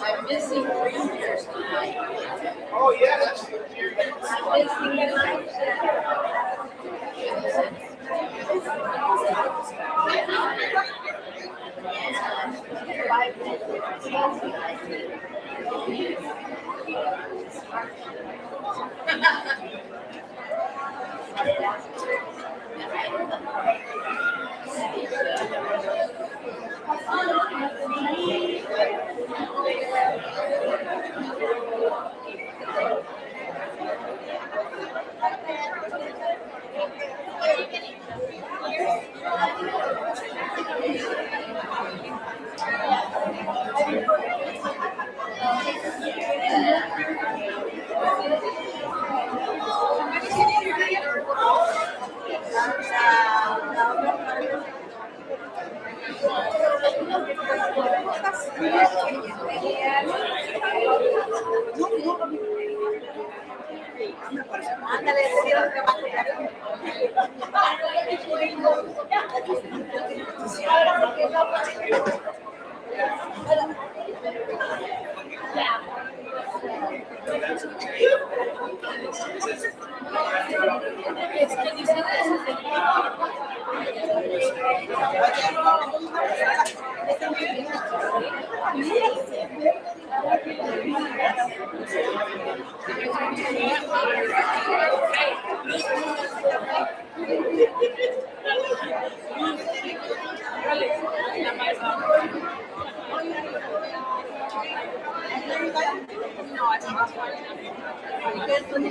I'm missing rangers tonight. Oh, yeah, that's the I'm missing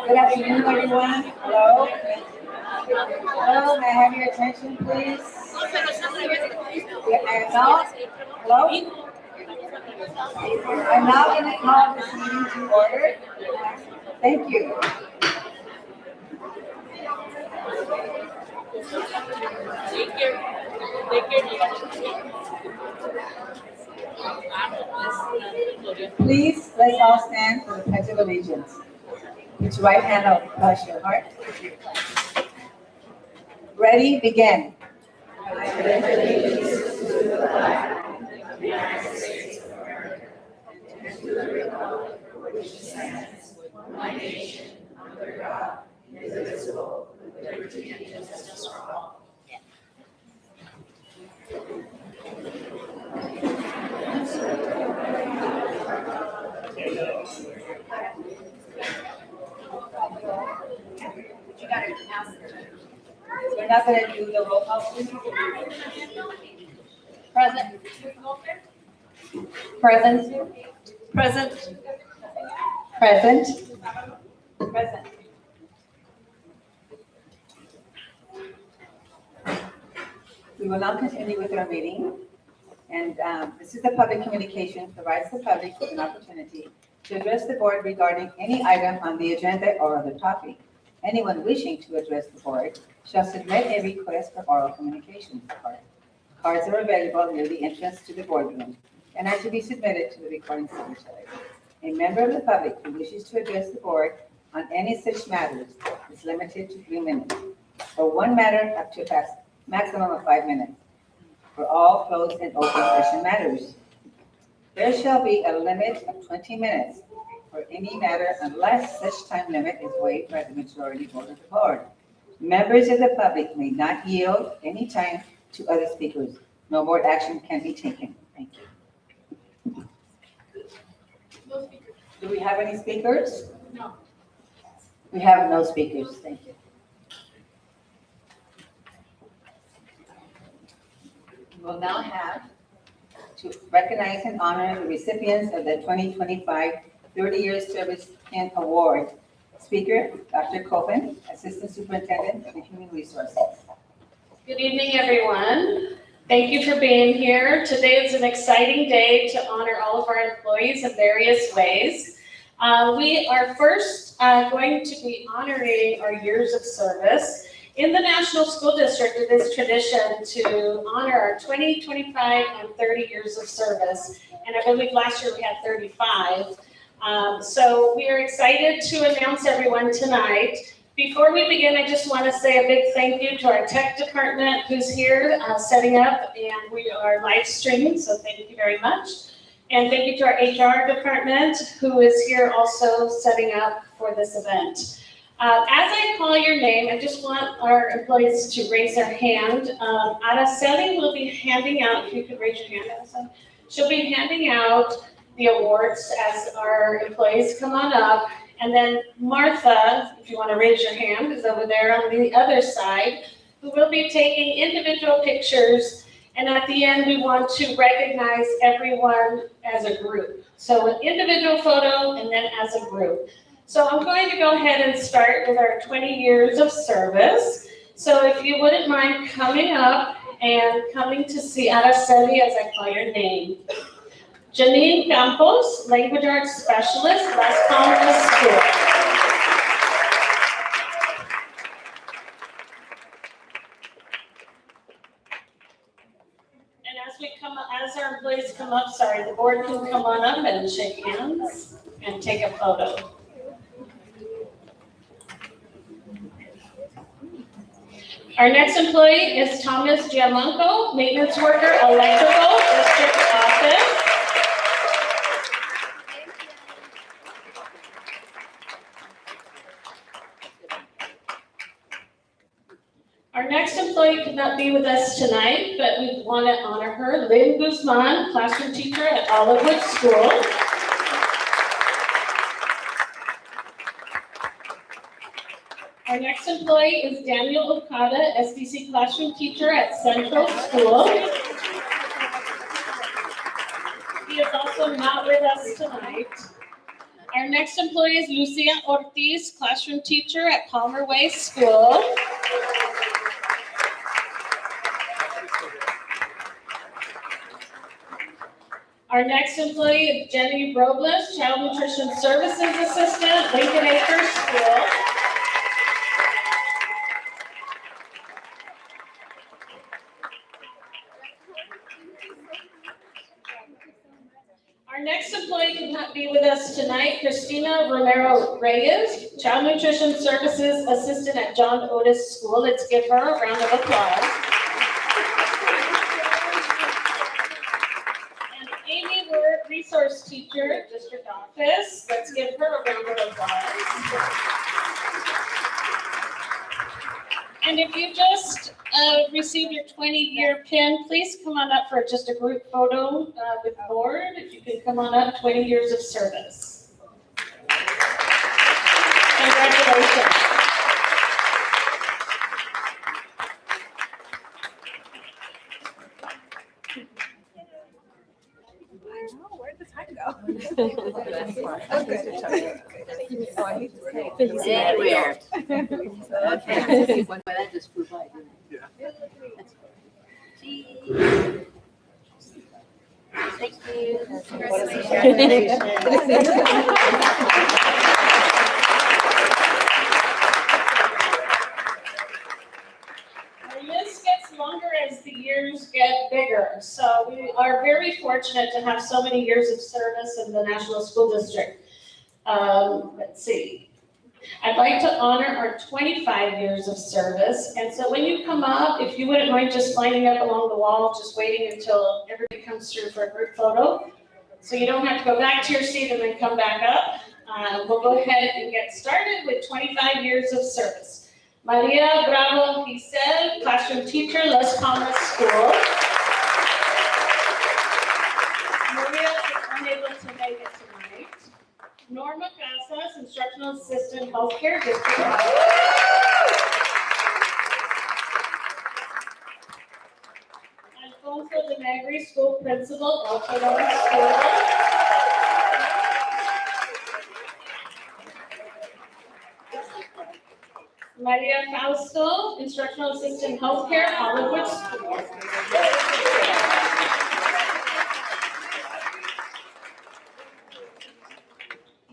Good afternoon, everyone. Hello. Hello, may I have your attention, please? I'm now, hello? I'm now going to call this meeting to order. Thank you. Please, let's all stand for the Pledge of Allegiance. Put your right hand up across your heart. Ready, begin. I pledge allegiance to the flag of the United States of America and to the republic for which it stands, one nation, under God, indivisible, with liberty and justice for all. We're not going to do the roll call, please. Present. Present. Present. Present. Present. We will now continue with our meeting. And this is the public communication, provides the public with an opportunity to address the board regarding any item on the agenda or other topic. Anyone wishing to address the board shall submit a request for oral communications card. Cards are available near the entrance to the boardroom and are to be submitted to the recording secretary. A member of the public who wishes to address the board on any such matters is limited to 3 minutes. For one matter, up to a maximum of 5 minutes. For all closed and open session matters, there shall be a limit of 20 minutes for any matter unless such time limit is waived by the majority vote of the board. Members of the public may not yield any time to other speakers. No board action can be taken. Thank you. Do we have any speakers? No. We have no speakers. Thank you. We'll now have to recognize and honor the recipients of the 2025 30 Years Service Pin Award. Speaker, Dr. Coben, Assistant Superintendent of Human Resources. Good evening, everyone. Thank you for being here. Today is an exciting day to honor all of our employees in various ways. We are first going to be honoring our years of service. In the National School District, it is tradition to honor our 20, 25, and 30 years of service. And I believe last year we had 35. So we are excited to announce everyone tonight. Before we begin, I just want to say a big thank you to our tech department who's here setting up, and we are live streaming, so thank you very much. And thank you to our HR department who is here also setting up for this event. As I call your name, I just want our employees to raise their hand. Araceli will be handing out, if you could raise your hand, Araceli. She'll be handing out the awards as our employees come on up. And then Martha, if you want to raise your hand, is over there on the other side, who will be taking individual pictures. And at the end, we want to recognize everyone as a group. So an individual photo and then as a group. So I'm going to go ahead and start with our 20 years of service. So if you wouldn't mind coming up and coming to see Araceli as I call your name. Janine Campos, Language Arts Specialist, Las Palmas School. And as our employees come up, the board can come on up and shake hands and take a photo. Our next employee is Thomas Giamanco, Maintenance Worker, Electrical, District Office. Our next employee could not be with us tonight, but we want to honor her. Lynn Guzman, classroom teacher at Olivewood School. Our next employee is Daniel Okada, SBC classroom teacher at Central School. He is also not with us tonight. Our next employee is Lucia Ortiz, classroom teacher at Palmer Way School. Our next employee is Jenny Robles, Child Nutrition Services Assistant, Lincoln Acres School. Our next employee could not be with us tonight, Christina Romero Reyes, Child Nutrition Services Assistant at John Otis School. Let's give her a round of applause. And Amy Word, Resource Teacher, District Office. Let's give her a round of applause. And if you just received your 20-year pin, please come on up for just a group photo with the board. If you can come on up, 20 years of service. Congratulations. Where'd the time go? Yeah, weird. Okay. Boy, that just flew by, didn't it? Yeah. Gee. Thank you. Our list gets longer as the years get bigger. So we are very fortunate to have so many years of service in the National School District. Let's see. I'd like to honor our 25 years of service. And so when you come up, if you wouldn't mind just lining up along the wall, just waiting until everybody comes through for a group photo. So you don't have to go back to your seat and then come back up. We'll go ahead and get started with 25 years of service. Maria Bravo Giselle, classroom teacher, Las Palmas School. Maria is unable to make it tonight. Norma Casas, instructional assistant, healthcare district. Alfonso de Negri, school principal, El Toledo School. Maria Fausto, instructional assistant, healthcare, Hollywood School.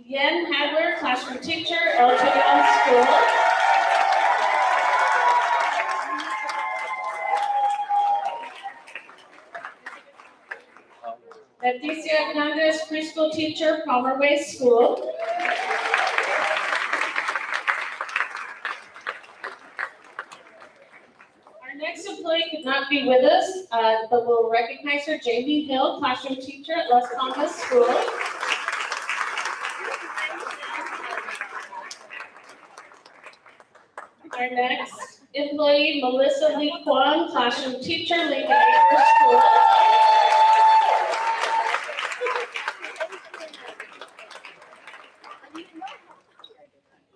Yen Hadler, classroom teacher, El Toledo School. Leticia Hernandez, preschool teacher, Palmer Way School. Our next employee could not be with us, but we'll recognize her, Jamie Hill, classroom teacher at Las Palmas School. Our next employee, Melissa Lee Kwan, classroom teacher, Lincoln Acres School.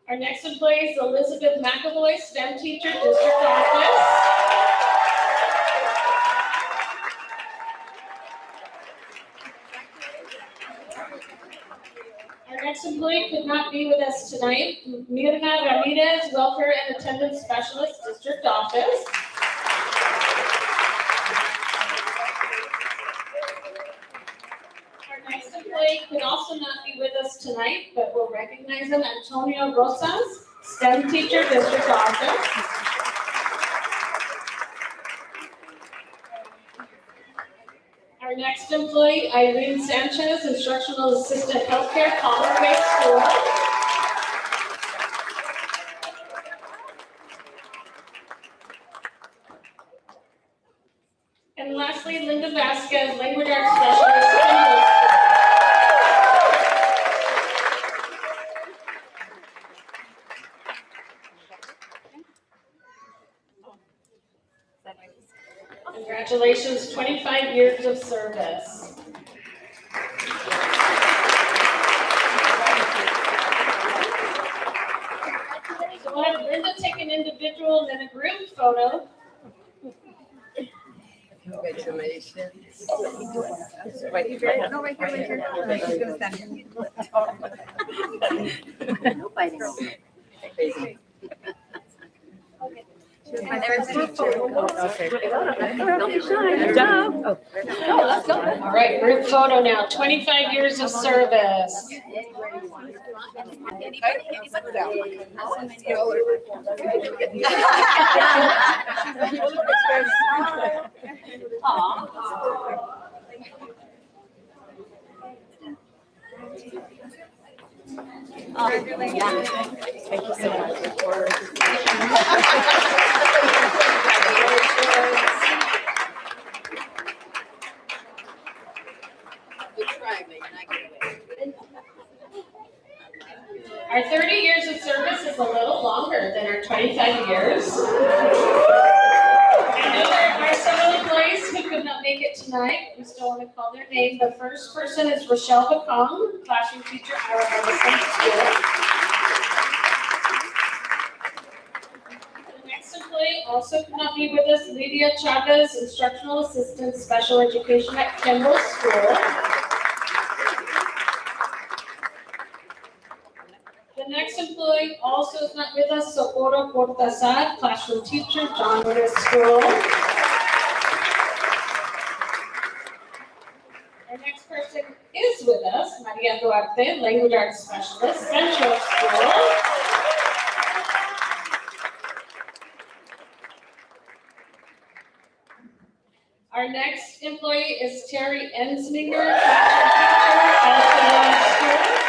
Our next employee is Elizabeth McAvoy, STEM teacher, district office. Our next employee could not be with us tonight. Mirna Ramirez, welfare and attendance specialist, district office. Our next employee could also not be with us tonight, but we'll recognize him, Antonio Rosas, STEM teacher, district office. Our next employee, Irene Sanchez, instructional assistant, healthcare, Palmer Way School. And lastly, Linda Vasquez, language arts specialist, Kimball School. Congratulations, 25 years of service. So we'll have Linda take an individual and then a group photo. Congratulations. No, right here. She's gonna stand here. No fighting. Crazy. And there's group photo. Don't be shy. Good job. Oh, let's go. All right, group photo now, 25 years of service. Thank you so much. Good try, but you're not getting away. Our 30 years of service is a little longer than our 25 years. I know there are several employees who could not make it tonight. We still want to call their name. The first person is Rochelle Bacong, classroom teacher at our Harveston School. The next employee also could not be with us, Lydia Chavez, instructional assistant, special education at Kimball School. The next employee also is not with us, Socorro Cortazar, classroom teacher, John Lewis School. Our with us, Maria Duarte, Language Arts Specialist, Central School. Our next employee is Terry Ensminger, classroom teacher at the School.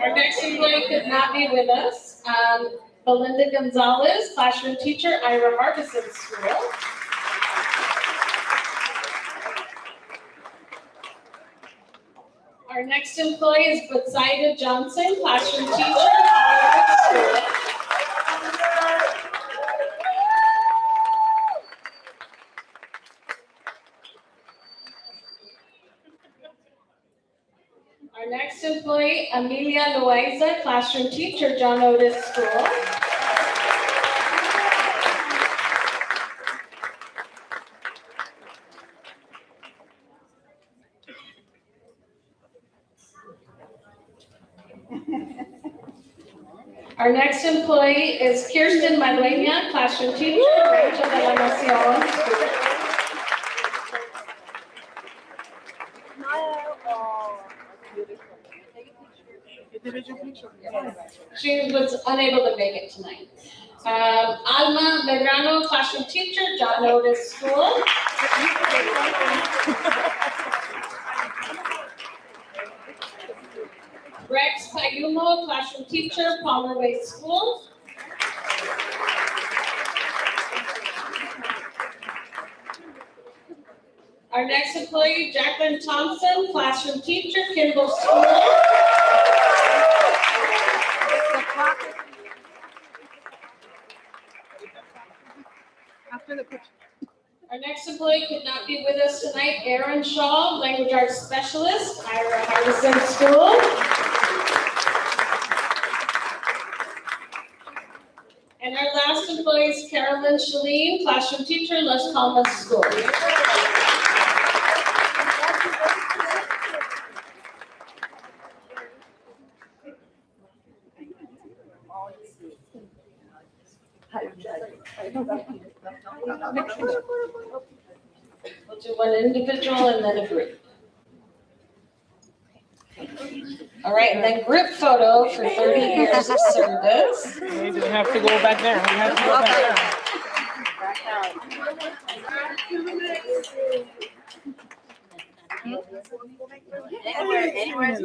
Our next employee could not be with us. Belinda Gonzalez, classroom teacher, Ira Harbison School. Our next employee is Betsaida Johnson, classroom teacher, Ira School. Our next employee, Amelia Loaiza, classroom teacher, John Otis School. Our next employee is Kirsten Madueña, classroom teacher, Rancho de la Nación School. She was unable to make it tonight. Alma Medrano, classroom teacher, John Otis School. Rex Payumo, classroom teacher, Palmer Way School. Our next employee, Jacqueline Thompson, classroom teacher, Kimball School. After the picture. Our next employee could not be with us tonight, Aaron Shaw, language arts specialist, Ira Harbison School. And our last employee is Carolyn Shalene, classroom teacher, Las Palmas School. We'll do one individual and then a group. All right, and then group photo for 30 years of service. We didn't have to go back there. We have to go back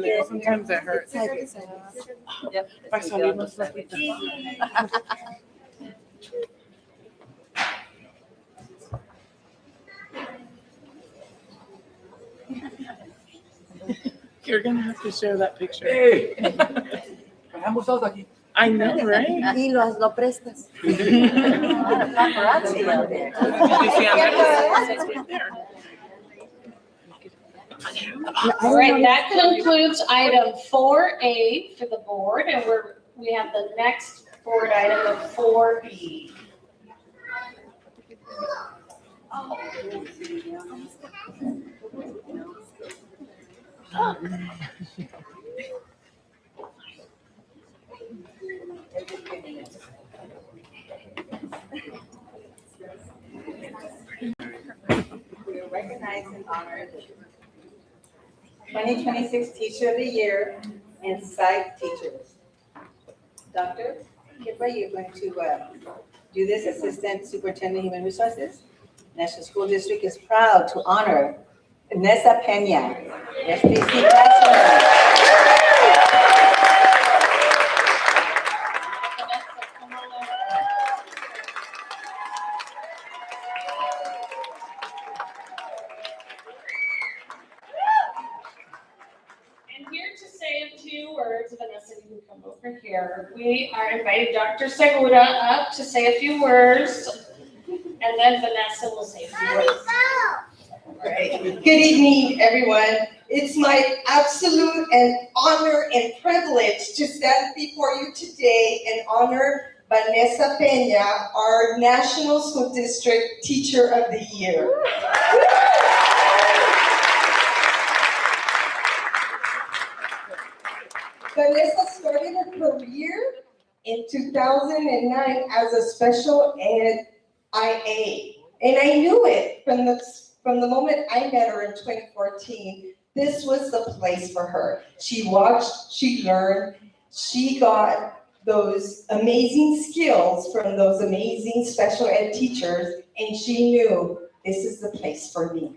there. Sometimes that hurts. Para salirnos rápido. You're gonna have to share that picture. Hey. I know, right? Y lo prestas. You see on that? It's right there. All right, that concludes item 4A for the board, and we have the next board item of 4B. We recognize and honor the 2026 Teacher of the Year and Psych Teachers. Dr. Kipra, you're going to do this, Assistant Superintendent Human Resources. National School District is proud to honor Vanessa Pena, SPC classroom. Vanessa, you can come over here. We are inviting Dr. Segura up to say a few words, and then Vanessa will say a few words. Right. Good evening, everyone. It's my absolute honor and privilege to stand before you today and honor Vanessa Peña, our National School District Teacher of the Year. Vanessa started her career in 2009 as a special ed IA. And I knew it from the moment I met her in 2014. This was the place for her. She watched, she learned, she got those amazing skills from those amazing special ed teachers, and she knew this is the place for me.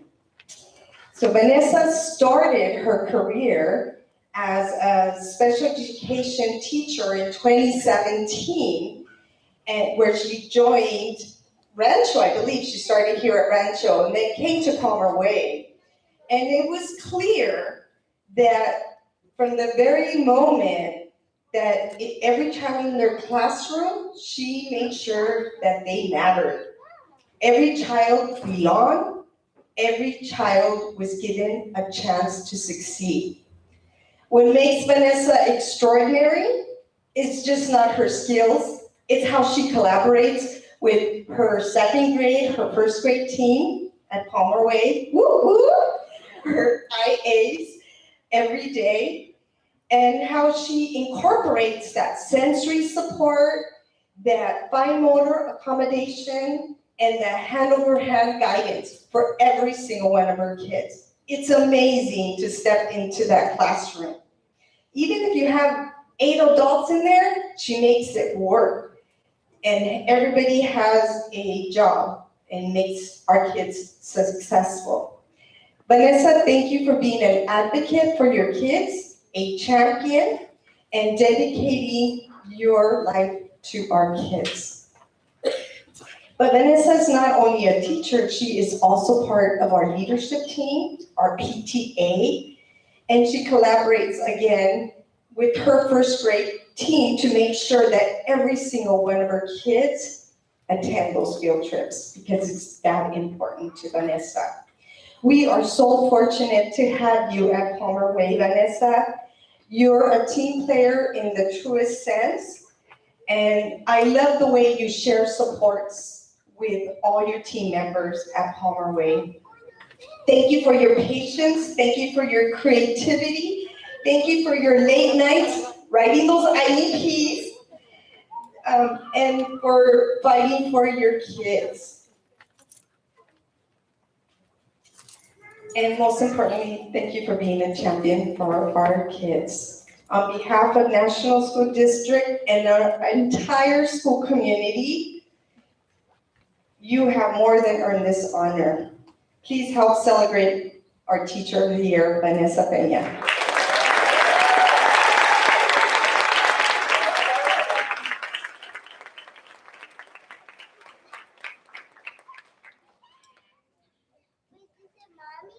So Vanessa started her career as a special education teacher in 2017, and where she joined Rancho, I believe. She started here at Rancho and then came to Palmer Way. And it was clear that from the very moment that every child in their classroom, she made sure that they mattered. Every child belonged, every child was given a chance to succeed. What makes Vanessa extraordinary is just not her skills, it's how she collaborates with her second grade, her first grade team at Palmer Way, woo-hoo, her IAs every day, and how she incorporates that sensory support, that fine motor accommodation, and the hand-over-hand guidance for every single one of her kids. It's amazing to step into that classroom. Even if you have 8 adults in there, she makes it work. And everybody has a job and makes our kids successful. Vanessa, thank you for being an advocate for your kids, a champion, and dedicating your life to our kids. But Vanessa is not only a teacher, she is also part of our leadership team, our PTA, and she collaborates again with her first grade team to make sure that every single one of her kids attend those field trips because it's that important to Vanessa. We are so fortunate to have you at Palmer Way, Vanessa. You're a team player in the truest sense, and I love the way you share supports with all your team members at Palmer Way. Thank you for your patience, thank you for your creativity, thank you for your late nights writing those IEPs, and for fighting for your kids. And most importantly, thank you for being a champion for our kids. On behalf of National School District and our entire school community, you have more than earned this honor. Please help celebrate our Teacher of the Year, Vanessa Peña.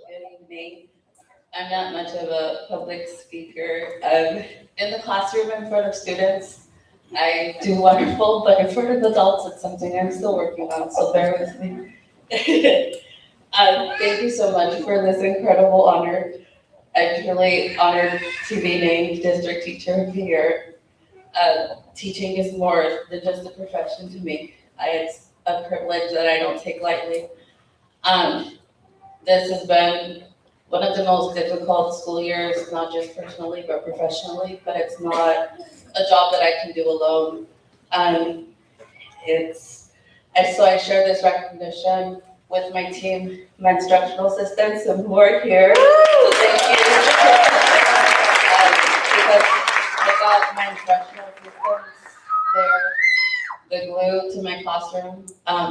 Good evening. I'm not much of a public speaker. In the classroom in front of students, I do wonderful, but in front of adults, it's something I'm still working on, so bear with me. Thank you so much for this incredible honor. I'm really honored to be named District Teacher of the Year. Teaching is more than just a profession to me. It's a privilege that I don't take lightly. This has been one of the most difficult school years, not just personally, but professionally, but it's not a job that I can do alone. So I share this recognition with my team, my instructional assistants, and who are here. So thank you. Because without my instructional assistants, they're the glue to my classroom.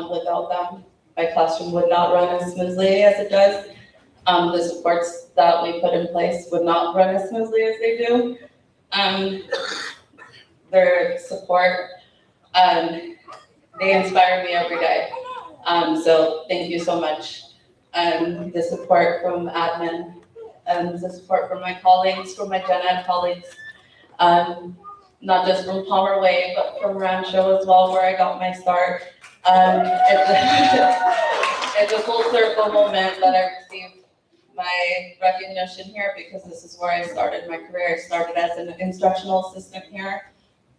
Without them, my classroom would not run as smoothly as it does. The supports that we put in place would not run as smoothly as they do. Their support, they inspire me every day. So thank you so much. The support from admin, and the support from my colleagues, from my gen ed colleagues, not just from Palmer Way, but from Rancho as well, where I got my start. It's a full circle moment that I received my recognition here because this is where I started my career. I started as an instructional assistant here,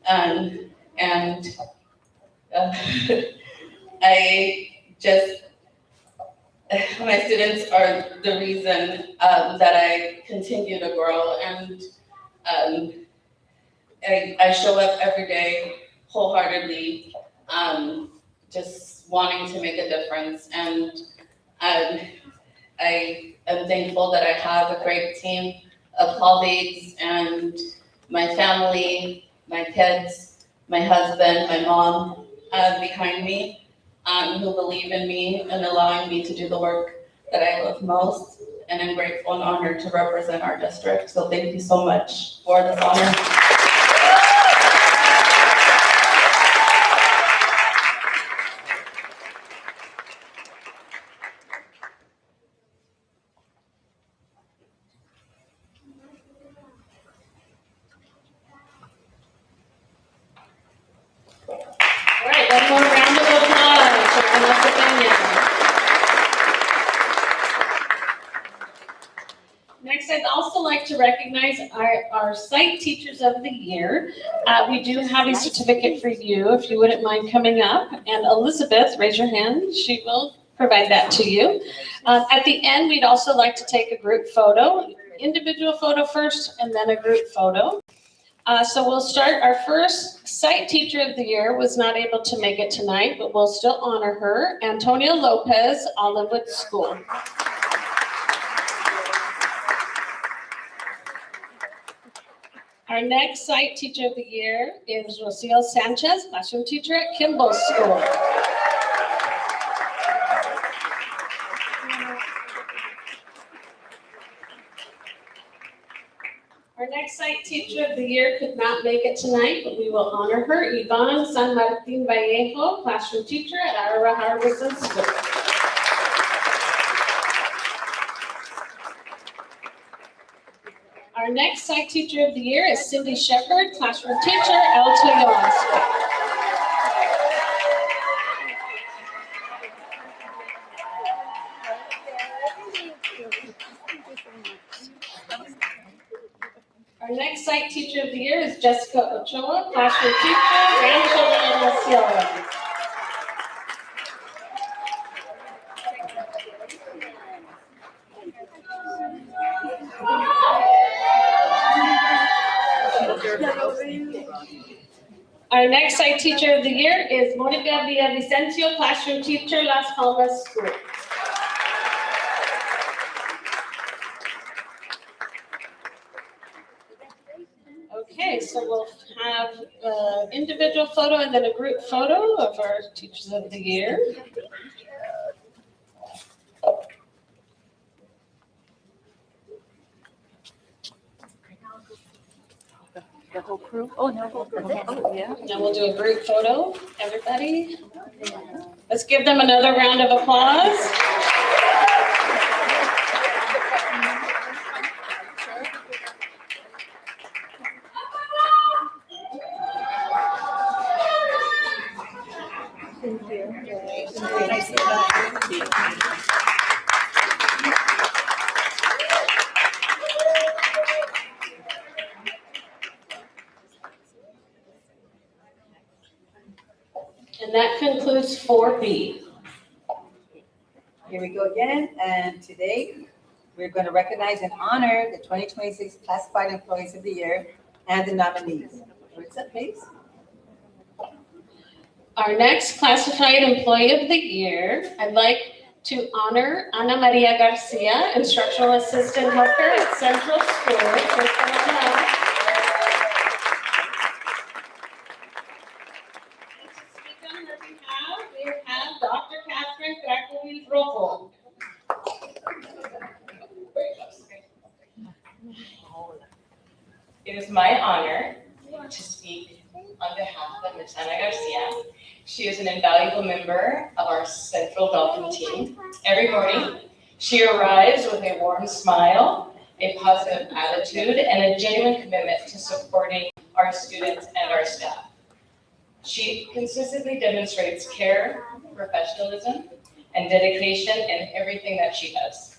and I just, my students are the reason that I continue to grow, and I show up every day wholeheartedly, just wanting to make a difference. And I am thankful that I have a great team of colleagues and my family, my kids, my husband, my mom behind me, who believe in me and allowing me to do the work that I love most. And I'm grateful and honored to represent our district. So thank you so much for this honor. All right, one more round of applause for Vanessa Peña. Next, I'd also like to recognize our site teachers of the year. We do have a certificate for you, if you wouldn't mind coming up. And Elizabeth, raise your hand. She will provide that to you. At the end, we'd also like to take a group photo, individual photo first, and then a group photo. So we'll start. Our first site teacher of the year was not able to make it tonight, but we'll still honor her. Antonia Lopez, Olivewood School. Our next site teacher of the year is Rocio Sanchez, classroom teacher at Kimball School. Our next site teacher of the year could not make it tonight, but we will honor her. Yvonne San Martin Vallejo, classroom teacher at Iowa Harbison School. Our next site teacher of the year is Cindy Shepard, classroom teacher at El Toyon School. Our next site teacher of the year is Jessica Ochoa, classroom teacher, grandchildren in La Sierra. Our next site teacher of the year is Monica Villavicencio, classroom teacher, Las Palmas School. Okay, so we'll have an individual photo and then a group photo of our teachers of the year. The whole crew? Oh, no. Oh, yeah. Now we'll do a group photo, everybody. Let's give them another round of applause. And that concludes 4B. Here we go again, and today we're going to recognize and honor the 2026 Classified Employees of the Year and the nominees. What's up, please? Our next classified employee of the year, I'd like to honor Ana Maria Garcia, instructional assistant helper at Central School. Please come on up. To speak on her behalf, we have Dr. Catherine Cracovil Rojo. It is my honor to speak on behalf of Ms. Ana Garcia. She is an invaluable member of our Central Dolphin team. Every morning, she arrives with a warm smile, a positive attitude, and a genuine commitment to supporting our students and our staff. She consistently demonstrates care, professionalism, and dedication in everything that she does.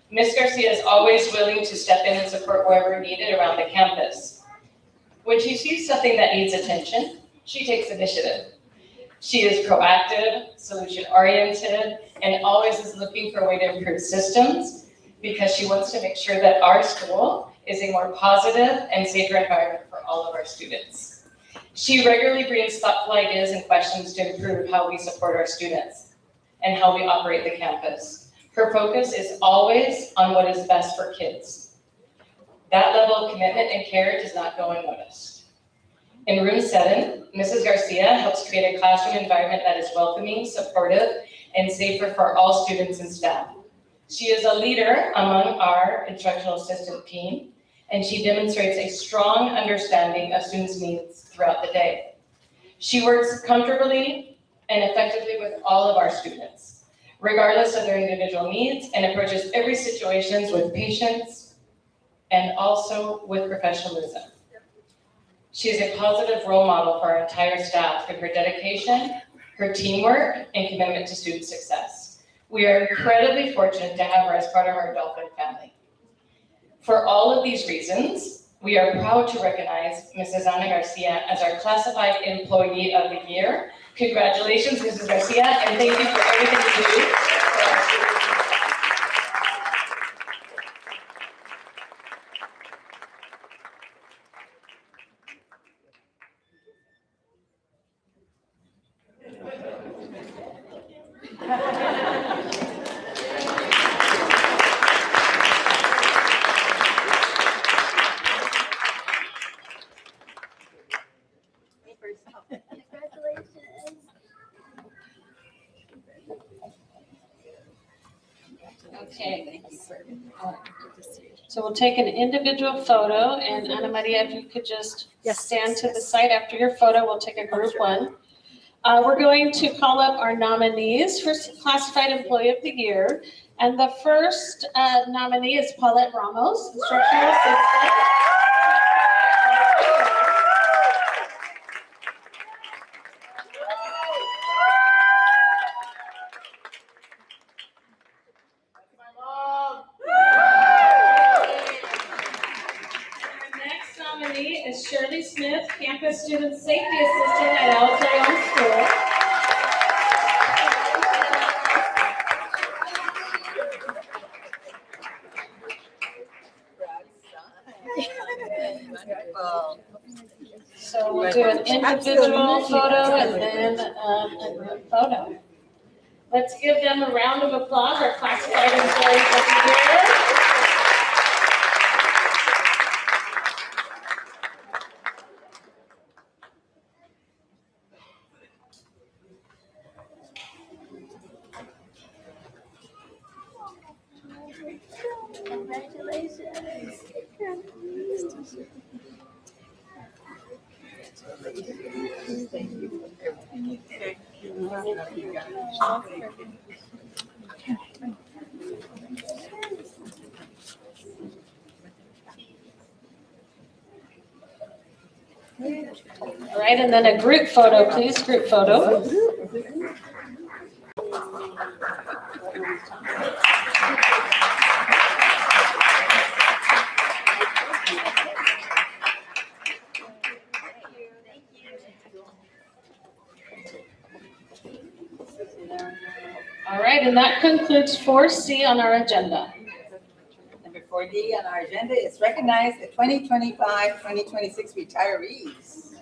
Ms. Garcia is always willing to step in and support wherever needed around the campus. When she sees something that needs attention, she takes initiative. She is proactive, solution-oriented, and always is looking for a way to improve systems because she wants to make sure that our school is a more positive and safer environment for all of our students. She regularly brings thoughtful ideas and questions to improve how we support our students and how we operate the campus. Her focus is always on what is best for kids. That level of commitment and care does not go unnoticed. In room 7, Mrs. Garcia helps create a classroom environment that is welcoming, supportive, and safer for all students and staff. She is a leader among our instructional assistant team, and she demonstrates a strong understanding of students' needs throughout the day. She works comfortably and effectively with all of our students, regardless of their individual needs, and approaches every situation with patience and also with professionalism. She is a positive role model for our entire staff through her dedication, her teamwork, and commitment to student success. We are incredibly fortunate to have her as part of our Dolphin family. For all of these reasons, we are proud to recognize Mrs. Ana Garcia as our Classified Employee of the Year. Congratulations, Mrs. Garcia, and thank you for everything you do for our students. Okay. So we'll take an individual photo, and Ana Maria, if you could just stand to the side after your photo, we'll take a group one. We're going to call up our nominees for Classified Employee of the Year. And the first nominee is Paulette Ramos, Instructional Assistant. Our next nominee is Shirley Smith, Campus Student Safety Assistant at El Leon School. So we'll do an individual photo and then a group photo. Let's give them a round of applause, our Classified Employees of the Year. All right, and then a group photo, please, group photo. All right, and that concludes 4C on our agenda. Number 4D on our agenda is recognize the 2025-2026 retirees.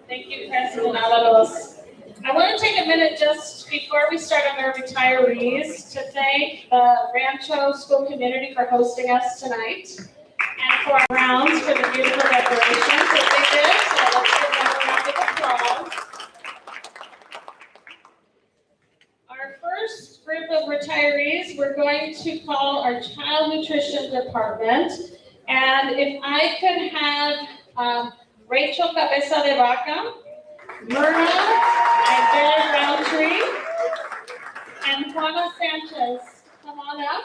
Thank you, President Avalos. I want to take a minute just before we start on our retirees to thank the Rancho School community for hosting us tonight and for our rounds for the beautiful decorations that they did. So let's give them a round of applause. Our first group of retirees, we're going to call our Child Nutrition Department. And if I could have Rachel Cabeza de Vaca, Myrna Ibera Roundtree, and Juana Sanchez, come on up.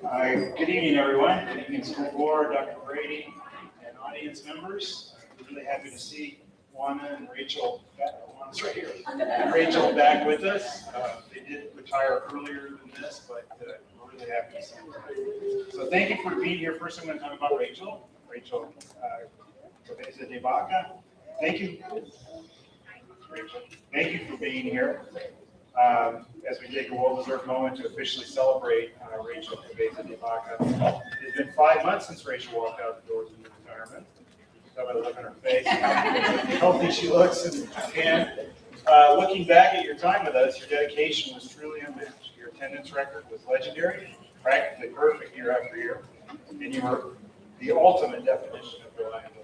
Good evening, everyone. Good evening, school board, Dr. Brady, and audience members. We're really happy to see Juana and Rachel, Juana's right here, and Rachel back with us. They did retire earlier than this, but we're really happy to see them. So thank you for being here. First, I'm going to talk about Rachel. Rachel Cabeza de Vaca. Thank you. Rachel, thank you for being here. As we take a well-deserved moment to officially celebrate Rachel Cabeza de Vaca. It's been 5 months since Rachel walked out the doors of retirement. How about a look on her face, how healthy she looks, and looking back at your time with us, your dedication was truly unmatched. Your attendance record was legendary, practically perfect year after year, and you were the ultimate definition of reliability.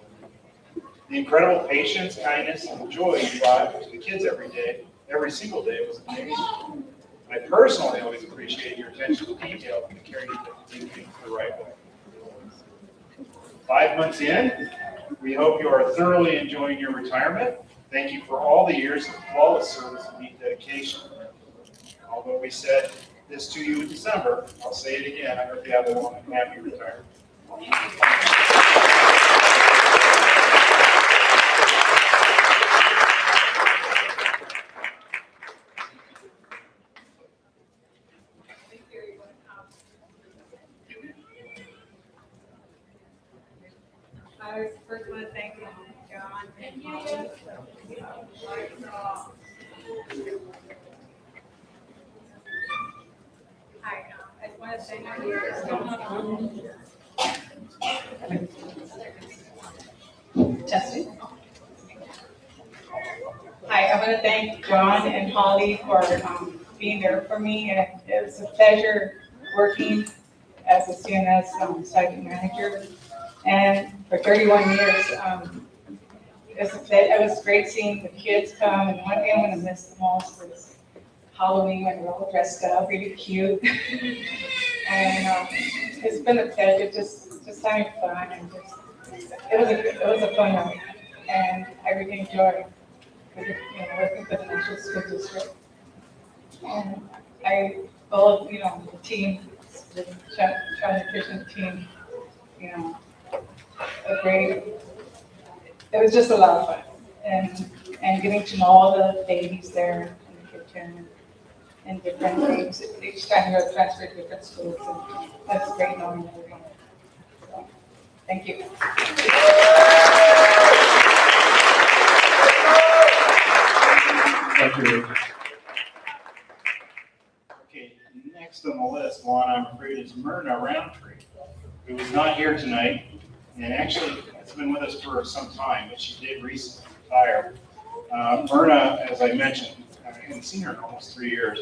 The incredible patience, kindness, and joy you brought to the kids every single day was amazing. I personally always appreciate your attention to detail and the care you do things the right way. 5 months in, we hope you are thoroughly enjoying your retirement. Thank you for all the years of flawless service and deep dedication. Although we said this to you in December, I'll say it again. I hope you have a long and happy retirement. I first want to thank John and Molly. Hi, I just want to say my year is going on. Testing. Hi, I want to thank John and Holly for being there for me, and it was a pleasure working as a CNS site manager. And for 31 years, it was great seeing the kids come, and one thing I'm going to miss the most is Halloween when we're all dressed up, really cute. And it's been a pleasure just having fun, and it was a fun night, and I really enjoyed working for the National School District. And all of the team, the child nutrition team, it was just a lot of fun, and getting to know all the babies there in the kitchen and different things. Each time you're transferred to different schools, and that's great knowing everyone. So, thank you. Thank you. Okay, next on the list, Juana, I'm afraid, is Myrna Roundtree, who is not here tonight, and actually has been with us for some time, but she did recently retire. Myrna, as I mentioned, I haven't seen her in almost 3 years.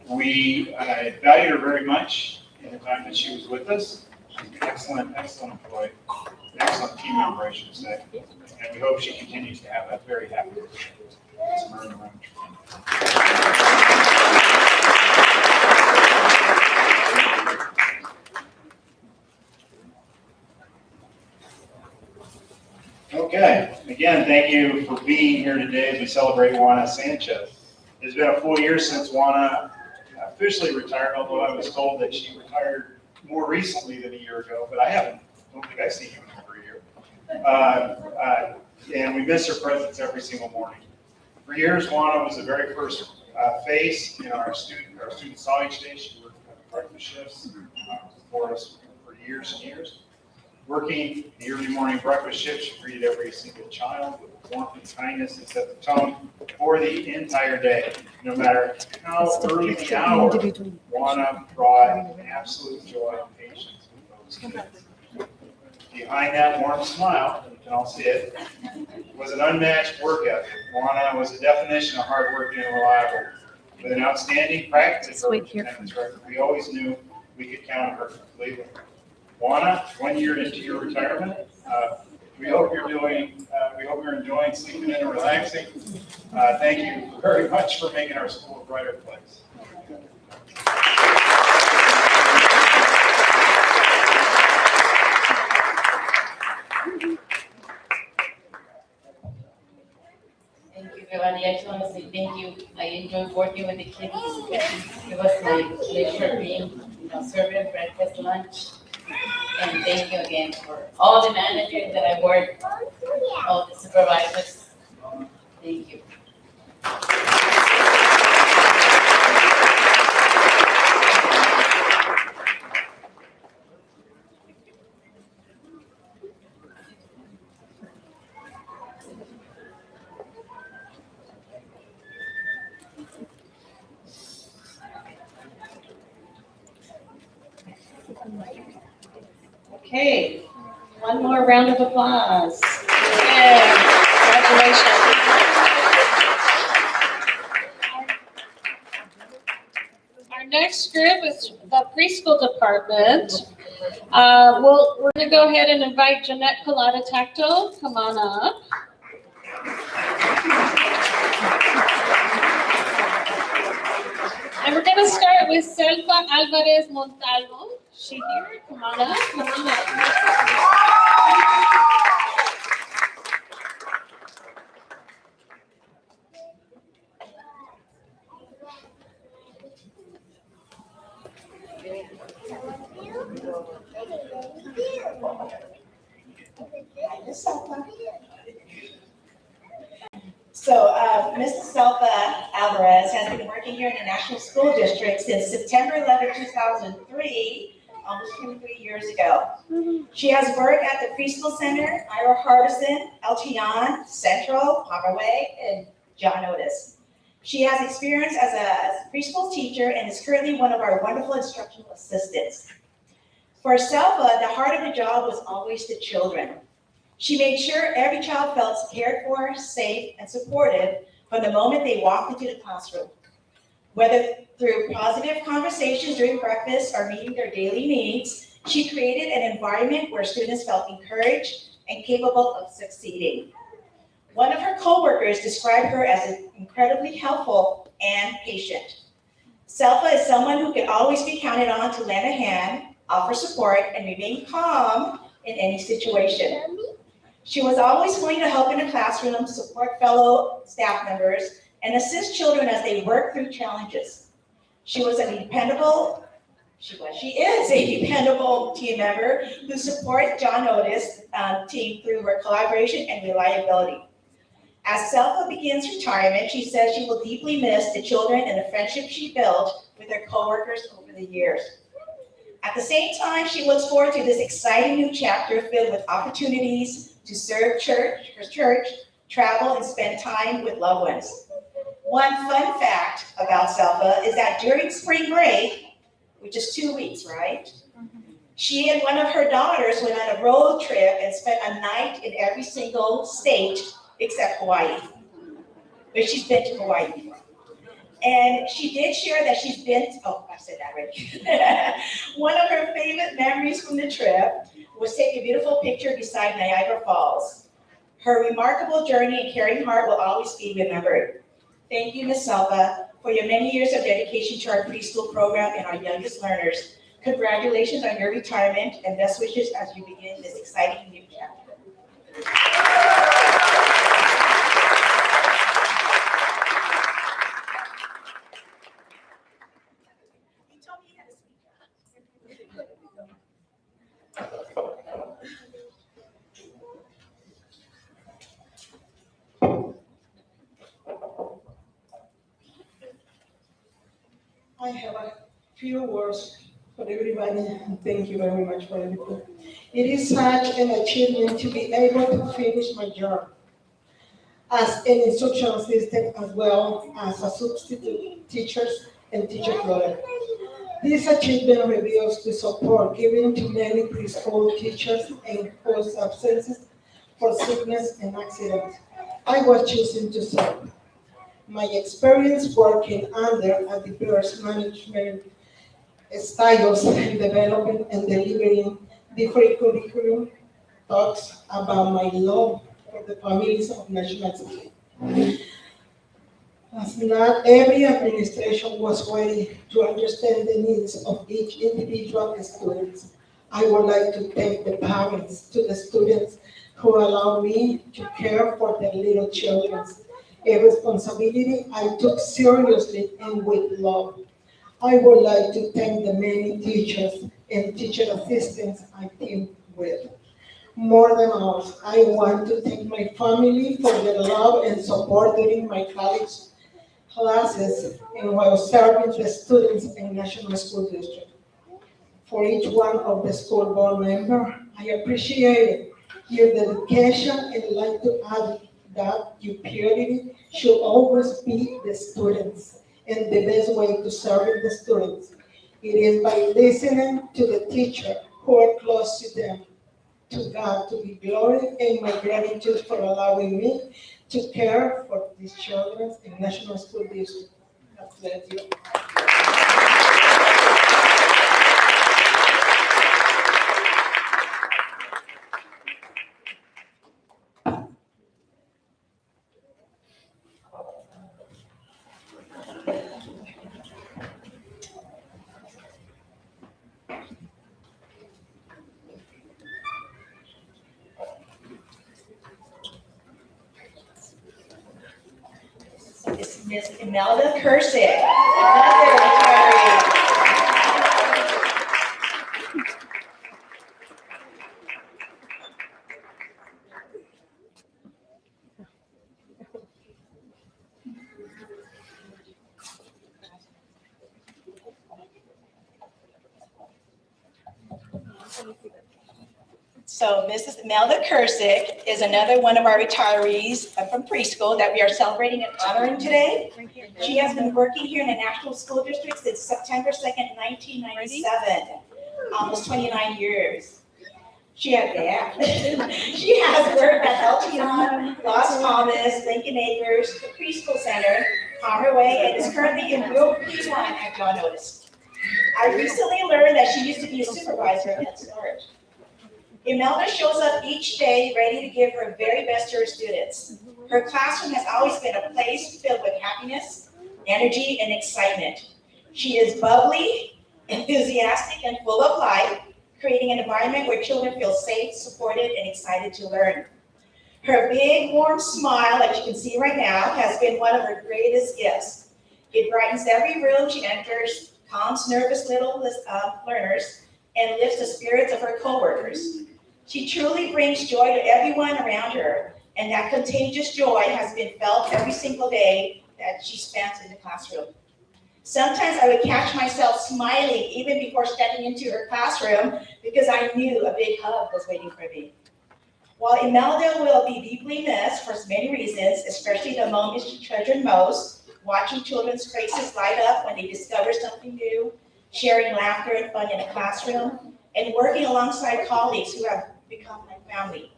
We valued her very much in the time that she was with us. She's an excellent employee, an excellent team member, I should say, and we hope she continues to have that very happy relationship. It's Myrna Roundtree. Okay, again, thank you for being here today as we celebrate Juana Sanchez. It's been a full year since Juana officially retired, although I was told that she retired more recently than a year ago, but I don't think I've seen you in over a year. And we miss her presence every single morning. For years, Juana was the very first face in our students saw each day. She worked breakfast shifts for us for years and years. Working the early morning breakfast shift, she greeted every single child with warmth and kindness and set the tone for the entire day. No matter how early the hour, Juana brought absolute joy and patience with those kids. Behind that warm smile, you can all see it, was an unmatched work ethic. Juana was a definition of hardworking and reliable. With an outstanding practice attendance record, we always knew we could count on her completely. Juana, 1 year into your retirement, we hope you're enjoying sleeping and relaxing. Thank you very much for making our school a brighter place. Thank you, everybody. I just want to say thank you. I enjoyed working with the kids. It was my pleasure being serve them breakfast, lunch. And thank you again for all the managers that I work, all the supervisors. Thank you. Okay, one more round of applause. Yeah, congratulations. Our next group is the preschool department. We're gonna go ahead and invite Jeanette Colada Tacto, come on up. And we're gonna start with Selva Alvarez Montalvo. She here? Come on up, come on up. So, Mrs. Selva Alvarez has been working here in the National School District since September 11, 2003, almost 23 years ago. She has worked at the Preschool Center, Ira Harbison, El Chillon, Central, Pomeroy, and John Otis. She has experience as a preschool teacher and is currently one of our wonderful instructional assistants. For Selva, the heart of the job was always the children. She made sure every child felt cared for, safe, and supported from the moment they walked into the classroom. Whether through positive conversations during breakfast or meeting their daily needs, she created an environment where students felt encouraged and capable of succeeding. One of her coworkers described her as incredibly helpful and patient. Selva is someone who can always be counted on to lend a hand, offer support, and remain calm in any situation. She was always willing to help in the classroom, support fellow staff members, and assist children as they work through challenges. She is a dependable team member who supports John Otis' team through her collaboration and reliability. As Selva begins retirement, she says she will deeply miss the children and the friendship she built with her coworkers over the years. At the same time, she looks forward to this exciting new chapter filled with opportunities to serve her church, travel, and spend time with loved ones. One fun fact about Selva is that during spring break, which is 2 weeks, right? She and one of her daughters went on a road trip and spent a night in every single state except Hawaii. But she's been to Hawaii before. And she did share that she's been, I said that already. One of her favorite memories from the trip was taking a beautiful picture beside Niagara Falls. Her remarkable journey and caring heart will always be remembered. Thank you, Ms. Selva, for your many years of dedication to our preschool program and our youngest learners. Congratulations on your retirement and best wishes as you begin this exciting new chapter. I have a few words for everybody, and thank you very much for everything. It is such an achievement to be able to finish my job as an instructional assistant as well as a substitute teacher and teacher tutor. This achievement reveals the support given to many preschool teachers and post absences for sickness and accidents. I was choosing to serve. My experience working under a diverse management styles and developing and delivering different curriculum talks about my love for the families of National City. As not every administration was ready to understand the needs of each individual student, I would like to thank the parents to the students who allow me to care for their little children, a responsibility I took seriously and with love. I would like to thank the many teachers and teacher assistants I teamed with. More than all, I want to thank my family for their love and support during my college classes and while serving the students in National School District. For each one of the school board member, I appreciate your dedication and like to add that your priority should always be the students. And the best way to serve the students, it is by listening to the teacher who are close to them. To God to be glory and my gratitude for allowing me to care for these children in National School District. God bless you. This is Miss Imelda Kursick, another retiree. So Mrs. Imelda Kursick is another one of our retirees from preschool that we are celebrating and honoring today. She has been working here in the National School District since September 2nd, 1997, almost 29 years. She has worked at Eltion, Los Palmas, Lincoln Acres, the Preschool Center, Palmer Way, and is currently in Real P1 at John Otis. I recently learned that she used to be a supervisor at Start. Imelda shows up each day ready to give her very best to her students. Her classroom has always been a place filled with happiness, energy, and excitement. She is bubbly, enthusiastic, and full of life, creating an environment where children feel safe, supported, and excited to learn. Her big, warm smile, that you can see right now, has been one of her greatest gifts. It brightens every room she enters, calms nervous little learners, and lifts the spirits of her coworkers. She truly brings joy to everyone around her, and that contagious joy has been felt every single day that she spends in the classroom. Sometimes I would catch myself smiling even before stepping into her classroom because I knew a big hug was waiting for me. While Imelda will be deeply missed for many reasons, especially the moments she treasured most, watching children's faces light up when they discover something new, sharing laughter and fun in a classroom, and working alongside colleagues who have become like family.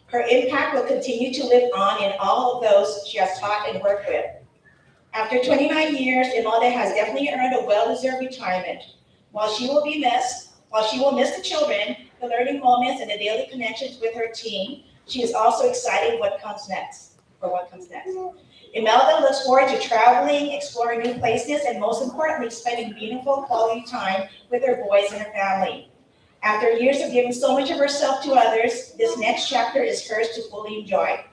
Her impact will continue to live on in all of those she has taught and worked with. After 29 years, Imelda has definitely earned a well-deserved retirement. While she will miss the children, the learning moments, and the daily connections with her team, she is also excited what comes next. Imelda looks forward to traveling, exploring new places, and most importantly, spending meaningful quality time with her boys and her family. After years of giving so much of herself to others, this next chapter is hers to fully enjoy.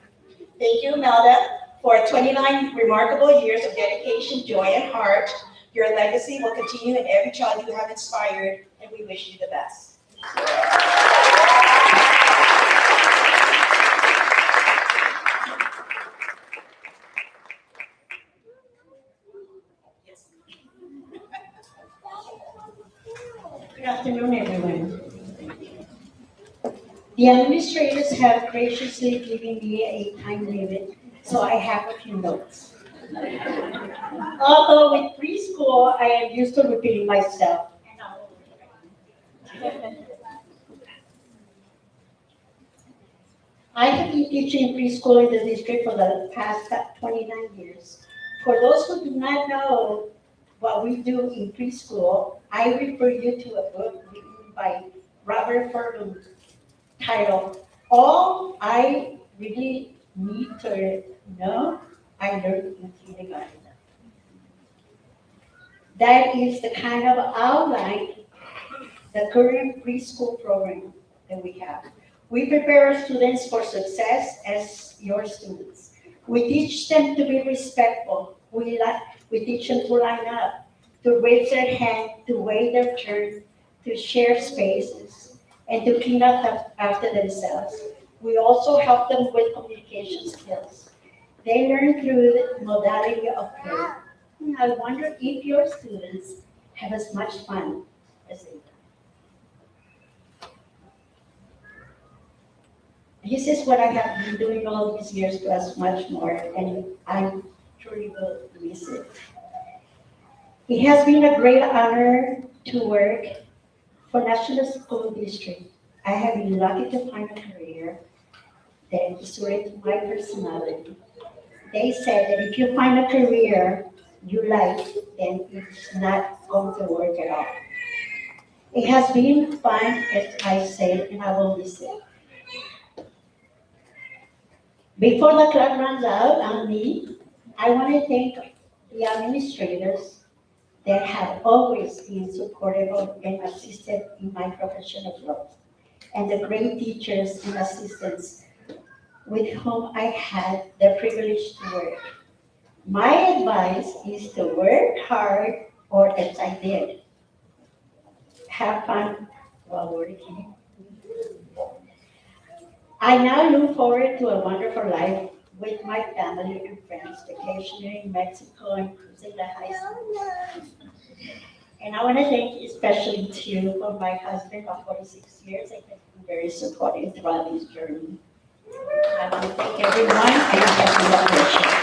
Thank you, Imelda, for 29 remarkable years of dedication, joy, and heart. Your legacy will continue in every child you have inspired, and we wish you the best. Good afternoon, everyone. The administrators have graciously given me a time limit, so I have a few notes. Although with preschool, I am used to repeating myself. I have been teaching preschool in the district for the past 29 years. For those who do not know what we do in preschool, I refer you to a book written by Robert Furman titled, All I Really Need to Know I Learned in Kindergarten. That is the kind of outline the current preschool program that we have. We prepare our students for success as your students. We teach them to be respectful. We teach them to line up. to raise their hand, to wait their turn, to share spaces, and to clean up after themselves. We also help them with communication skills. They learn through the modality of play. I wonder if your students have as much fun as they do. This is what I have been doing all these years plus much more, and I truly will miss it. It has been a great honor to work for National School District. I have been lucky to find a career that is suited to my personality. They said that if you find a career you like, then it's not going to work at all. It has been fun, as I said, and I will miss it. Before the clock runs out on me, I want to thank the administrators that have always been supportive of and assisted in my professional growth, and the great teachers and assistants with whom I had the privilege to work. My advice is to work hard, or as I did, have fun while working. I now look forward to a wonderful life with my family and friends, vacationing in Mexico and cruising the high seas. And I want to thank especially to for my husband of 46 years. I have been very supportive throughout this journey. I want to thank everyone and happy celebration.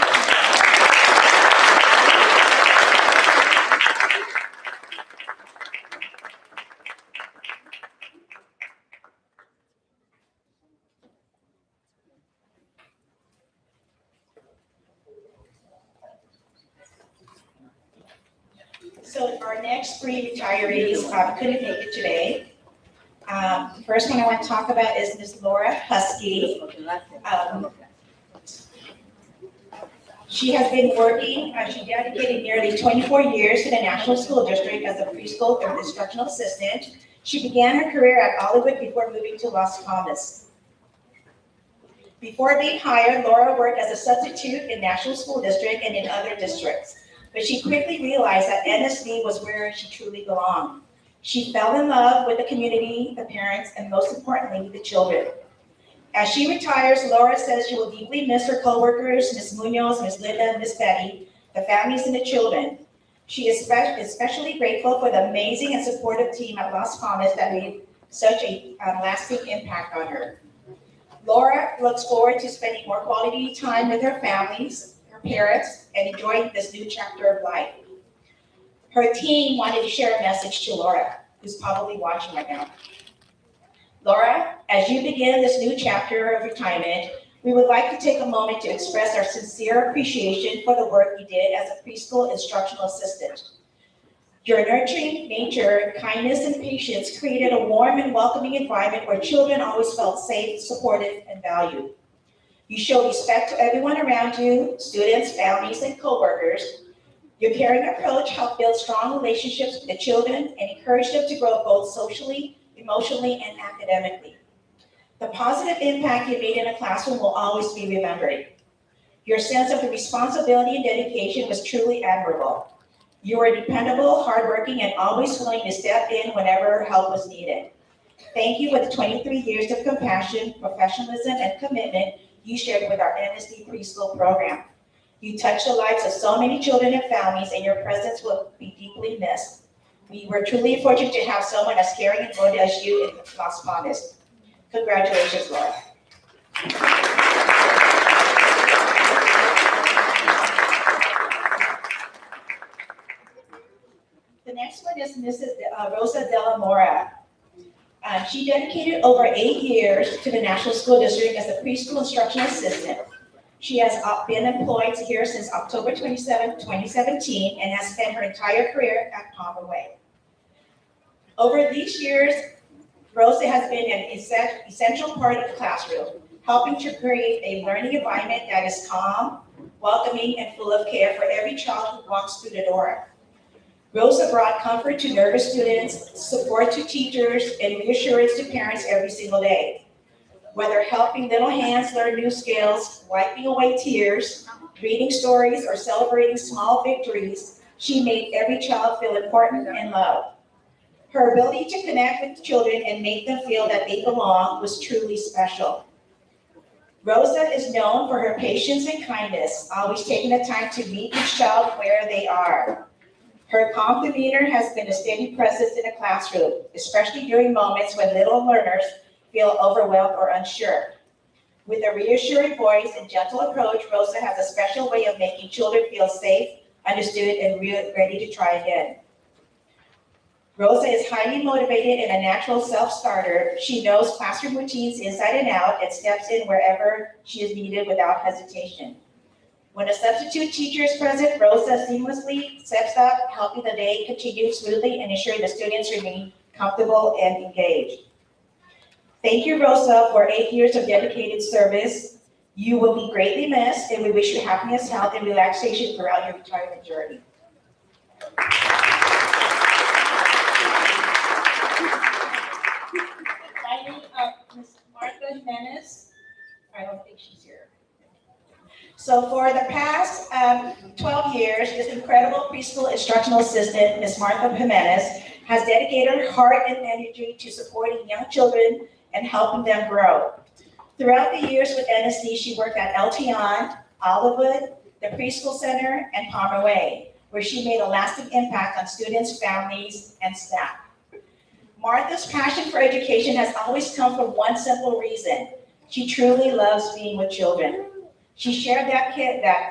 So our next three retirees couldn't make it today. The first one I want to talk about is Ms. Laura Husky. She has been working, she dedicated nearly 24 years to the National School District as a preschool and instructional assistant. She began her career at Hollywood before moving to Las Palmas. Before being hired, Laura worked as a substitute in National School District and in other districts. But she quickly realized that NSD was where she truly belonged. She fell in love with the community, the parents, and most importantly, the children. As she retires, Laura says she will deeply miss her coworkers, Ms. Munoz, Ms. Linda, Ms. Betty, the families, and the children. She is especially grateful for the amazing and supportive team at Las Palmas that made such a lasting impact on her. Laura looks forward to spending more quality time with her families, parents, and enjoying this new chapter of life. Her team wanted to share a message to Laura, who's probably watching right now. Laura, as you begin this new chapter of retirement, we would like to take a moment to express our sincere appreciation for the work you did as a preschool instructional assistant. Your nurturing nature, kindness, and patience created a warm and welcoming environment where children always felt safe, supported, and valued. You show respect to everyone around you, students, families, and coworkers. Your caring approach helped build strong relationships with the children and encouraged them to grow both socially, emotionally, and academically. The positive impact you made in a classroom will always be remembered. Your sense of responsibility and dedication was truly admirable. You were dependable, hardworking, and always willing to step in whenever help was needed. Thank you for the 23 years of compassion, professionalism, and commitment you shared with our NSD preschool program. You touched the lives of so many children and families, and your presence will be deeply missed. We were truly fortunate to have someone as caring and good as you in Las Palmas. Congratulations, Laura. The next one is Mrs. Rosa de la Mora. She dedicated over 8 years to the National School District as a preschool instructional assistant. She has been employed here since October 27, 2017, and has spent her entire career at Palmer Way. Over these years, Rosa has been an essential part of the classroom, helping to create a learning environment that is calm, welcoming, and full of care for every child who walks through the door. Rosa brought comfort to nervous students, support to teachers, and reassurance to parents every single day. Whether helping little hands learn new skills, wiping away tears, reading stories, or celebrating small victories, She made every child feel important and loved. Her ability to connect with children and make them feel that they belong was truly special. Rosa is known for her patience and kindness, always taking the time to meet each child where they are. Her calm demeanor has been a steady presence in the classroom, especially during moments when little learners feel overwhelmed or unsure. With a reassuring voice and gentle approach, Rosa has a special way of making children feel safe, understood, and ready to try again. Rosa is highly motivated and a natural self-starter. She knows classroom routines inside and out and steps in wherever she is needed without hesitation. When a substitute teacher is present, Rosa seamlessly steps up, helping the day continue smoothly and ensuring the students remain comfortable and engaged. Thank you, Rosa, for 8 years of dedicated service. You will be greatly missed, and we wish you happiness, health, and relaxation throughout your retirement journey. Finally, Ms. Martha Jimenez. I don't think she's here. So for the past 12 years, this incredible preschool instructional assistant, Ms. Martha Jimenez, has dedicated her heart and energy to supporting young children and helping them grow. Throughout the years with NSD, she worked at Eltion, Olivewood, the Preschool Center, and Palmer Way, where she made a lasting impact on students, families, and staff. Martha's passion for education has always come from one simple reason. She truly loves being with children. She shared that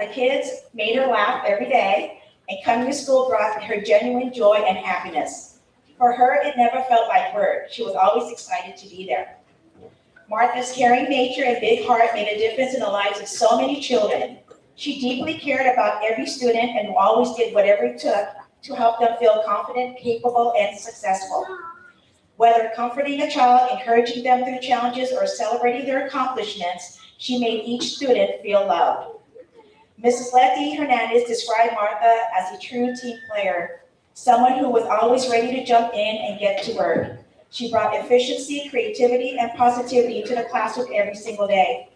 the kids made her laugh every day, and coming to school brought her genuine joy and happiness. For her, it never felt like work. She was always excited to be there. Martha's caring nature and big heart made a difference in the lives of so many children. She deeply cared about every student and always did whatever it took to help them feel confident, capable, and successful. Whether comforting a child, encouraging them through challenges, or celebrating their accomplishments, she made each student feel loved. Mrs. Letty Hernandez described Martha as a true team player, someone who was always ready to jump in and get to work. She brought efficiency, creativity, and positivity to the classroom every single day.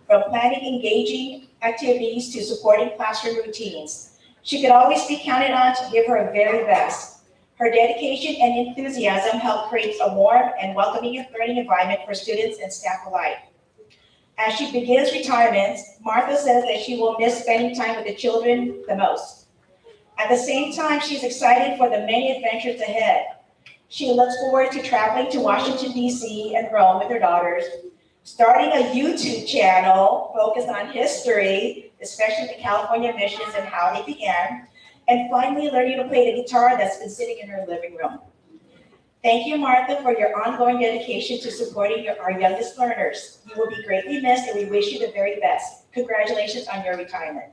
From planning engaging activities to supporting classroom routines, she could always be counted on to give her very best. Her dedication and enthusiasm helped create a warm and welcoming learning environment for students and staff alike. As she begins retirement, Martha says that she will miss spending time with the children the most. At the same time, she's excited for the many adventures ahead. She looks forward to traveling to Washington, D.C. and Rome with her daughters, starting a YouTube channel focused on history, especially the California missions and how they began, and finally learning to play the guitar that's been sitting in her living room. Thank you, Martha, for your ongoing dedication to supporting our youngest learners. You will be greatly missed, and we wish you the very best. Congratulations on your retirement.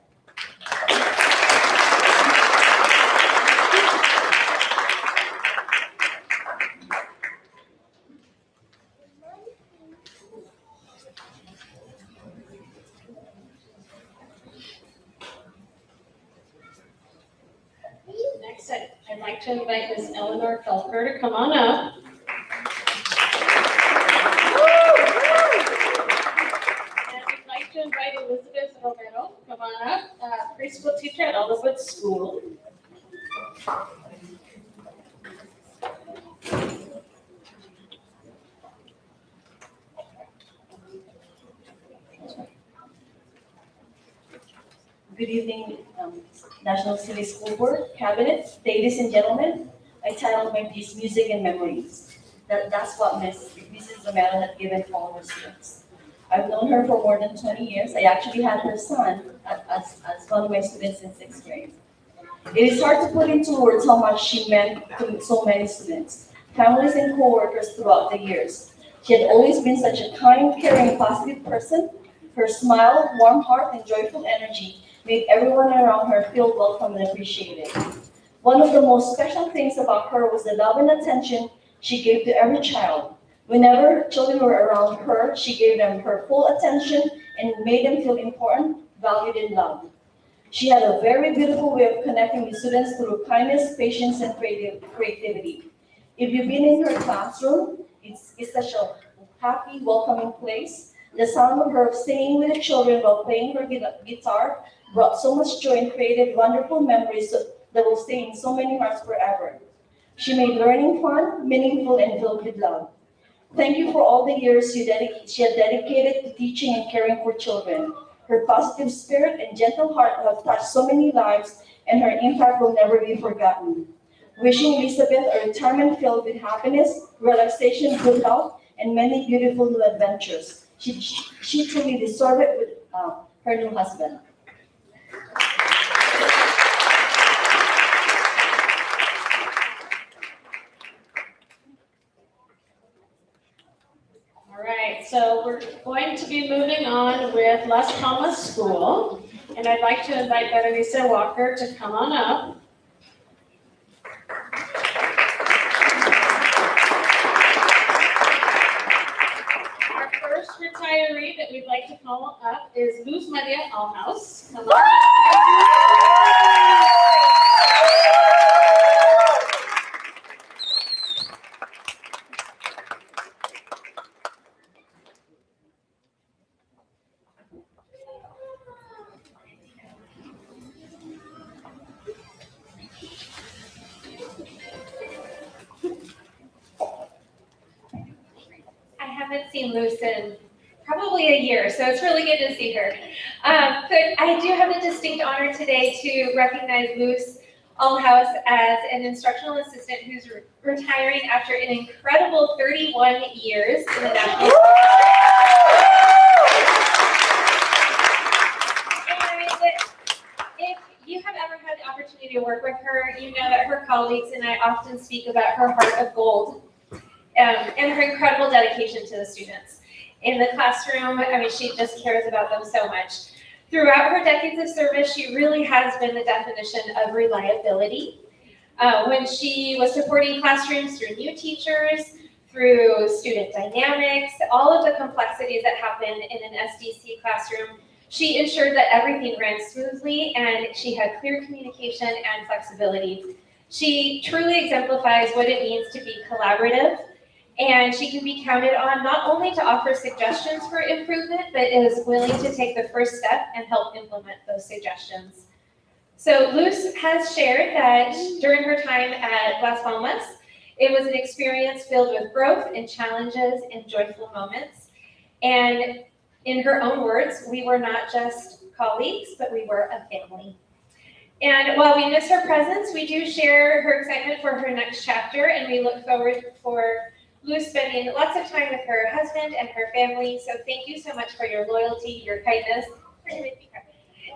Next, I'd like to invite Ms. Eleanor Felker to come on up. And I'd like to invite Elizabeth Romero, come on up, preschool teacher at Olivewood School. Good evening, National City School Board, Cabinet, ladies and gentlemen. I titled my piece Music and Memories. That's what Mrs. Romero had given all her students. I've known her for more than 20 years. I actually had her son as one of my students in 6th grade. It is hard to put into words how much she meant to so many students, families and co-workers throughout the years. She had always been such a kind, caring, positive person. Her smile, warm heart, and joyful energy made everyone around her feel welcome and appreciated. One of the most special things about her was the love and attention she gave to every child. Whenever children were around her, she gave them her full attention and made them feel important, valued, and loved. She had a very beautiful way of connecting with students through kindness, patience, and creativity. If you've been in her classroom, it's such a happy, welcoming place. The sound of her singing with the children while playing her guitar brought so much joy and created wonderful memories that will stay in so many hearts forever. She made learning fun, meaningful, and filled with love. Thank you for all the years she had dedicated to teaching and caring for children. Her positive spirit and gentle heart have touched so many lives, and her impact will never be forgotten. Wishing Elizabeth a retirement filled with happiness, relaxation, good health, and many beautiful new adventures. She truly deserved it with her new husband. All right, so we're going to be moving on with Las Palmas School, and I'd like to invite Berenice Walker to come on up. Our first retiree that we'd like to call up is Luz Maria Alhaus. Come on. I haven't seen Luz in probably a year, so it's really good to see her. But I do have the distinct honor today to recognize Luz Alhaus as an instructional assistant who's retiring after an incredible 31 years in the National School District. If you have ever had the opportunity to work with her, you know that her colleagues and I often speak about her heart of gold. And her incredible dedication to the students. In the classroom, I mean, she just cares about them so much. Throughout her decades of service, she really has been the definition of reliability. When she was supporting classrooms through new teachers, through student dynamics, all of the complexities that happen in an SDC classroom, she ensured that everything ran smoothly and she had clear communication and flexibility. She truly exemplifies what it means to be collaborative, and she can be counted on not only to offer suggestions for improvement, but is willing to take the first step and help implement those suggestions. So Luz has shared that during her time at Las Palmas, it was an experience filled with growth and challenges and joyful moments. And in her own words, we were not just colleagues, but we were a family. And while we miss her presence, we do share her excitement for her next chapter, and we look forward for Luz spending lots of time with her husband and her family. So thank you so much for your loyalty, your kindness,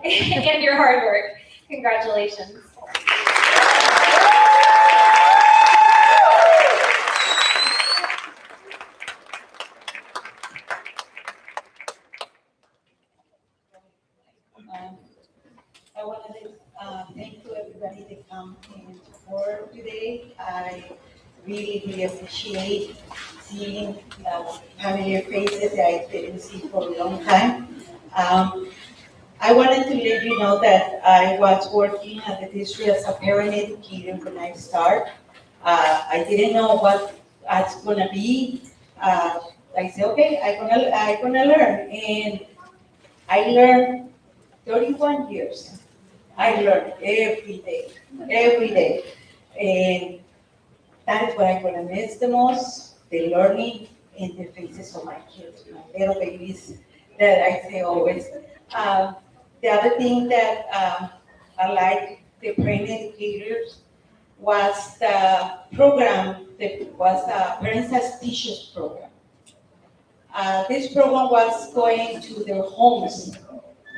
and your hard work. Congratulations. I want to thank you everybody that come in support today. I really appreciate seeing familiar faces that I didn't see for a long time. I wanted to let you know that I was working at the district as a parent educator when I started. I didn't know what it's gonna be. I said, okay, I'm gonna learn, and I learned 31 years. I learned every day, and that is what I'm gonna miss the most, the learning in the faces of my kids, my little babies that I say always. The other thing that I like the parent educators was the program that was the Parents as Teachers program. This program was going to their homes,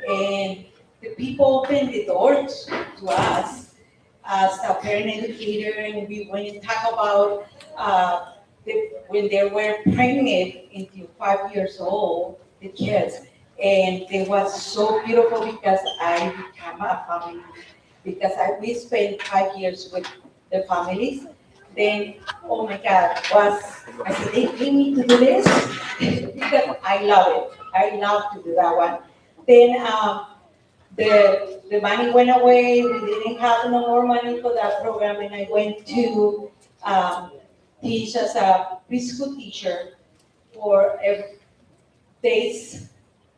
and the people opened the doors to us as a parent educator, and we went and talk about when they were pregnant until 5 years old, the kids. And it was so beautiful because I became a family, because we spent 5 years with the families. Then, oh my God, I said, they need to do this because I love it. I love to do that one. Then the money went away. We didn't have no more money for that program, and I went to teach as a preschool teacher for days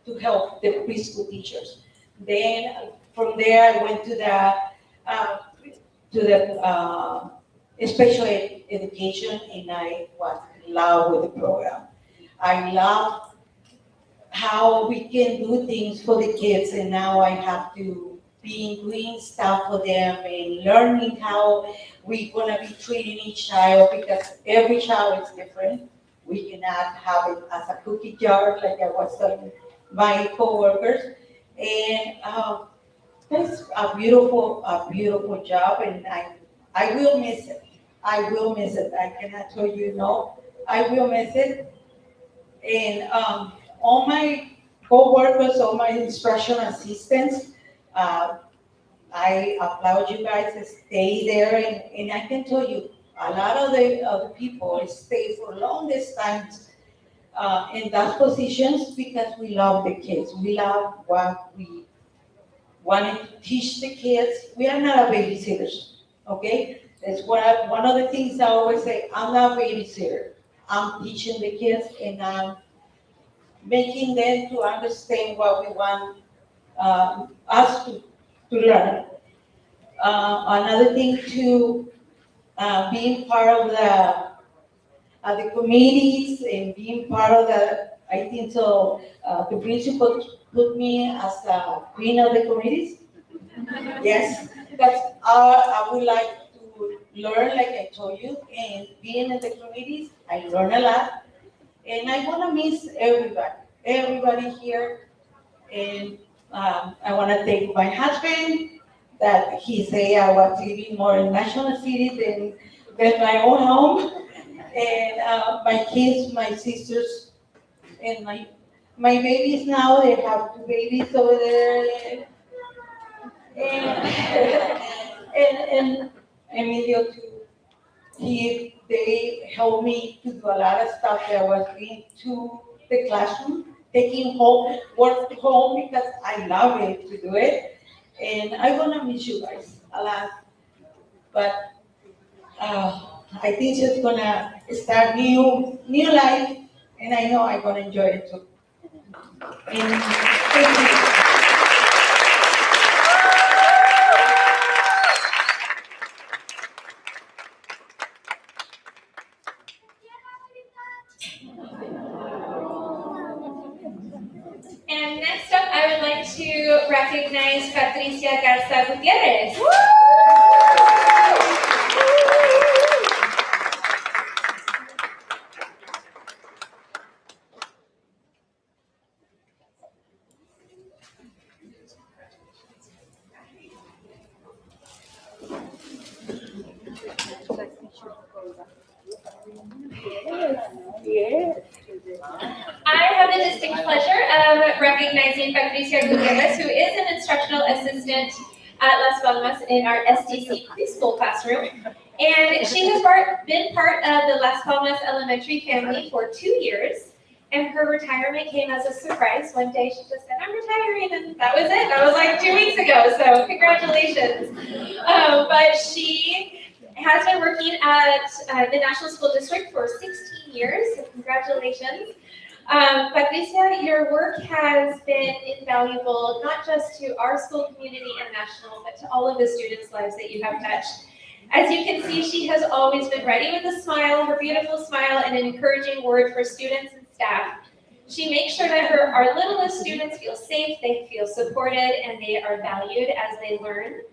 to help the preschool teachers. Then from there, I went to the to the special education, and I was in love with the program. I love how we can do things for the kids, and now I have to be doing stuff for them and learning how we're gonna be treating each child, because every child is different. We cannot have it as a cookie jar like I was telling my coworkers. And that's a beautiful job, and I will miss it. I will miss it. I cannot tell you no. I will miss it. And all my co-workers, all my instruction assistants, I applaud you guys to stay there. And I can tell you, a lot of the people stay for longest times in that positions because we love the kids. We love what we want to teach the kids. We are not a babysitters, okay? That's one of the things I always say. I'm not a babysitter. I'm teaching the kids, and I'm making them to understand what we want us to learn. Another thing to being part of the committees and being part of I think so, the principal put me as the queen of the committees. Yes, because I would like to learn, like I told you, and being in the committees, I learn a lot. And I want to miss everybody here. And I want to thank my husband that he say I was living more in National City than my own home. And my kids, my sisters, and my babies now, they have 2 babies over there. And Emilio too. They helped me to do a lot of stuff that I was doing to the classroom, taking work home because I love it to do it. And I wanna miss you guys a lot. But I think it's gonna start new life, and I know I'm gonna enjoy it too. And thank you. And next up, I would like to recognize Patricia Garza Gutierrez. I have the distinct pleasure of recognizing Patricia Gutierrez, who is an instructional assistant at Las Palmas in our SDC preschool classroom. And she has been part of the Las Palmas Elementary family for 2 years. And her retirement came as a surprise. One day she just said, I'm retiring, and that was it. That was like 2 weeks ago, so congratulations. But she has been working at the National School District for 16 years, so congratulations. Patricia, your work has been invaluable, not just to our school community and national, but to all of the students' lives that you have touched. As you can see, she has always been ready with a smile, her beautiful smile, and an encouraging word for students and staff. She makes sure that our littlest students feel safe, they feel supported, and they are valued as they learn.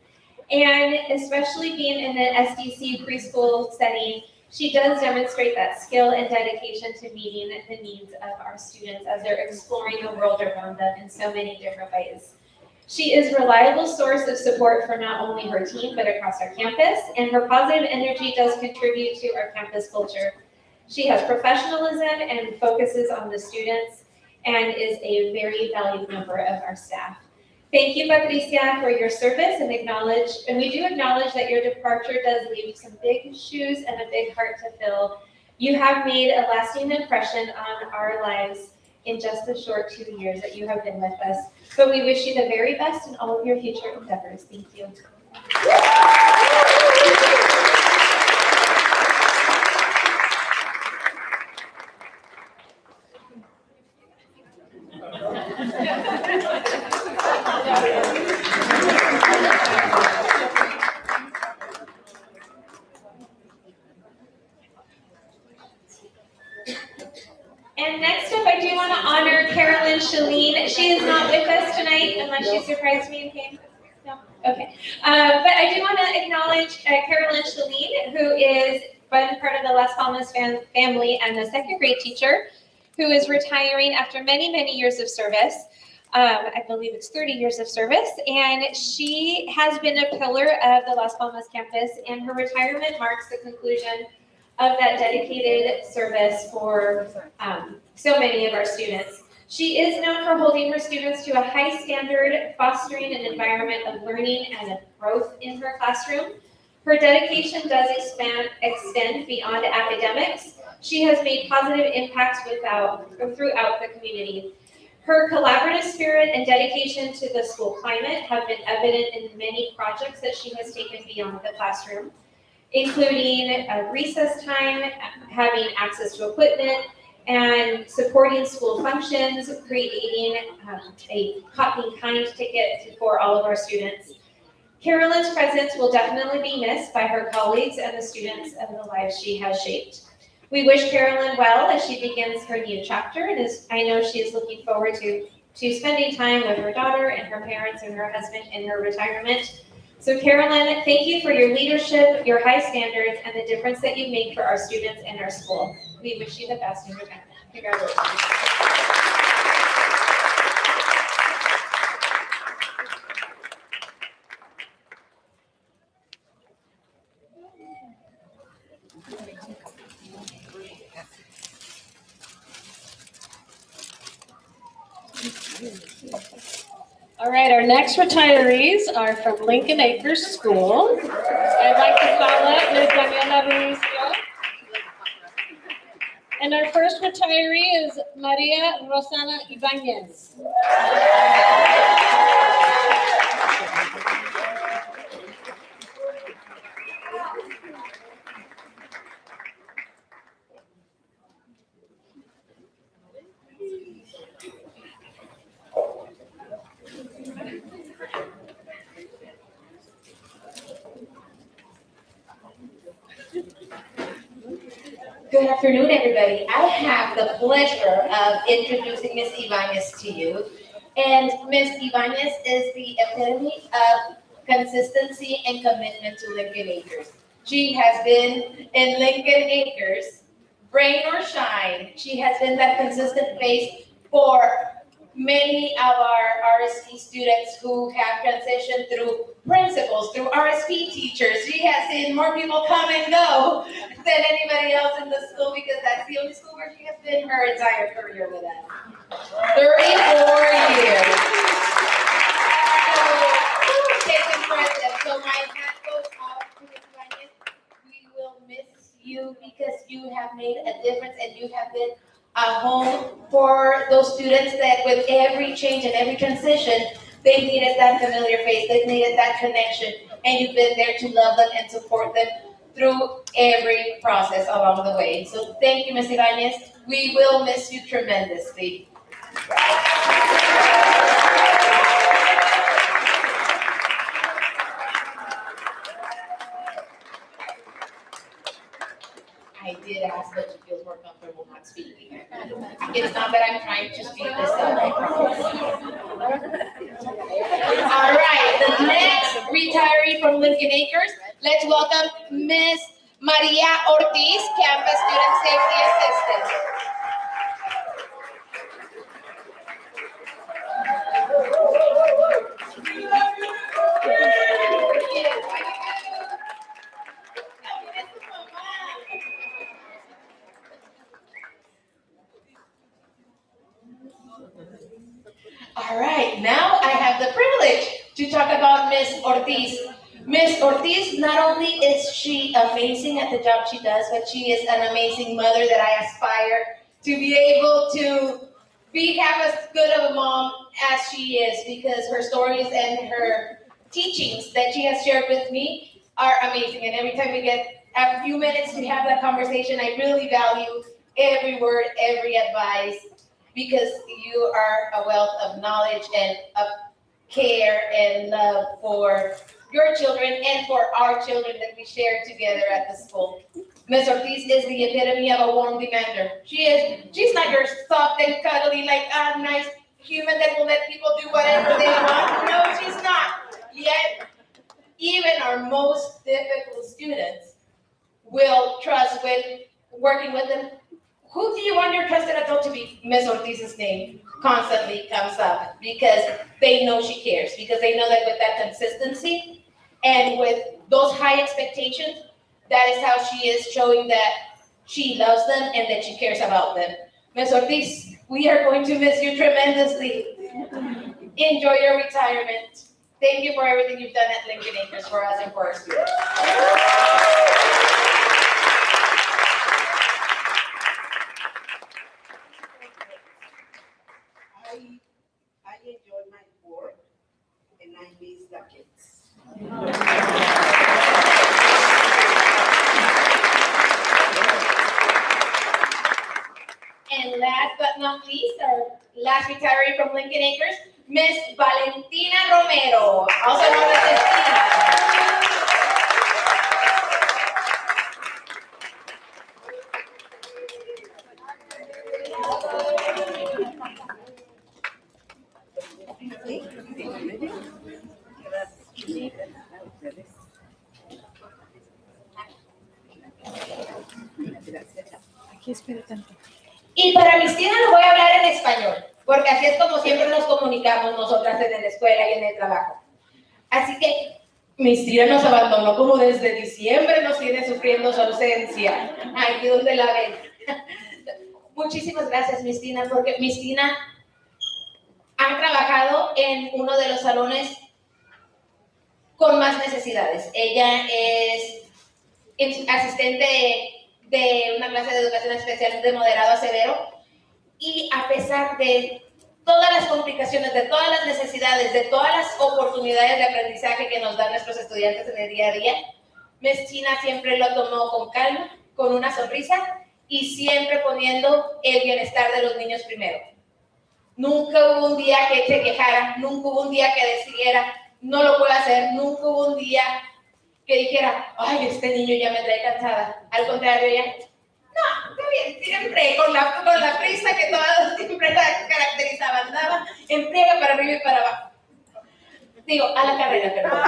And especially being in an SDC preschool setting, she does demonstrate that skill and dedication to meeting the needs of our students as they're exploring the world around them in so many different ways. She is a reliable source of support for not only her team, but across our campus, and her positive energy does contribute to our campus culture. She has professionalism and focuses on the students and is a very valued member of our staff. Thank you, Patricia, for your service, and we do acknowledge that your departure does leave some big shoes and a big heart to fill. You have made a lasting impression on our lives in just the short 2 years that you have been with us. But we wish you the very best in all of your future endeavors. Thank you. And next up, I do want to honor Carolyn Shalene. She is not with us tonight unless she surprised me and came. No? Okay. But I do want to acknowledge Carolyn Shalene, who is been part of the Las Palmas family and a second grade teacher who is retiring after many, many years of service. I believe it's 30 years of service, and she has been a pillar of the Las Palmas campus, and her retirement marks the conclusion of that dedicated service for so many of our students. She is known for holding her students to a high standard, fostering an environment of learning and growth in her classroom. Her dedication does extend beyond academics. She has made positive impacts throughout the community. Her collaborative spirit and dedication to the school climate have been evident in many projects that she has taken beyond the classroom, including recess time, having access to equipment, and supporting school functions, creating a Being Kind ticket for all of our students. Carolyn's presence will definitely be missed by her colleagues and the students and the lives she has shaped. We wish Carolyn well as she begins her new chapter, and I know she is looking forward to spending time with her daughter and her parents and her husband in her retirement. So Carolyn, thank you for your leadership, your high standards, and the difference that you make for our students and our school. We wish you the best in retirement. Congratulations. All right, our next retirees are from Lincoln Acres School. I'd like to call up Ms. Daniela Ruiz. And our first retiree is Maria Rosana Ibanez. Good afternoon, everybody. I have the pleasure of introducing Ms. Ibanez to you. And Ms. Ibanez is the epitome of consistency and commitment to Lincoln Acres. She has been in Lincoln Acres, rain or shine. She has been that consistent face for many of our RSP students who have transitioned through principals, through RSP teachers. She has seen more people come and go than anybody else in the school because that's the only school where she has been her entire career with us. 34 years. So, it's impressive. So my hat goes off to Ms. Ibanez. We will miss you because you have made a difference and you have been a home for those students that with every change and every transition, they needed that familiar face, they needed that connection, and you've been there to love them and support them through every process along the way. So thank you, Ms. Ibanez. We will miss you tremendously. I did ask, but she feels more comfortable not speaking. It's not that I'm trying to speak this up, I promise. All right, the next retiree from Lincoln Acres, let's welcome Ms. Maria Ortiz, Campus Student Safety Assistant. All right, now I have the privilege to talk about Ms. Ortiz. Ms. Ortiz, not only is she amazing at the job she does, but she is an amazing mother that I aspire to be able to be half as good of a mom as she is, because her stories and her teachings that she has shared with me are amazing. And every time we get a few minutes to have that conversation, I really value every word, every advice, because you are a wealth of knowledge and of care and love for your children and for our children that we share together at the school. Ms. Ortiz is the epitome of a warm demander. She's not your soft and cuddly, like a nice human that will let people do whatever they want. No, she's not. Yet, even our most difficult students will trust with working with them. Who do you want your trusted adult to be? Ms. Ortiz's name constantly comes up because they know she cares, because they know that with that consistency and with those high expectations, that is how she is showing that she loves them and that she cares about them. Ms. Ortiz, we are going to miss you tremendously. Enjoy your retirement. Thank you for everything you've done at Lincoln Acres for us and for our students. I enjoy my work and I miss the kids. And last but not least, our last retiree from Lincoln Acres, Miss Valentina Romero, also known as Justina. Y para mis tías les voy a hablar en español, porque así es como siempre nos comunicamos nosotras en la escuela y en el trabajo. Así que mis tías nos abandonó como desde diciembre, nos tiene sufriendo su ausencia. Aquí donde la ven. Muchísimas gracias, Miss Tina, porque Miss Tina ha trabajado en uno de los salones con más necesidades. Ella es asistente de una clase de educación especial de moderado a severo, y a pesar de todas las complicaciones, de todas las necesidades, de todas las oportunidades de aprendizaje que nos dan nuestros estudiantes en el día a día, Miss Tina siempre lo tomó con calma, con una sonrisa y siempre poniendo el bienestar de los niños primero. Nunca hubo un día que se quejara, nunca hubo un día que decidiera no lo puedo hacer, nunca hubo un día que dijera, ay, este niño ya me trae cansada. Al contrario, ella, no, está bien, siempre con la prisa que todas siempre la caracterizaban, andaba en friega para arriba y para abajo. Digo, a la carrera, perdón.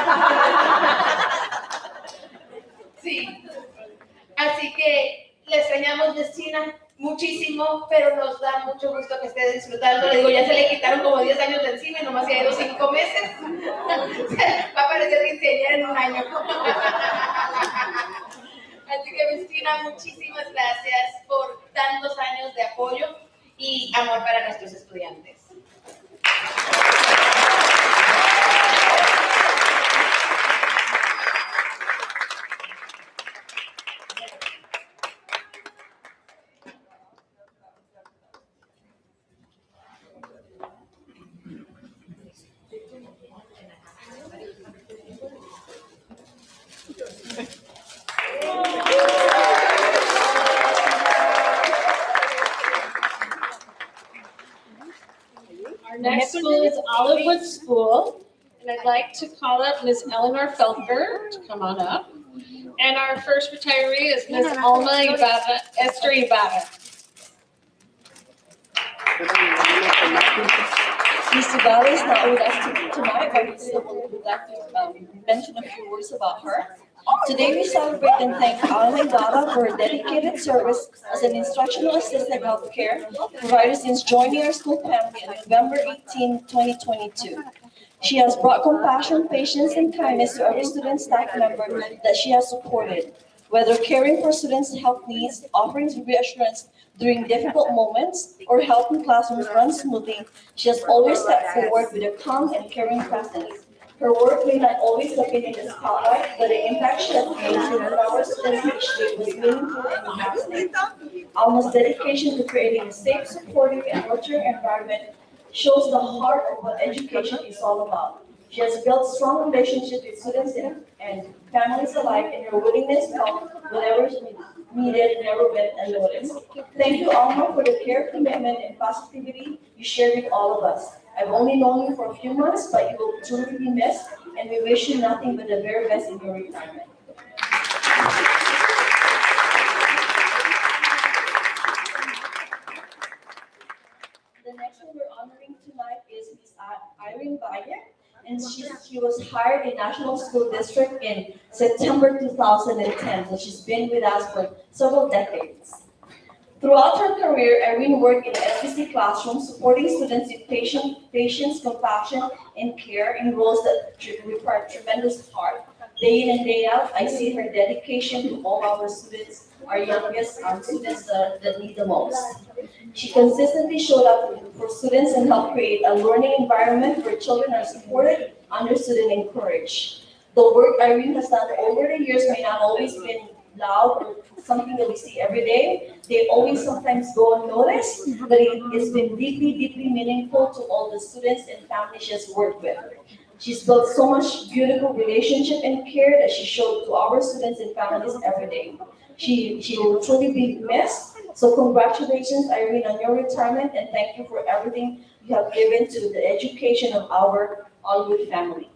Sí, así que le extrañamos, Justina, muchísimo, pero nos da mucho gusto que esté disfrutando. Le digo, ya se le quitaron como 10 años de encima y nomás se ha ido 5 meses. Va a parecer quinceañera en un año. Así que, Justina, muchísimas gracias por tantos años de apoyo y amor para nuestros estudiantes. Our next school is Olivewood School, and I'd like to call up Ms. Eleanor Felker to come on up. And our first retiree is Ms. Alma Ibarra, Esther Ibarra. Ms. Ibarra is not with us tonight, but we still would like to mention a few words about her. Today we celebrate and thank Alma Ibarra for her dedicated service as an instructional assistant healthcare provider since joining our school family on November 18, 2022. She has brought compassion, patience, and kindness to every student staff member that she has supported. Whether caring for students' health needs, offering reassurance during difficult moments, or helping classrooms run smoothly, she has always stepped forward with a calm and caring presence. Her work may not always have been in the spotlight, but the impact she has made in our students each day was meaningful and lasting. Alma's dedication to creating a safe, supportive, and nurturing environment shows the heart of what education is all about. She has built strong relationships with students and families alike, and her willingness to help whenever needed never went unnoticed. Thank you, Alma, for the care, commitment, and positivity you shared with all of us. I've only known you for a few months, but you will truly be missed, and we wish you nothing but the very best in your retirement. next one we're honoring tonight is Miss Irene Valle, and she was hired in National School District in September 2010, so she's been with us for several decades. Throughout her career, Irene worked in the SBC classroom, supporting students with patience, compassion, and care in roles that require tremendous heart. Day in and day out, I see her dedication to all our students, our youngest, our students that need the most. She consistently showed up for students and helped create a learning environment where children are supported, understood, and encouraged. The work Irene has done over the years may not always been loud or something that we see every day. They always sometimes go unnoticed, but it's been deeply, deeply meaningful to all the students and families she has worked with. She's built so much beautiful relationship and care that she showed to our students and families every day. She will truly be missed. So congratulations, Irene, on your retirement, and thank you for everything you have given to the education of our Olive family.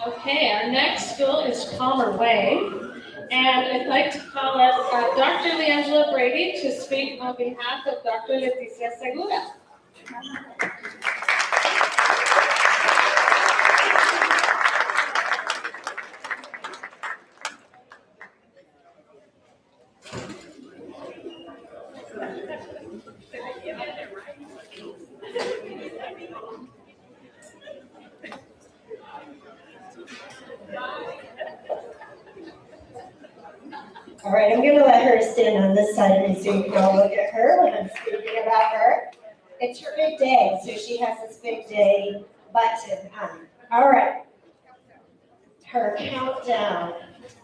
Okay, our next school is Palmer Way, and I'd like to call up Dr. Leangela Brady to speak on behalf of Dr. Leticia Segura. All right, I'm gonna let her stand on this side of me so you can all look at her when I'm speaking about her. It's her big day, so she has this big day button on. All right. Her countdown.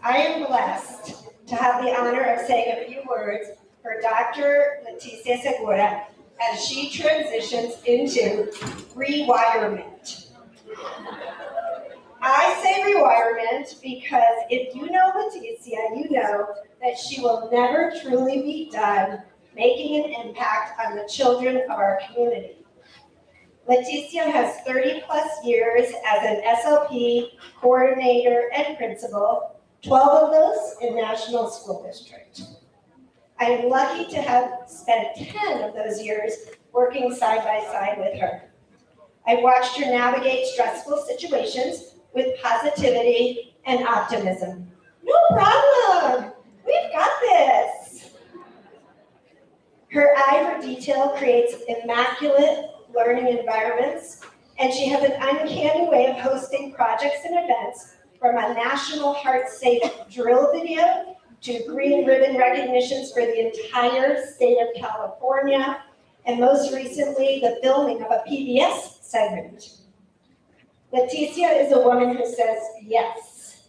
I am blessed to have the honor of saying a few words for Dr. Leticia Segura as she transitions into rewirement. I say rewirement because if you know Leticia, you know that she will never truly be done making an impact on the children of our community. Leticia has 30 plus years as an SLP coordinator and principal, 12 of those in National School District. I am lucky to have spent 10 of those years working side by side with her. I watched her navigate stressful situations with positivity and optimism. No problem, we've got this. Her eye for detail creates immaculate learning environments, and she has an uncanny way of hosting projects and events, from a National Heart Safe drill video to green ribbon recognitions for the entire state of California, and most recently, the filming of a PBS segment. Leticia is a woman who says yes.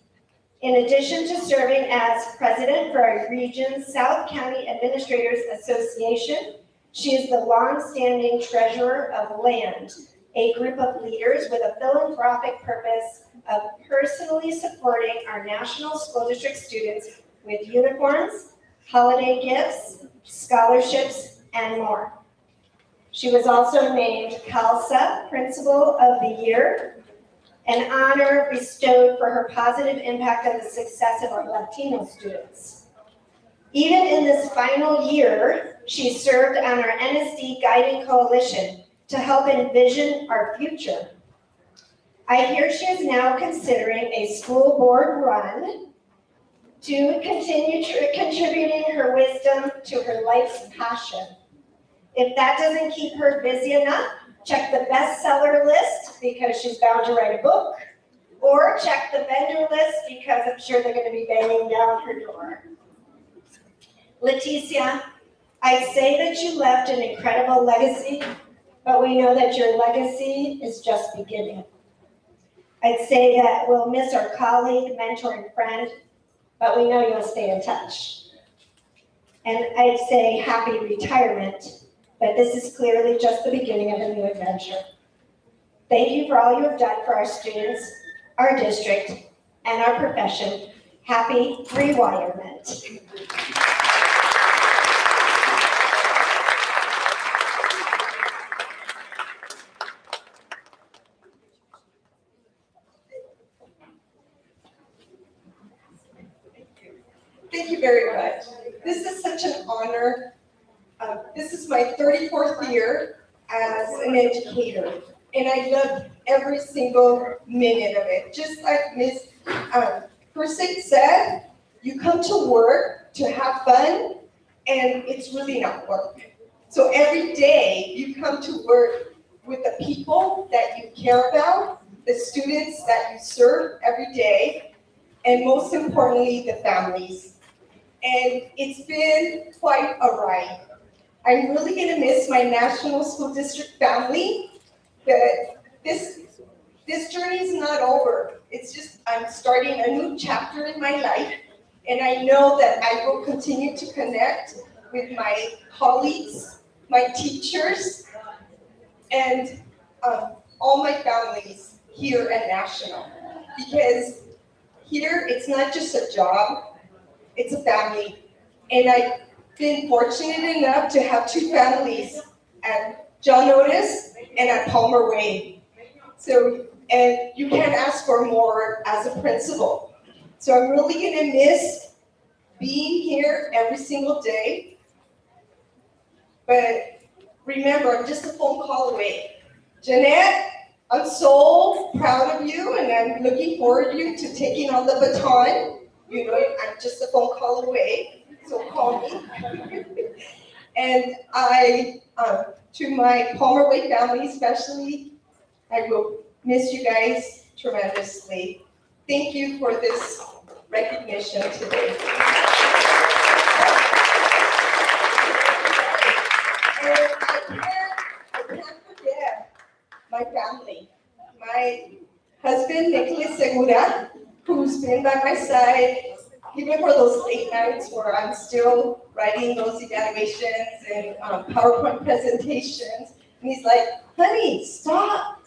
In addition to serving as president for our region's South County Administrators Association, she is the longstanding treasurer of LAND, a group of leaders with a philanthropic purpose of personally supporting our National School District students with uniforms, holiday gifts, scholarships, and more. She was also named CALSA Principal of the Year, an honor bestowed for her positive impact on the success of our Latino students. Even in this final year, she served on our NSD Guiding Coalition to help envision our future. I hear she is now considering a school board run to continue contributing her wisdom to her life's passion. If that doesn't keep her busy enough, check the bestseller list because she's bound to write a book, or check the vendor list because I'm sure they're going to be banging down her door. Leticia, I'd say that you left an incredible legacy, but we know that your legacy is just beginning. I'd say that we'll miss our colleague, mentor, and friend, but we know you'll stay in touch. And I'd say happy retirement, but this is clearly just the beginning of a new adventure. Thank you for all you have done for our students, our district, and our profession. Happy rewirement. Thank you very much. This is such an honor. This is my 34th year as an educator, and I love every single minute of it. Just like Ms. Persig said, you come to work to have fun, and it's really not work. So every day you come to work with the people that you care about, the students that you serve every day, and most importantly, the families. And it's been quite a ride. I'm really gonna miss my National School District family, but this journey is not over. It's just, I'm starting a new chapter in my life, and I know that I will continue to connect with my colleagues, my teachers, and all my families here at National. Because here, it's not just a job, it's a family. And I've been fortunate enough to have two families at John Otis and at Palmer Way. So, and you can't ask for more as a principal. So I'm really gonna miss being here every single day. But remember, I'm just a phone call away. Jeanette, I'm so proud of you, and I'm looking forward to you to taking on the baton. You know, I'm just a phone call away, so call me. And to my Palmer Way family especially, I will miss you guys tremendously. Thank you for this recognition today. And I can't forget my family. My husband, Nicholas Segura, who's been by my side, even for those late nights where I'm still writing those evaluations and PowerPoint presentations. And he's like, honey, stop.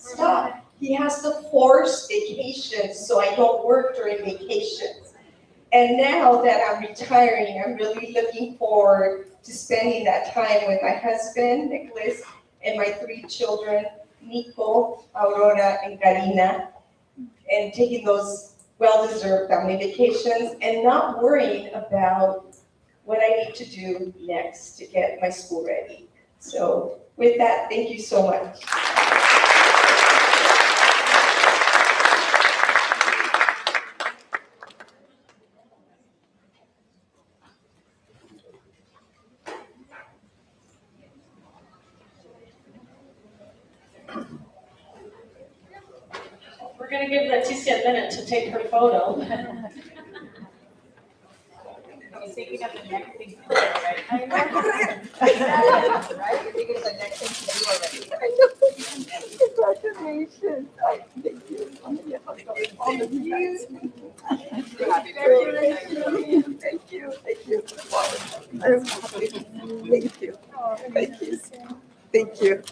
He has to force vacations so I don't work during vacations. And now that I'm retiring, I'm really looking forward to spending that time with my husband, Nicholas, and my three children, Nico, Aurora, and Karina, and taking those well-deserved family vacations and not worrying about what I need to do next to get my school ready. So with that, thank you so much. We're gonna give Leticia a minute to take her photo. He's thinking of the next thing to do, right? I know. Right? You're thinking of the next thing to do already. I know. Congratulations. Thank you. All of you guys. Happy birthday. Thank you. Thank you. I'm happy. Thank you. Thank you. Thank you.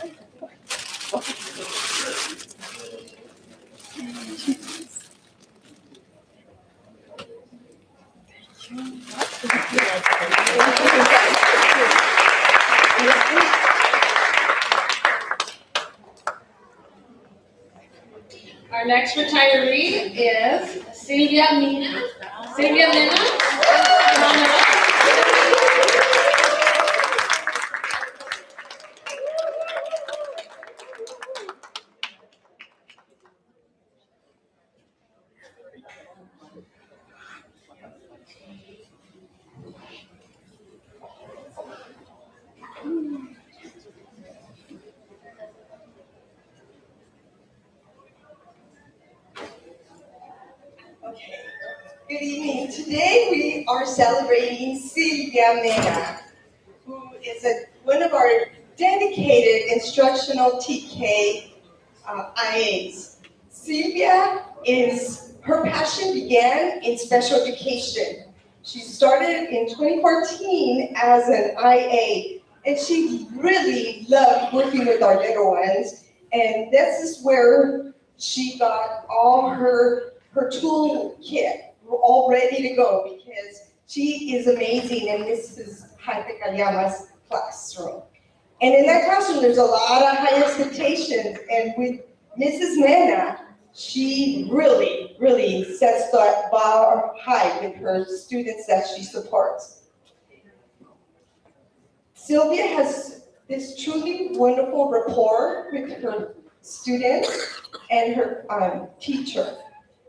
Our next retiree is Silvia Mina. Silvia Mina, come on up. Okay. Good evening. Today we are celebrating Silvia Mena, who is one of our dedicated instructional TK IAs. Silvia her passion began in special education. She started in 2014 as an IA, and she really loved working with our little ones. And this is where she got all her toolkit all ready to go, because she is amazing in Mrs. Jaime Kayama's classroom. And in that classroom, there's a lot of high expectations. And with Mrs. Mena, She really, really sets the bar high with her students that she supports. Sylvia has this truly wonderful rapport with her students and her teacher.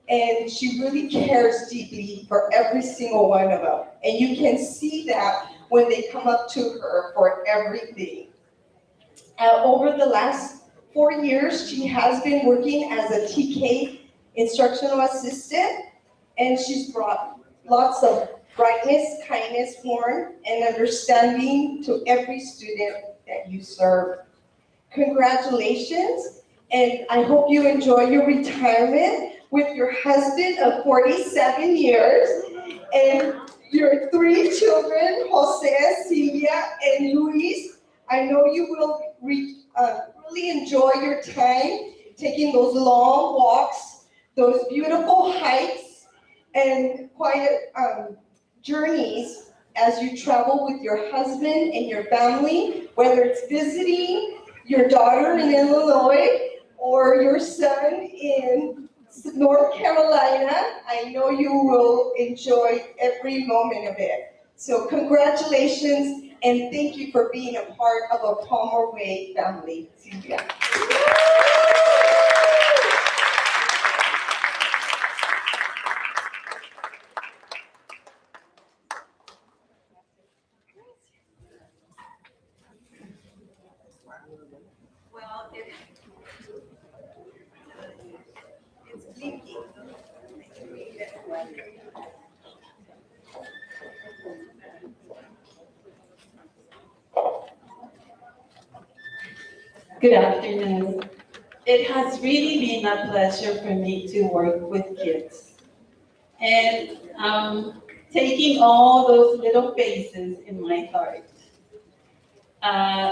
And she really cares deeply for every single one of them. And you can see that when they come up to her for everything. Over the last 4 years, she has been working as a TK instructional assistant, and she's brought lots of brightness, kindness, warmth, and understanding to every student that you serve. Congratulations, and I hope you enjoy your retirement with your husband of 47 years and your 3 children, Jose, Silvia, and Luis. I know you will really enjoy your time taking those long walks, those beautiful hikes, and quiet journeys as you travel with your husband and your family, whether it's visiting your daughter in Illinois or your son in North Carolina. I know you will enjoy every moment of it. So congratulations, and thank you for being a part of a Palmer Way family, Silvia. Well, it's blinking. Good afternoon. It has really been a pleasure for me to work with kids. And taking all those little faces in my heart.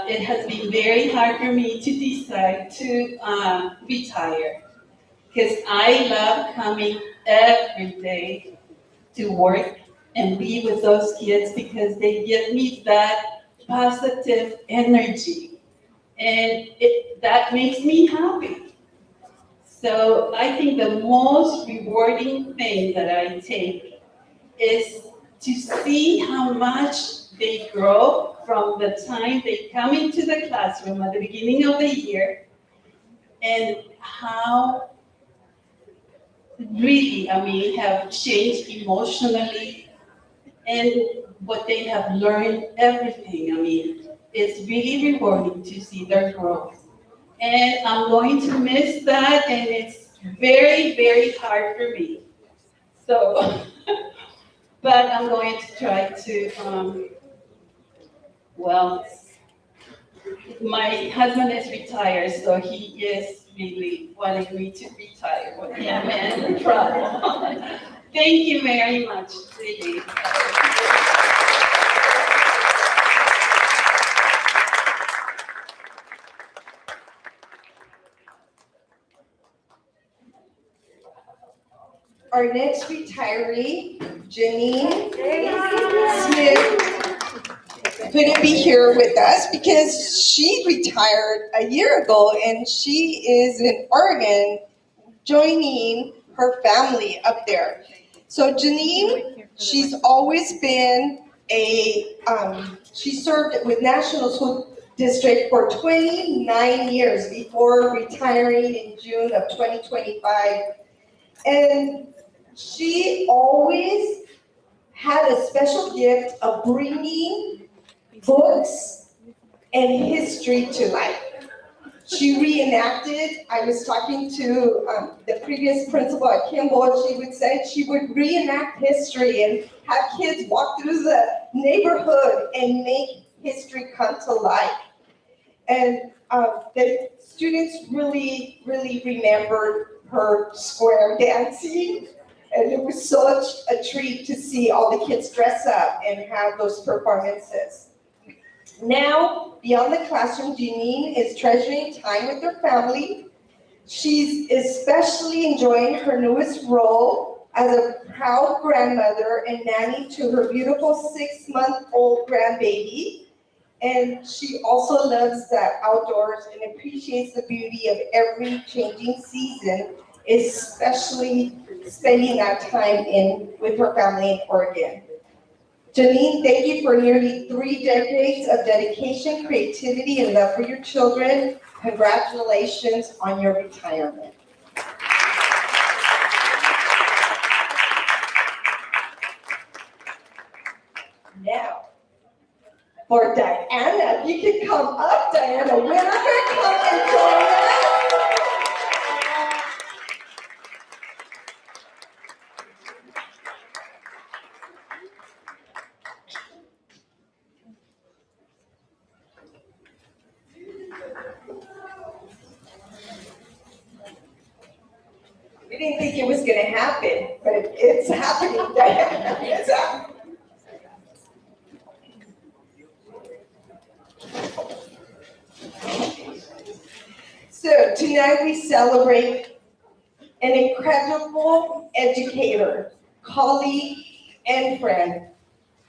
It has been very hard for me to decide to retire because I love coming every day to work and be with those kids because they give me that positive energy. And that makes me happy. So I think the most rewarding thing that I take is to see how much they grow from the time they come into the classroom at the beginning of the year and how really, have changed emotionally and what they have learned, everything. It's really rewarding to see their growth. And I'm going to miss that, and it's very, very hard for me. So, but I'm going to try to, my husband is retired, so he is really wanting me to retire with him and travel. Thank you very much, really. Our next retiree, Janine Smith, couldn't be here with us because she retired a year ago and she is in Oregon joining her family up there. So Janine, she's always been she served with National School District for 29 years before retiring in June of 2025. And she always had a special gift of bringing books and history to life. She reenacted, I was talking to the previous principal at Kimball, she would say she would reenact history and have kids walk through the neighborhood and make history come to life. And the students really, really remembered her square dancing. And it was such a treat to see all the kids dress up and have those performances. Now, beyond the classroom, Janine is treasuring time with her family. She's especially enjoying her newest role as a proud grandmother and nanny to her beautiful 6-month-old grandbaby. And she also loves the outdoors and appreciates the beauty of every changing season especially spending that time with her family in Oregon. Janine, thank you for nearly 3 decades of dedication, creativity, and love for your children. Congratulations on your retirement. Now, for Diana, if you could come up, Diana Whitaker, come and join us. We didn't think it was gonna happen, but it's happening, Diana. It's happening. So tonight we celebrate an incredible educator, colleague, and friend,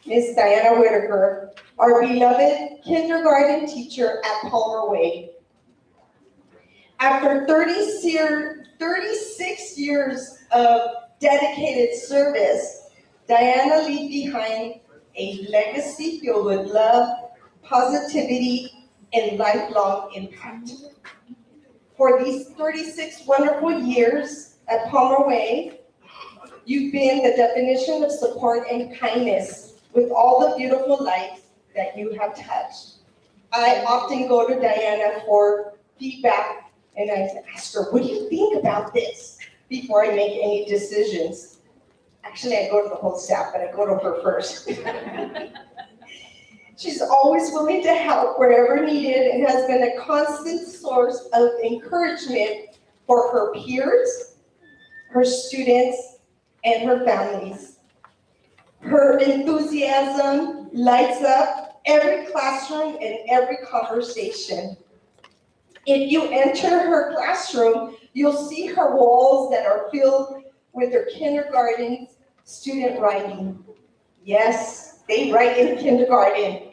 Miss Diana Whitaker, our beloved kindergarten teacher at Palmer Way. After 36 years of dedicated service, Diana leaves behind a legacy filled with love, positivity, and lifelong impact. For these 36 wonderful years at Palmer Way, you've been the definition of support and kindness with all the beautiful lives that you have touched. I often go to Diana for feedback and I ask her, what do you think about this? Before I make any decisions. Actually, I go to the whole staff, but I go to her first. She's always willing to help wherever needed and has been a constant source of encouragement for her peers, her students, and her families. Her enthusiasm lights up every classroom and every conversation. If you enter her classroom, you'll see her walls that are filled with her kindergarten student writing. Yes, they write in kindergarten.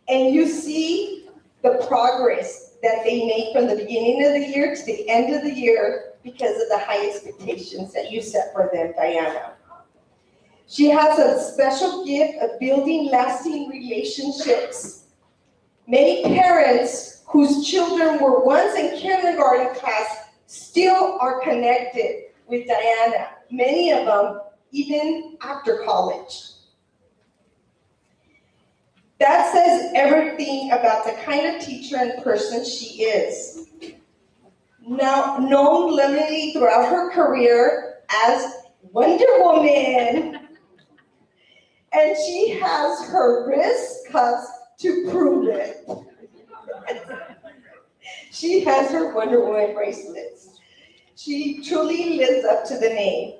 And you see the progress that they make from the beginning of the year to the end of the year because of the high expectations that you set for them, Diana. She has a special gift of building lasting relationships. Many parents whose children were once in kindergarten class still are connected with Diana, many of them even after college. That says everything about the kind of teacher and person she is. Now, known literally throughout her career as Wonder Woman. And she has her wrist cuffs to prove it. She has her Wonder Woman bracelets. She truly lives up to the name.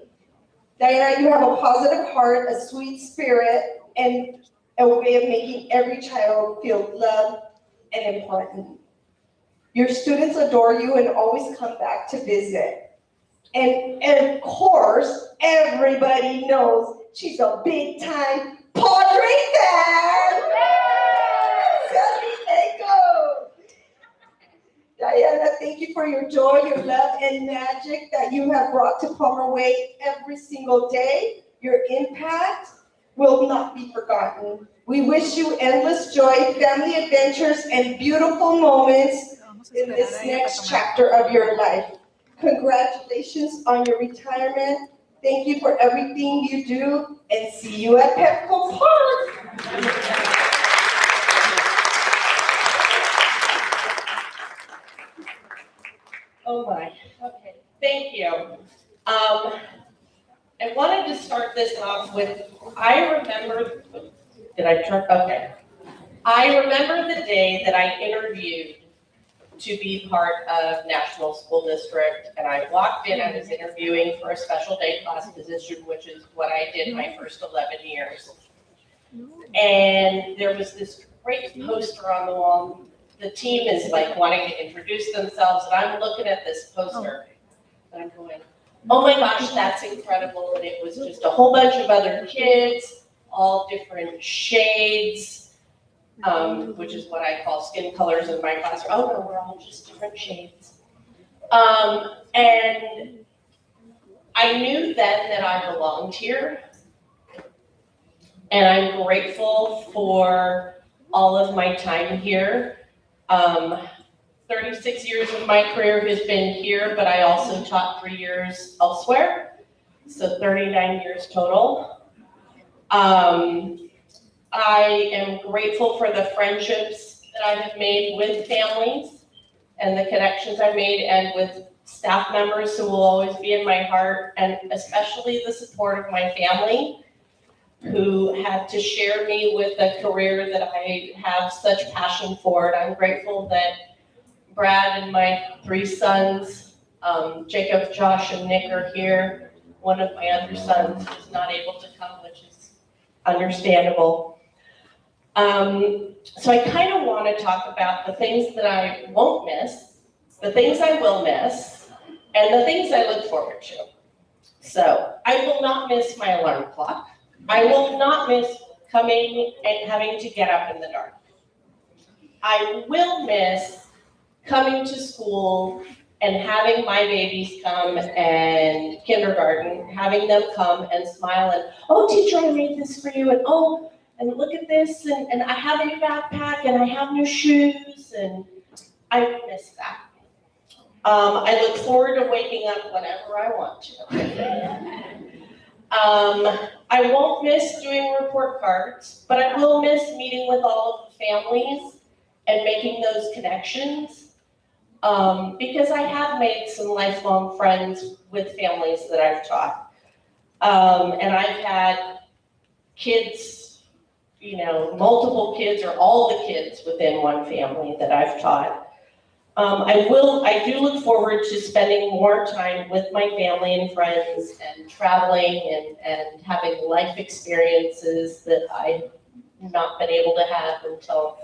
Diana, you have a positive heart, a sweet spirit, and a way of making every child feel loved and important. Your students adore you and always come back to visit. And of course, everybody knows she's a big time Padre fan. San Diego. Diana, thank you for your joy, your love, and magic that you have brought to Palmer Way every single day. Your impact will not be forgotten. We wish you endless joy, family adventures, and beautiful moments in this next chapter of your life. Congratulations on your retirement. Thank you for everything you do, and see you at Petco Park. Oh my, okay, thank you. I wanted to start this off with, I remember the day that I interviewed to be part of National School District, and I walked in, I was interviewing for a special day class position, which is what I did my first 11 years. And there was this great poster on the wall. The team is like wanting to introduce themselves, and I'm looking at this poster, and I'm going, oh my gosh, that's incredible. And it was just a whole bunch of other kids, all different shades, which is what I call skin colors in my classroom. Oh no, we're all just different shades. And I knew then that I belonged here. And I'm grateful for all of my time here. 36 years of my career has been here, but I also taught 3 years elsewhere, so 39 years total. I am grateful for the friendships that I have made with families and the connections I've made, and with staff members who will always be in my heart, and especially the support of my family, who had to share me with a career that I have such passion for. And I'm grateful that Brad and my 3 sons, Jacob, Josh, and Nick, are here. One of my other sons is not able to come, which is understandable. So I kind of want to talk about the things that I won't miss, the things I will miss, and the things I look forward to. So I will not miss my alarm clock. I will not miss coming and having to get up in the dark. I will miss coming to school and having my babies come, and kindergarten, having them come and smile and, oh, teacher, I made this for you, and oh, and look at this, and I have a new backpack, and I have new shoes, and I miss that. I look forward to waking up whenever I want to. I won't miss doing report cards, but I will miss meeting with all of the families and making those connections, because I have made some lifelong friends with families that I've taught. And I've had kids, multiple kids or all the kids within one family that I've taught. I do look forward to spending more time with my family and friends, and traveling and having life experiences that I've not been able to have until,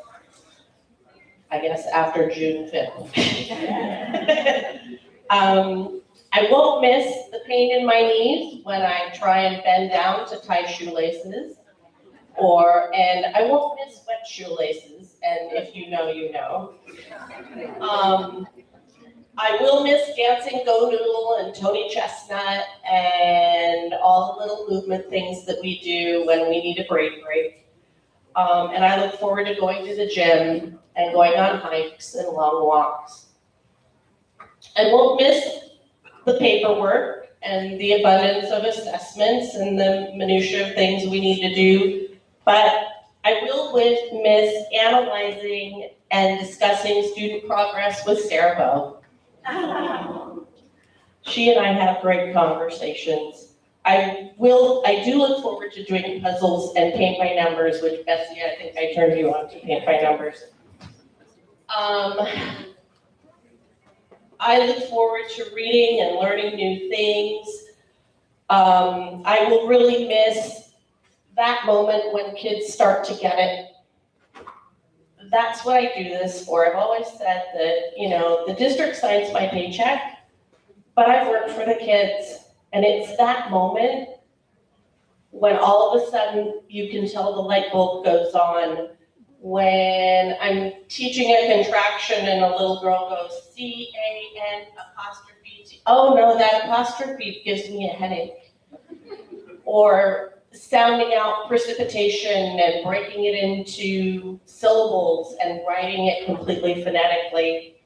I guess, after June 5th. I won't miss the pain in my knees when I try and bend down to tie shoelaces, and I won't miss wet shoelaces, and if you know, you know. I will miss dancing Go Noodle and Tony Chestnut and all the little movement things that we do when we need a break. And I look forward to going to the gym and going on hikes and long walks. I won't miss the paperwork and the abundance of assessments and the minutiae of things we need to do, but I will miss analyzing and discussing student progress with Sarah Bowe. She and I have great conversations. I do look forward to doing puzzles and paint by numbers, which Betsy, I think I turned you on to paint by numbers. I look forward to reading and learning new things. I will really miss that moment when kids start to get it. That's what I do this for. I've always said that, the district signs my paycheck, but I work for the kids. And it's that moment when all of a sudden you can tell the light bulb goes on, when I'm teaching a contraction and a little girl goes, C-A-N apostrophe T. Oh no, that apostrophe gives me a headache. Or sounding out precipitation and breaking it into syllables and writing it completely phonetically.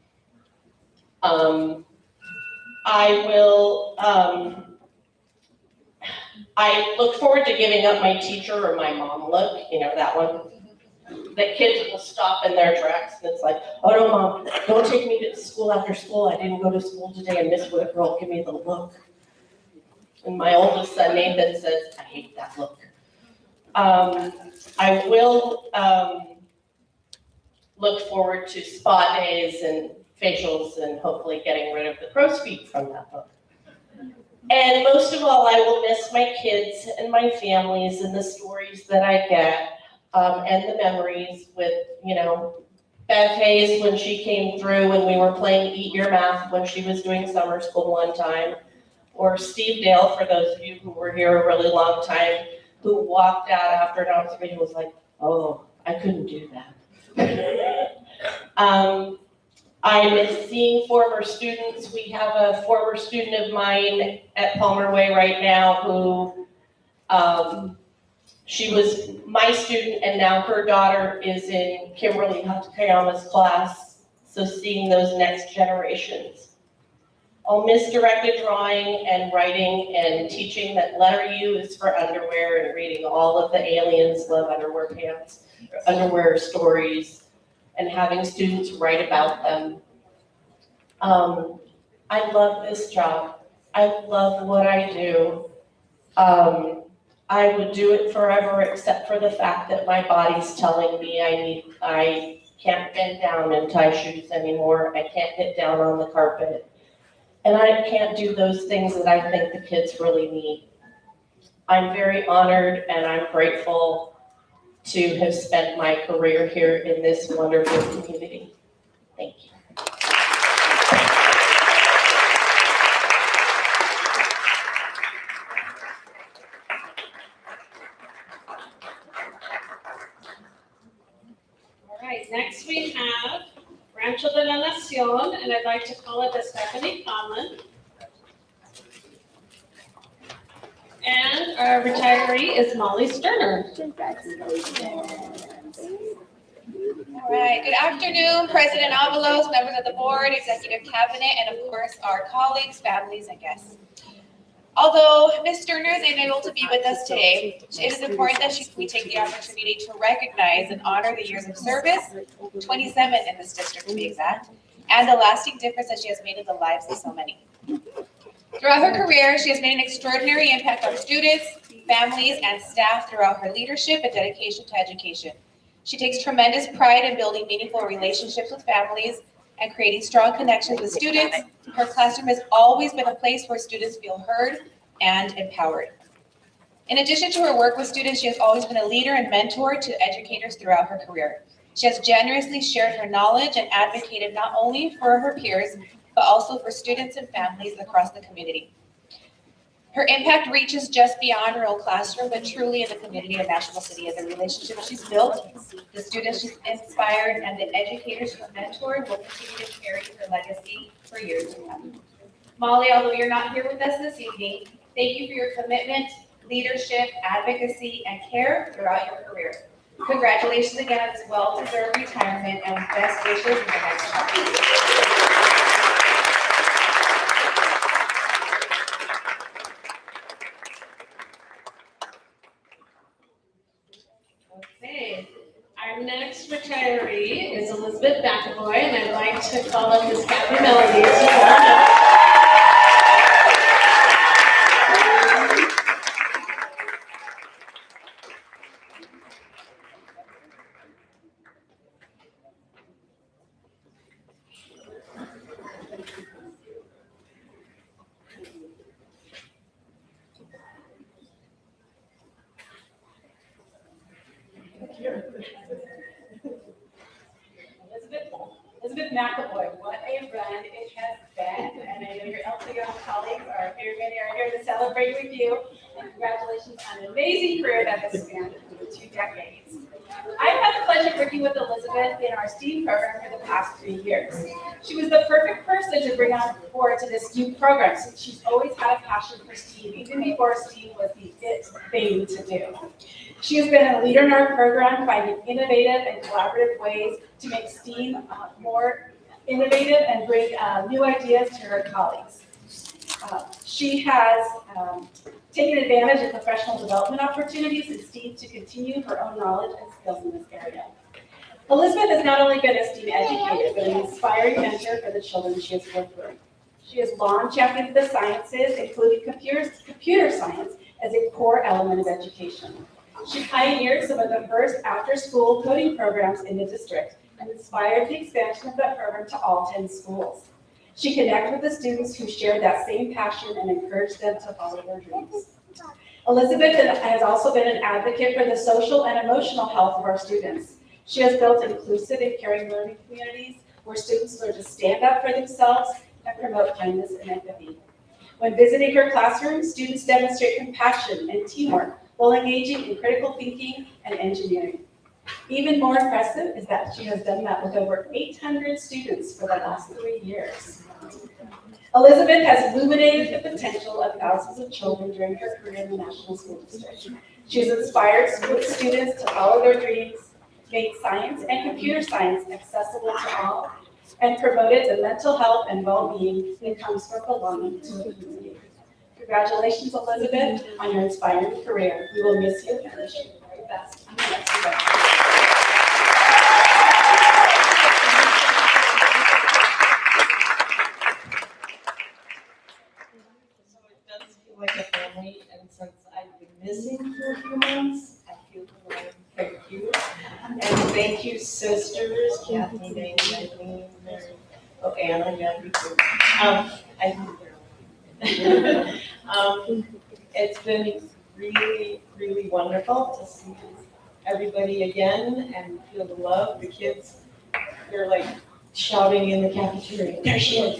I look forward to giving up my teacher or my mom look, that one. The kids will stop in their tracks and it's like, oh no, Mom, don't take me to school after school. I didn't go to school today, and Miss Whitgirl, give me the look. And my oldest son, Nathan, says, I hate that look. I will look forward to spa days and facials and hopefully getting rid of the crow's feet from that look. And most of all, I will miss my kids and my families and the stories that I get, and the memories with, Beth Hayes when she came through when we were playing Eat Your Math when she was doing summer school one time, or Steve Dale, for those of you who were here a really long time, who walked out after an observation was like, oh, I couldn't do that. I miss seeing former students. We have a former student of mine at Palmer Way right now who, she was my student and now her daughter is in Kimberly Hatayama's class. So seeing those next generations. I'll miss directed drawing and writing and teaching that letter U is for underwear and reading all of the Aliens Love Underwear Pants, underwear stories, and having students write about them. I love this job. I love what I do. I would do it forever except for the fact that my body's telling me I can't bend down and tie shoes anymore. I can't get down on the carpet. And I can't do those things that I think the kids really need. I'm very honored and I'm grateful to have spent my career here in this wonderful community. Thank you. All right, next we have Rancho de la Nacion, and I'd like to call it the Stephanie Conlon. And our retiree is Molly Sterner. All right, good afternoon, President Avalos, members of the board, executive cabinet, and of course, our colleagues, families, and guests. Although Ms. Sterner is unable to be with us today, it is important that we take the opportunity to recognize and honor the years of service, 27 in this district to be exact, and the lasting difference that she has made in the lives of so many. Throughout her career, she has made an extraordinary impact on students, families, and staff throughout her leadership and dedication to education. She takes tremendous pride in building meaningful relationships with families and creating strong connections with students. Her classroom has always been a place where students feel heard and empowered. In addition to her work with students, she has always been a leader and mentor to educators throughout her career. She has generously shared her knowledge and advocated not only for her peers, but also for students and families across the community. Her impact reaches just beyond her own classroom, but truly in the community of National City. And the relationship she's built, the students she's inspired, and the educators she's mentored will continue to carry her legacy for years to come. Molly, although you're not here with us this evening, thank you for your commitment, leadership, advocacy, and care throughout your career. Congratulations again on this well-deserved retirement, and best wishes in the next chapter. Okay, our next retiree is Elizabeth McAvoy, and I'd like to call up Ms. Kathy Melody to come up. Elizabeth McAvoy, what a run it has been, and I know your LCO colleagues are here, many are here to celebrate with you, and congratulations on an amazing career that has spanned 2 decades. I've had the pleasure of working with Elizabeth in our STEAM program for the past 3 years. She was the perfect person to bring on board to this new program, since she's always had a passion for STEAM, even before STEAM was the it thing to do. She has been a leader in our program, finding innovative and collaborative ways to make STEAM more innovative and bring new ideas to her colleagues. She has taken advantage of professional development opportunities in STEAM to continue her own knowledge and skills in this area. Elizabeth has not only been a STEAM educator, but an inspiring mentor for the children she has worked with. She has long championed the sciences, including computer science, as a core element of education. She pioneered some of the first after-school coding programs in the district and inspired the expansion of that program to all 10 schools. She connected with the students who shared that same passion and encouraged them to follow their dreams. Elizabeth has also been an advocate for the social and emotional health of our students. She has built inclusive and caring learning communities where students learn to stand up for themselves and promote kindness and empathy. When visiting her classroom, students demonstrate compassion and teamwork while engaging in critical thinking and engineering. Even more impressive is that she has done that with over 800 students for the last 3 years. Elizabeth has illuminated the potential of thousands of children during her career in the National School District. She has inspired school students to follow their dreams, made science and computer science accessible to all, and promoted the mental health and well-being that comes from belonging to a community. Congratulations, Elizabeth, on your inspiring career. We will miss you and wish you the very best on your next event. Like a family, and since I've been missing for a few months, I feel the love. Thank you. And thank you, sisters, Kathy, Dane, Eileen, Mary, oh, Anna, yeah, you too. It's been really, really wonderful to see everybody again and feel the love. The kids, they're like shouting in the cafeteria, there she is.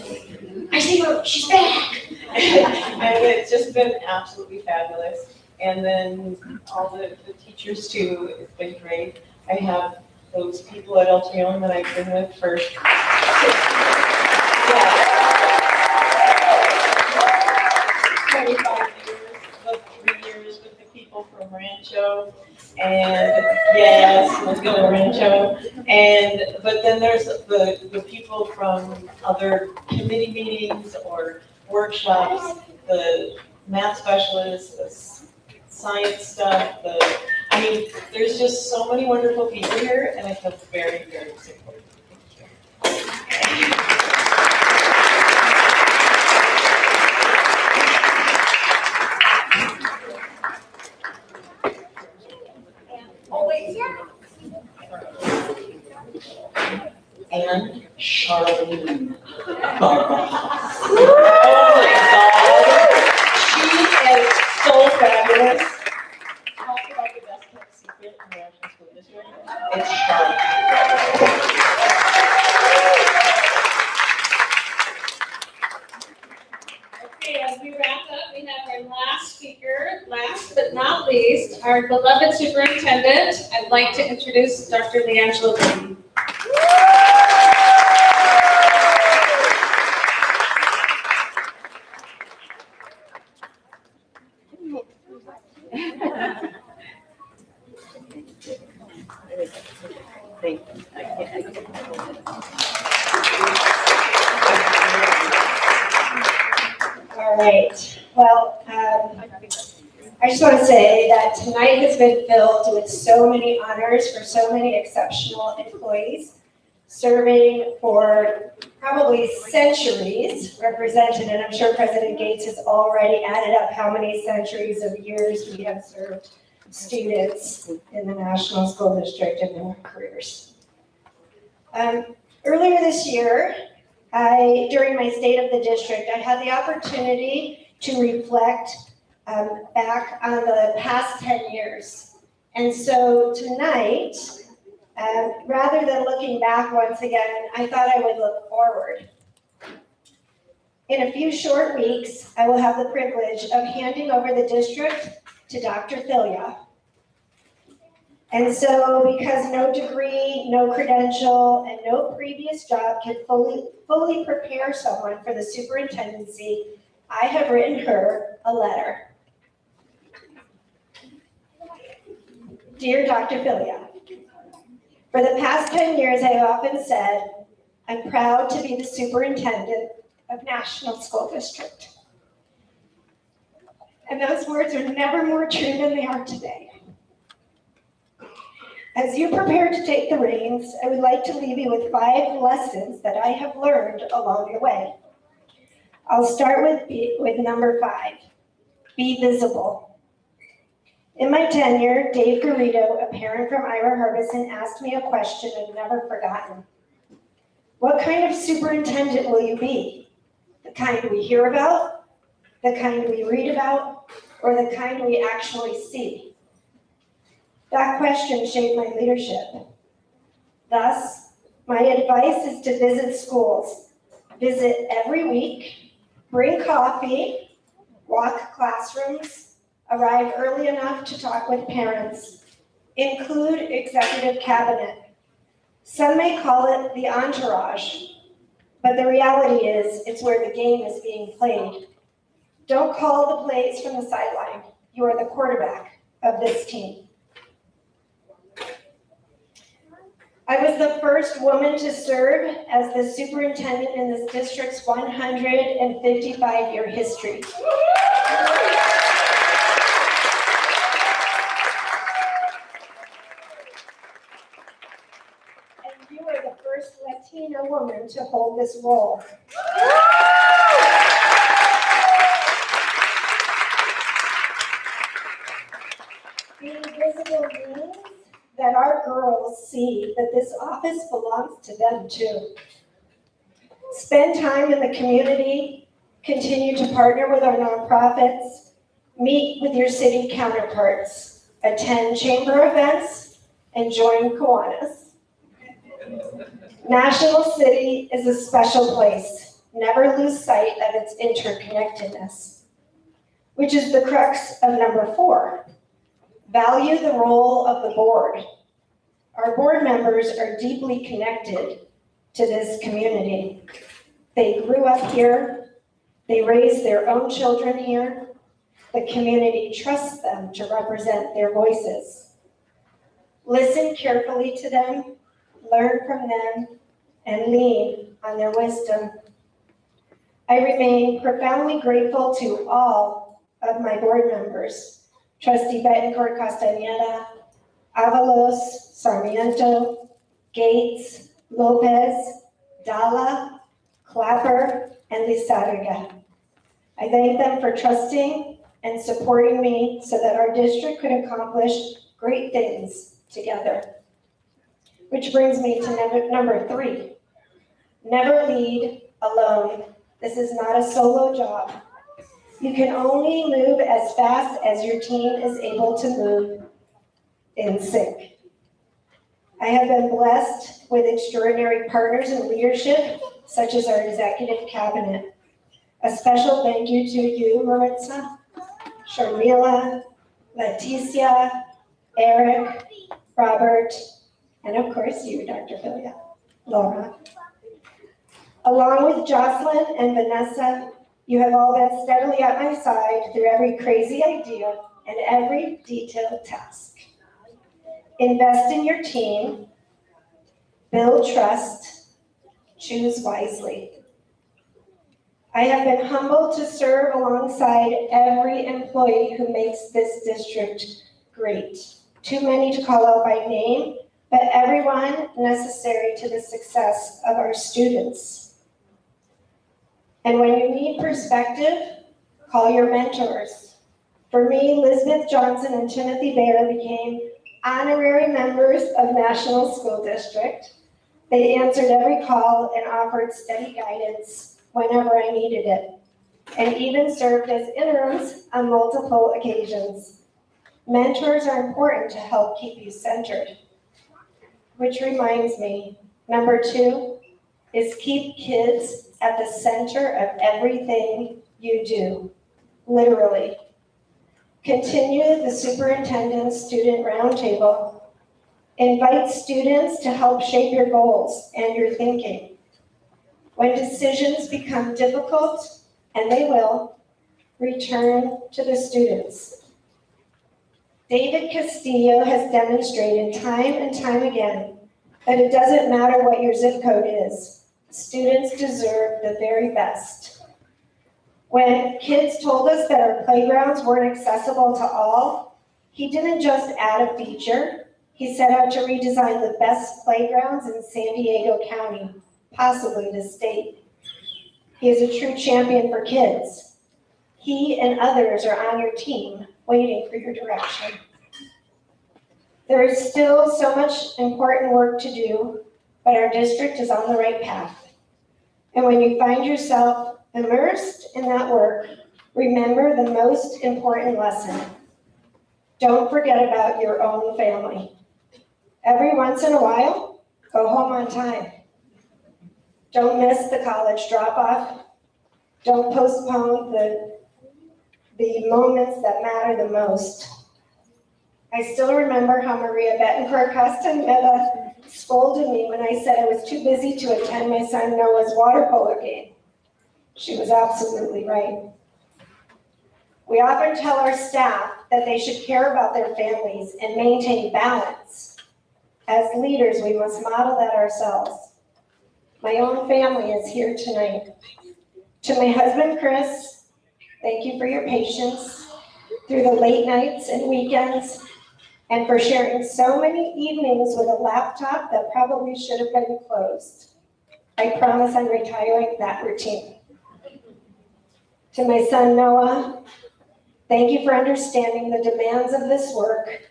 I see her, she's back. And it's just been absolutely fabulous. And then all the teachers too, it's been great. I have those people at El Trion that I've been with for 25 years, about 3 years with the people from Rancho. And yes, let's go to Rancho. And but then there's the people from other committee meetings or workshops, the math specialists, the science stuff, I mean, there's just so many wonderful people here, and I feel very, very supported. And Charlene. Oh my God. She is so fabulous. Talk about the best kept secret in the National School District. It's Charlene. Okay, as we wrap up, we have our last speaker, last but not least, our beloved superintendent. I'd like to introduce Dr. LeAngela Green. Thank you. All right, well, I just want to say that tonight has been filled with so many honors for so many exceptional employees serving for probably centuries represented, and I'm sure President Gates has already added up how many centuries of years we have served students in the National School District in their careers. Earlier this year, during my State of the District, I had the opportunity to reflect back on the past 10 years. And so tonight, rather than looking back once again, I thought I would look forward. In a few short weeks, I will have the privilege of handing over the district to Dr. Filia. And so because no degree, no credential, and no previous job can fully prepare someone for the superintendency, I have written her a letter. Dear Dr. Filia, for the past 10 years, I have often said, I'm proud to be the superintendent of National School District. And those words are never more true than they are today. As you prepare to take the reins, I would like to leave you with 5 lessons that I have learned along the way. I'll start with number 5, be visible. In my tenure, Dave Garrido, a parent from Ira Harbison, asked me a question I've never forgotten. What kind of superintendent will you be? The kind we hear about, the kind we read about, or the kind we actually see? That question shaped my leadership. Thus, my advice is to visit schools. Visit every week, bring coffee, walk classrooms, arrive early enough to talk with parents, include executive cabinet. Some may call it the entourage, but the reality is it's where the game is being played. Don't call the plays from the sideline. You are the quarterback of this team. I was the first woman to serve as the superintendent in this district's 155-year history. And you are the first Latina woman to hold this role. Being visible means that our girls see that this office belongs to them too. Spend time in the community, continue to partner with our nonprofits, meet with your city counterparts, attend chamber events, and join Kiwanis. National City is a special place. Never lose sight of its interconnectedness, which is the crux of number 4. Value the role of the board. Our board members are deeply connected to this community. They grew up here. They raised their own children here. The community trusts them to represent their voices. Listen carefully to them, learn from them, and lean on their wisdom. I remain profoundly grateful to all of my board members. Trustee Betancourt Castañeda, Avalos, Sarmiento, Gates, Lopez, Dalla, Clapper, and Lizarraga. I thank them for trusting and supporting me so that our district could accomplish great things together. Which brings me to number 3. Never lead alone. This is not a solo job. You can only move as fast as your team is able to move in sync. I have been blessed with extraordinary partners in leadership, such as our executive cabinet. A special thank you to you, Maritza, Sharmila, Leticia, Eric, Robert, and of course you, Dr. Filia, Laura. Along with Jocelyn and Vanessa, you have all been steadily at my side through every crazy idea and every detailed task. Invest in your team, build trust, choose wisely. I have been humbled to serve alongside every employee who makes this district great. Too many to call out by name, but everyone necessary to the success of our students. And when you need perspective, call your mentors. For me, Elizabeth Johnson and Timothy Baer became honorary members of National School District. They answered every call and offered steady guidance whenever I needed it, and even served as interims on multiple occasions. Mentors are important to help keep you centered. Which reminds me, number 2 is keep kids at the center of everything you do, literally. Continue the superintendent's student roundtable. Invite students to help shape your goals and your thinking. When decisions become difficult, and they will, return to the students. David Castillo has demonstrated time and time again that it doesn't matter what your zip code is. Students deserve the very best. When kids told us that our playgrounds weren't accessible to all, he didn't just add a feature. He set out to redesign the best playgrounds in San Diego County, possibly the state. He is a true champion for kids. He and others are on your team, waiting for your direction. There is still so much important work to do, but our district is on the right path. And when you find yourself immersed in that work, remember the most important lesson. Don't forget about your own family. Every once in a while, go home on time. Don't miss the college drop-off. Don't postpone the moments that matter the most. I still remember how Maria Betancourt Castaneda scolded me when I said I was too busy to attend my son Noah's water polo game. She was absolutely right. We often tell our staff that they should care about their families and maintain balance. As leaders, we must model that ourselves. My own family is here tonight. To my husband, Chris, thank you for your patience through the late nights and weekends, and for sharing so many evenings with a laptop that probably should have been closed. I promise I'm retiring that routine. To my son, Noah, thank you for understanding the demands of this work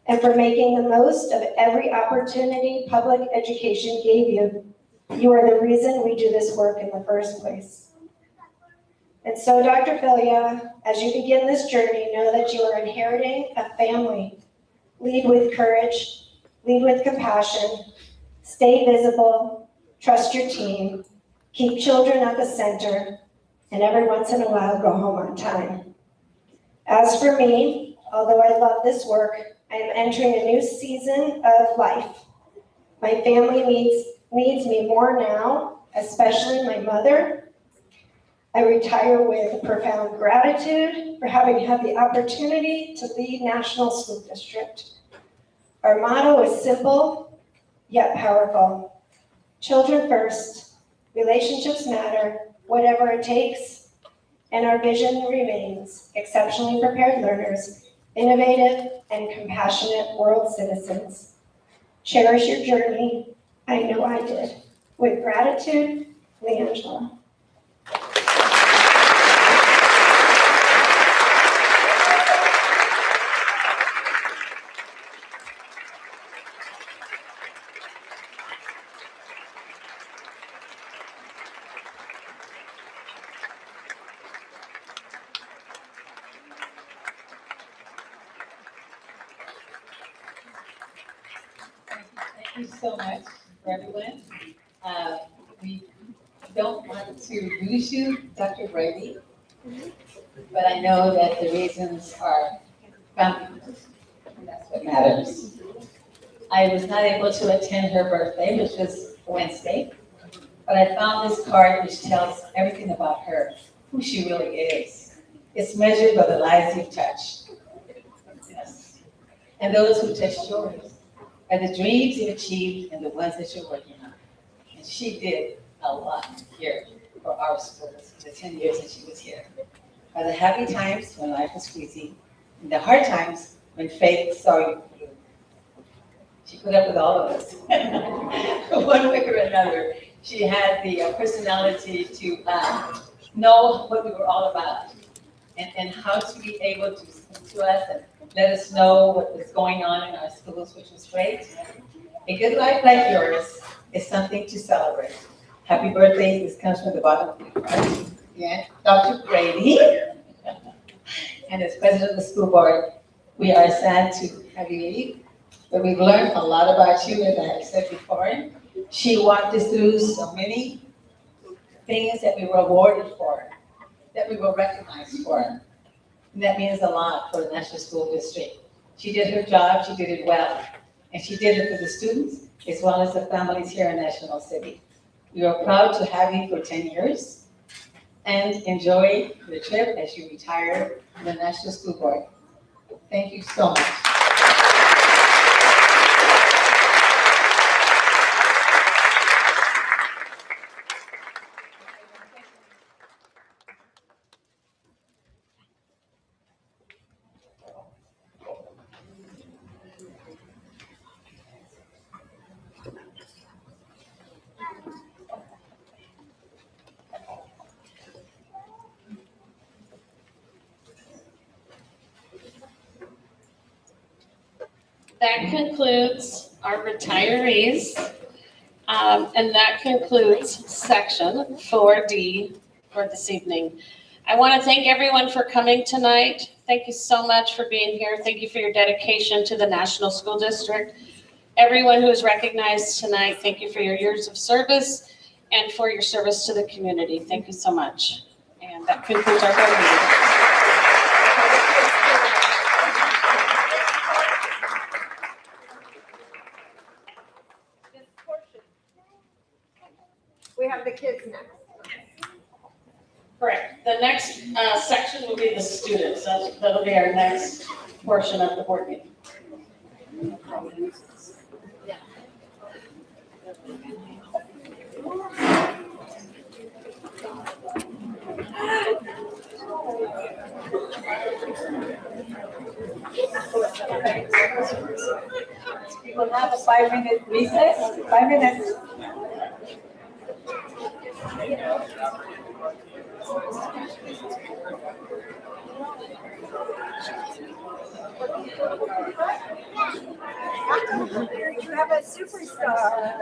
and for making the most of every opportunity public education gave you. You are the reason we do this work in the first place. And so, Dr. Filia, as you begin this journey, know that you are inheriting a family. Lead with courage, lead with compassion, stay visible, trust your team, keep children at the center, and every once in a while go home on time. As for me, although I love this work, I am entering a new season of life. My family needs me more now, especially my mother. I retire with profound gratitude for having had the opportunity to lead National School District. Our motto is simple, yet powerful. Children first, relationships matter, whatever it takes, and our vision remains exceptionally prepared learners, innovative and compassionate world citizens. Cherish your journey. I know I did. With gratitude, Leangela. Thank you so much for everyone. We don't want to lose you, Dr. Brady, but I know that the reasons are family, and that's what matters. I was not able to attend her birthday, which was Wednesday, but I found this card which tells everything about her, who she really is. It's measured by the lives you've touched. Yes. And those who touched yours. And the dreams you achieved and the ones that you're working on. And she did a lot here for our schools in the 10 years that she was here. By the happy times when life was squeezy, and the hard times when faith saw you through. She put up with all of us, one way or another. She had the personality to know what we were all about and how to be able to speak to us and let us know what was going on in our schools, which was great. A good life like yours is something to celebrate. Happy birthday. This comes from the bottom of my heart. Yeah, Dr. Brady. And as president of the school board, we are sad to have you leave, but we've learned a lot about you, as I said before. She walked us through so many things that we were awarded for, that we were recognized for. And that means a lot for the National School District. She did her job, she did it well. And she did it for the students as well as the families here in National City. We are proud to have you for 10 years and enjoy the trip as you retire from the National School Board. Thank you so much. That concludes our retirees. And that concludes section 4D for this evening. I want to thank everyone for coming tonight. Thank you so much for being here. Thank you for your dedication to the National School District. Everyone who is recognized tonight, thank you for your years of service and for your service to the community. Thank you so much. And that concludes our board meeting. The next section will be the students. That'll be our next portion of the board meeting. We will have a 5-minute recess, 5 minutes. You have a superstar.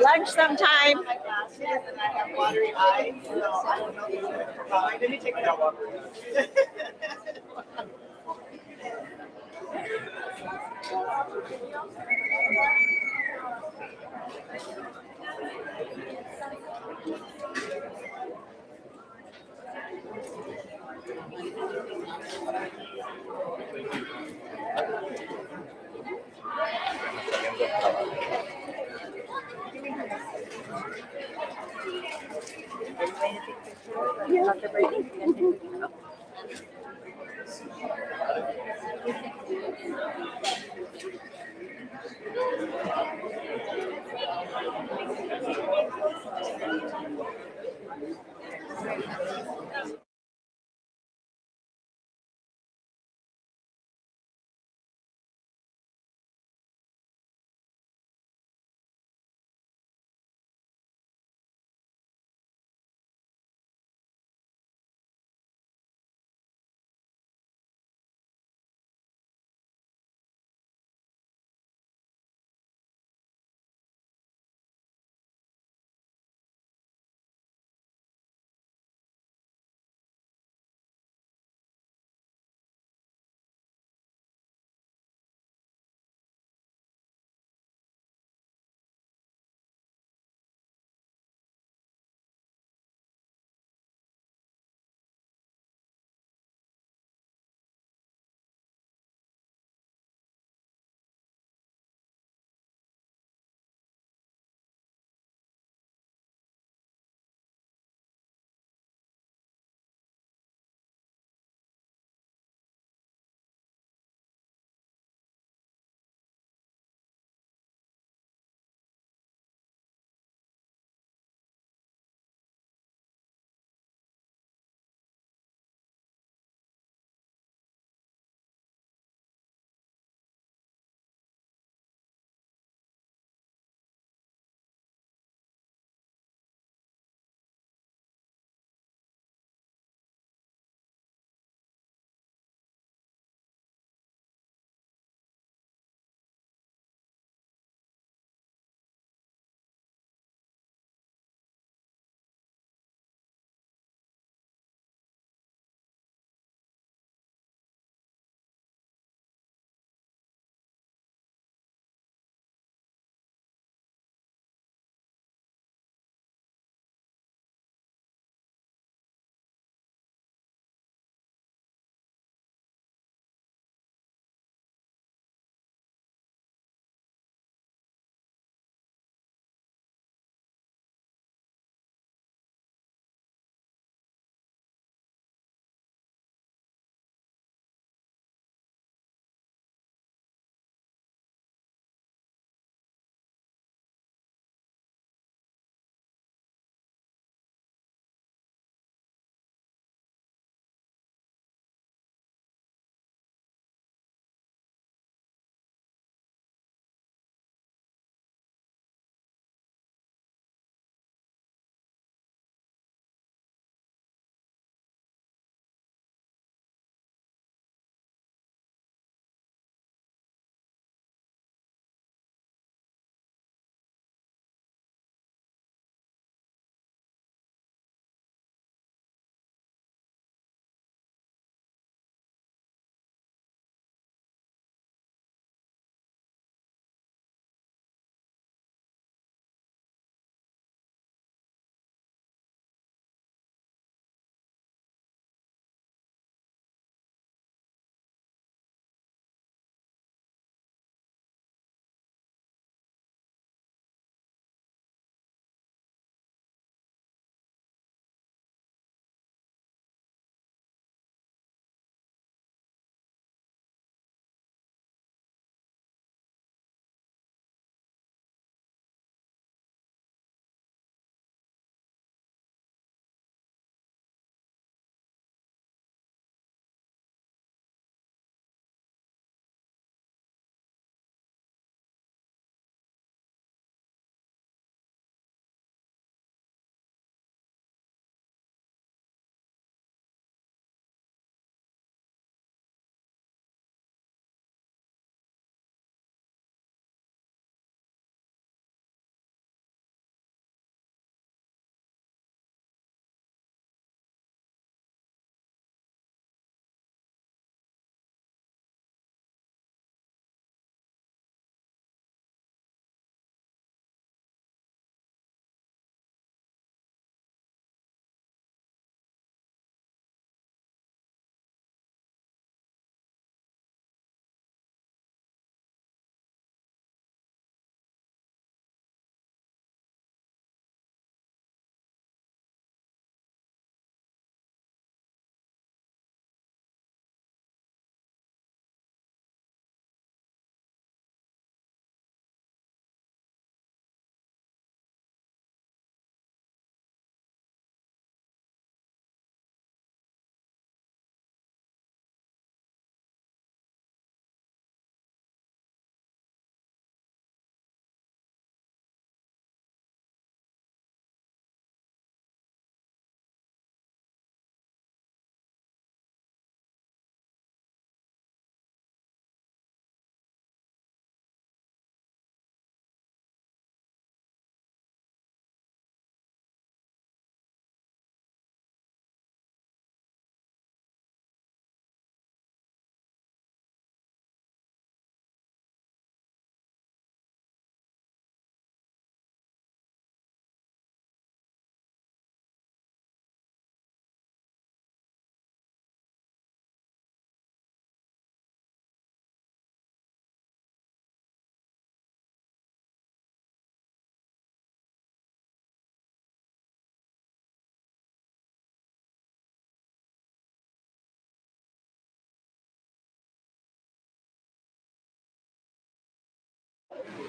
Lunch sometime. And I have watery eyes, so I don't know if it's gonna come out. Let me take that one.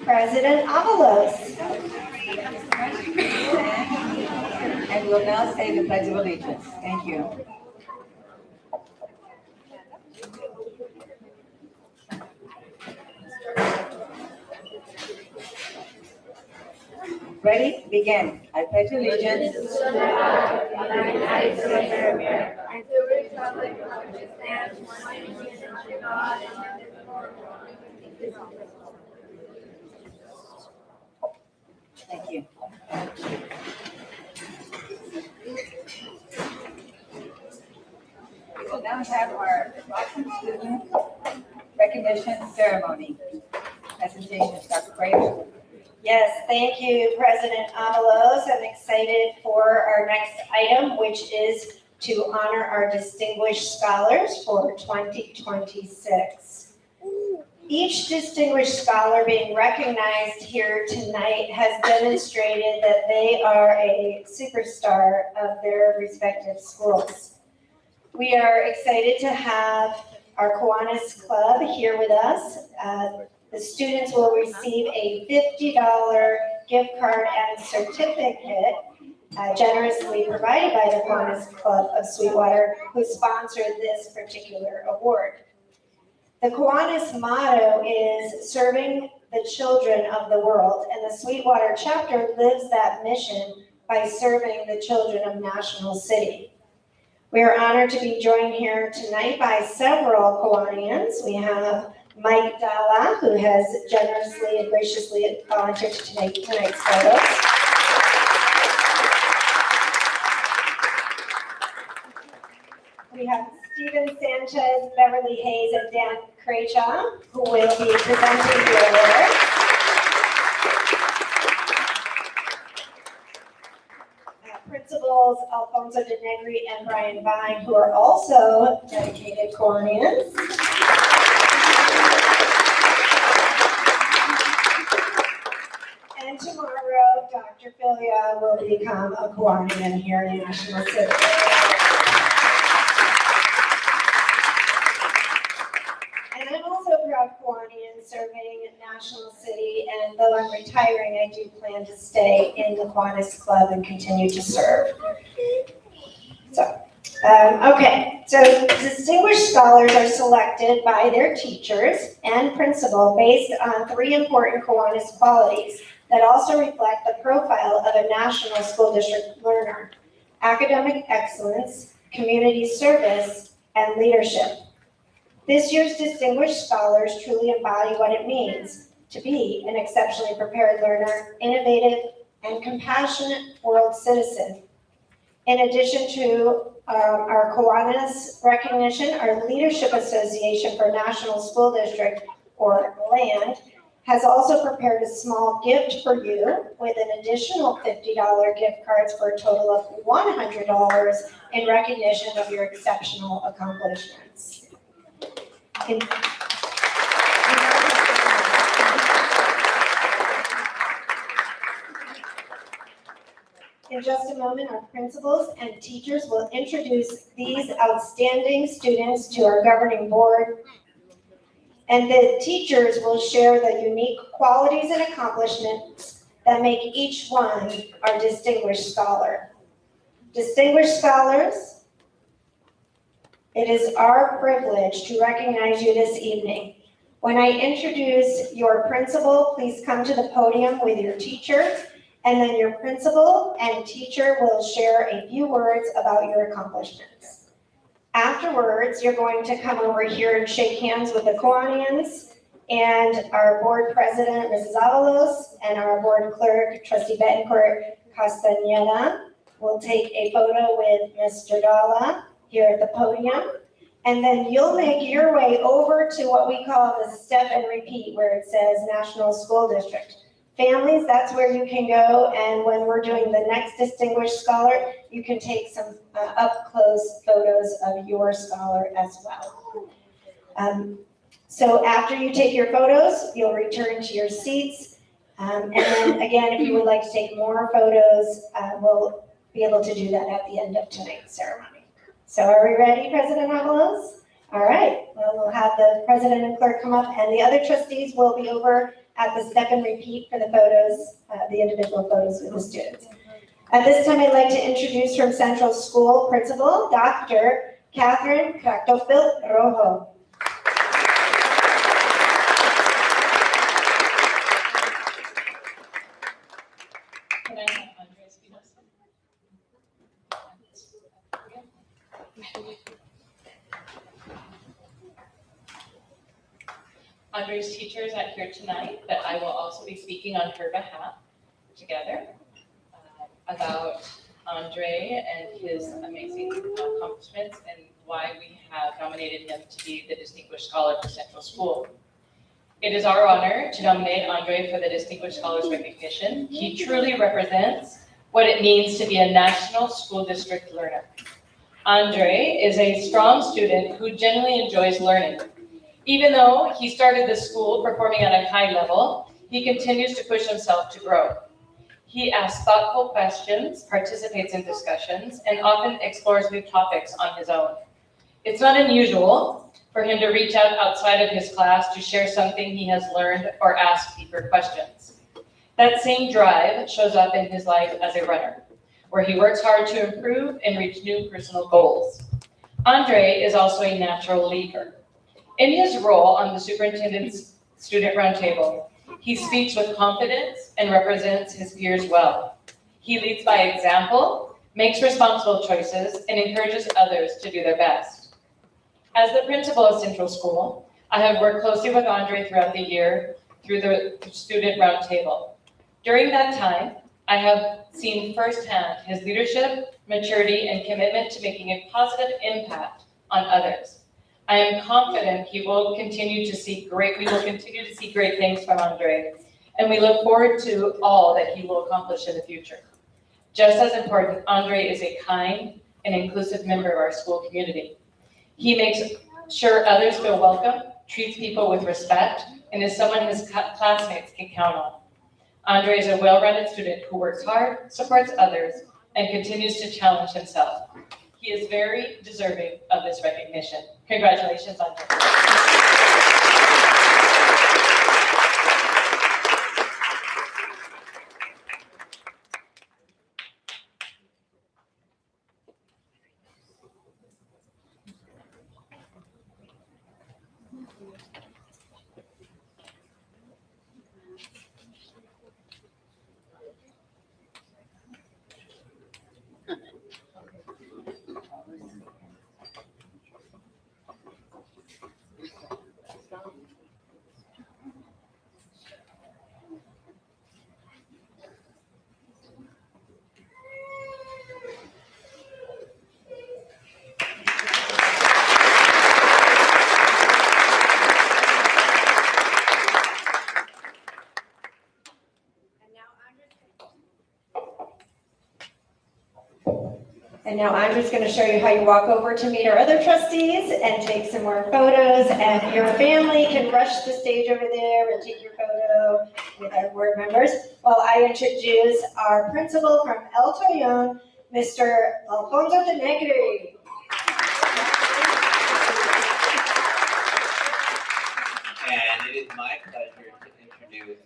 President Avalos. And we'll now say the Pledge of Allegiance. Thank you. Ready? Begin. I pledge allegiance to the flag of the United States of America and to the republic for which it stands, one nation under God, indivisible. Thank you. We will now have our Rockland student recognition ceremony. Presentations, Dr. Craig. Yes, thank you, President Avalos. I'm excited for our next item, which is to honor our distinguished scholars for 2026. Each distinguished scholar being recognized here tonight has demonstrated that they are a superstar of their respective schools. We are excited to have our Kiwanis Club here with us. The students will receive a $50 gift card and certificate generously provided by the Kiwanis Club of Sweetwater, who sponsored this particular award. The Kiwanis motto is serving the children of the world, and the Sweetwater chapter lives that mission by serving the children of National City. We are honored to be joined here tonight by several Kiwanians. We have Mike Dalla, who has generously and graciously volunteered to take tonight's photos. We have Steven Sanchez, Beverly Hayes, and Dan Craychaw, who will be presenting the award. Principals Alfonso De Negri and Brian Vine, who are also dedicated Kiwanians. And tomorrow, Dr. Filia will become a Kiwanian here in National City. And I'm also a proud Kiwanian serving National City, and though I'm retiring, I do plan to stay in the Kiwanis Club and continue to serve. So distinguished scholars are selected by their teachers and principal based on 3 important Kiwanis qualities that also reflect the profile of a national school district learner: academic excellence, community service, and leadership. This year's distinguished scholars truly embody what it means to be an exceptionally prepared learner, innovative, and compassionate world citizen. In addition to our Kiwanis recognition, our Leadership Association for National School District, or LAND, has also prepared a small gift for you with an additional $50 gift cards for a total of $100 in recognition of your exceptional accomplishments. In just a moment, our principals and teachers will introduce these outstanding students to our governing board. And the teachers will share the unique qualities and accomplishments that make each one our distinguished scholar. Distinguished scholars, it is our privilege to recognize you this evening. When I introduce your principal, please come to the podium with your teacher, and then your principal and teacher will share a few words about your accomplishments. Afterwards, you're going to come over here and shake hands with the Kiwanians and our board president, Mrs. Avalos, and our board clerk, Trustee Betancourt Castañeda. We'll take a photo with Mr. Dalla here at the podium. And then you'll make your way over to what we call the step and repeat, where it says National School District. Families, that's where you can go, and when we're doing the next distinguished scholar, you can take some up-close photos of your scholar as well. So after you take your photos, you'll return to your seats. And then again, if you would like to take more photos, we'll be able to do that at the end of tonight's ceremony. So are we ready, President Avalos? All right, well, we'll have the president and clerk come up, and the other trustees will be over at the step and repeat for the photos, the individual photos with the students. At this time, I'd like to introduce from Central School Principal, Dr. Catherine Cractofil Rojo. Can I have Andres be next? Andre's teachers are here tonight, but I will also be speaking on her behalf together about Andre and his amazing accomplishments and why we have nominated him to be the Distinguished Scholar for Central School. It is our honor to nominate Andre for the Distinguished Scholars recognition. He truly represents what it means to be a national school district learner. Andre is a strong student who genuinely enjoys learning. Even though he started the school performing at a high level, he continues to push himself to grow. He asks thoughtful questions, participates in discussions, and often explores new topics on his own. It's not unusual for him to reach out outside of his class to share something he has learned or ask deeper questions. That same drive shows up in his life as a runner, where he works hard to improve and reach new personal goals. Andre is also a natural leader. In his role on the superintendent's student roundtable, he speaks with confidence and represents his peers well. He leads by example, makes responsible choices, and encourages others to do their best. As the principal of Central School, I have worked closely with Andre throughout the year through the student roundtable. During that time, I have seen firsthand his leadership, maturity, and commitment to making a positive impact on others. I am confident we will continue to see great things from Andre, and we look forward to all that he will accomplish in the future. Just as important, Andre is a kind and inclusive member of our school community. He makes sure others feel welcome, treats people with respect, and is someone his classmates can count on. Andre is a well-rounded student who works hard, supports others, and continues to challenge himself. He is very deserving of this recognition. Congratulations, Andre. And now I'm just going to show you how you walk over to meet our other trustees and take some more photos. And your family can rush the stage over there and take your photo with our board members while I introduce our principal from El Torreon, Mr. Alfonso de Negri. And it is my pleasure to introduce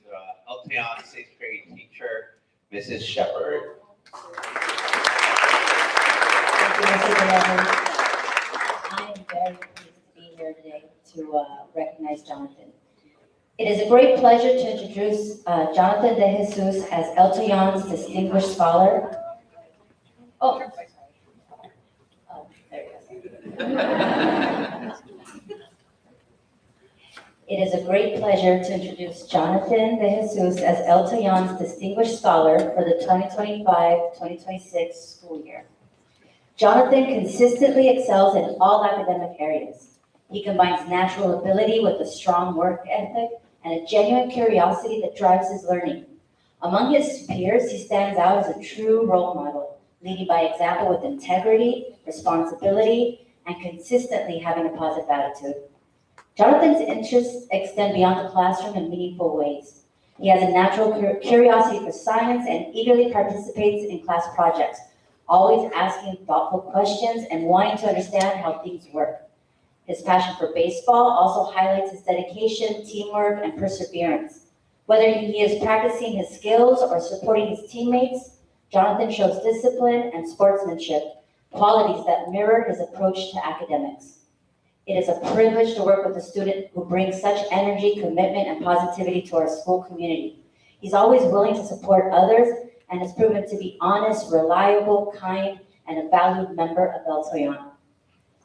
El Torreon 6th grade teacher, Mrs. Shepard. I am very pleased to be here today to recognize Jonathan. It is a great pleasure to introduce Jonathan De Jesus as El Torreon's Distinguished Scholar. Oh, there he goes. It is a great pleasure to introduce Jonathan De Jesus as El Torreon's Distinguished Scholar for the 2025-2026 school year. Jonathan consistently excels in all academic areas. He combines natural ability with a strong work ethic and a genuine curiosity that drives his learning. Among his peers, he stands out as a true role model, leading by example with integrity, responsibility, and consistently having a positive attitude. Jonathan's interests extend beyond the classroom in meaningful ways. He has a natural curiosity for science and eagerly participates in class projects, always asking thoughtful questions and wanting to understand how things work. His passion for baseball also highlights his dedication, teamwork, and perseverance. Whether he is practicing his skills or supporting his teammates, Jonathan shows discipline and sportsmanship, qualities that mirror his approach to academics. It is a privilege to work with a student who brings such energy, commitment, and positivity to our school community. He's always willing to support others and has proven to be honest, reliable, kind, and a valued member of El Toyon.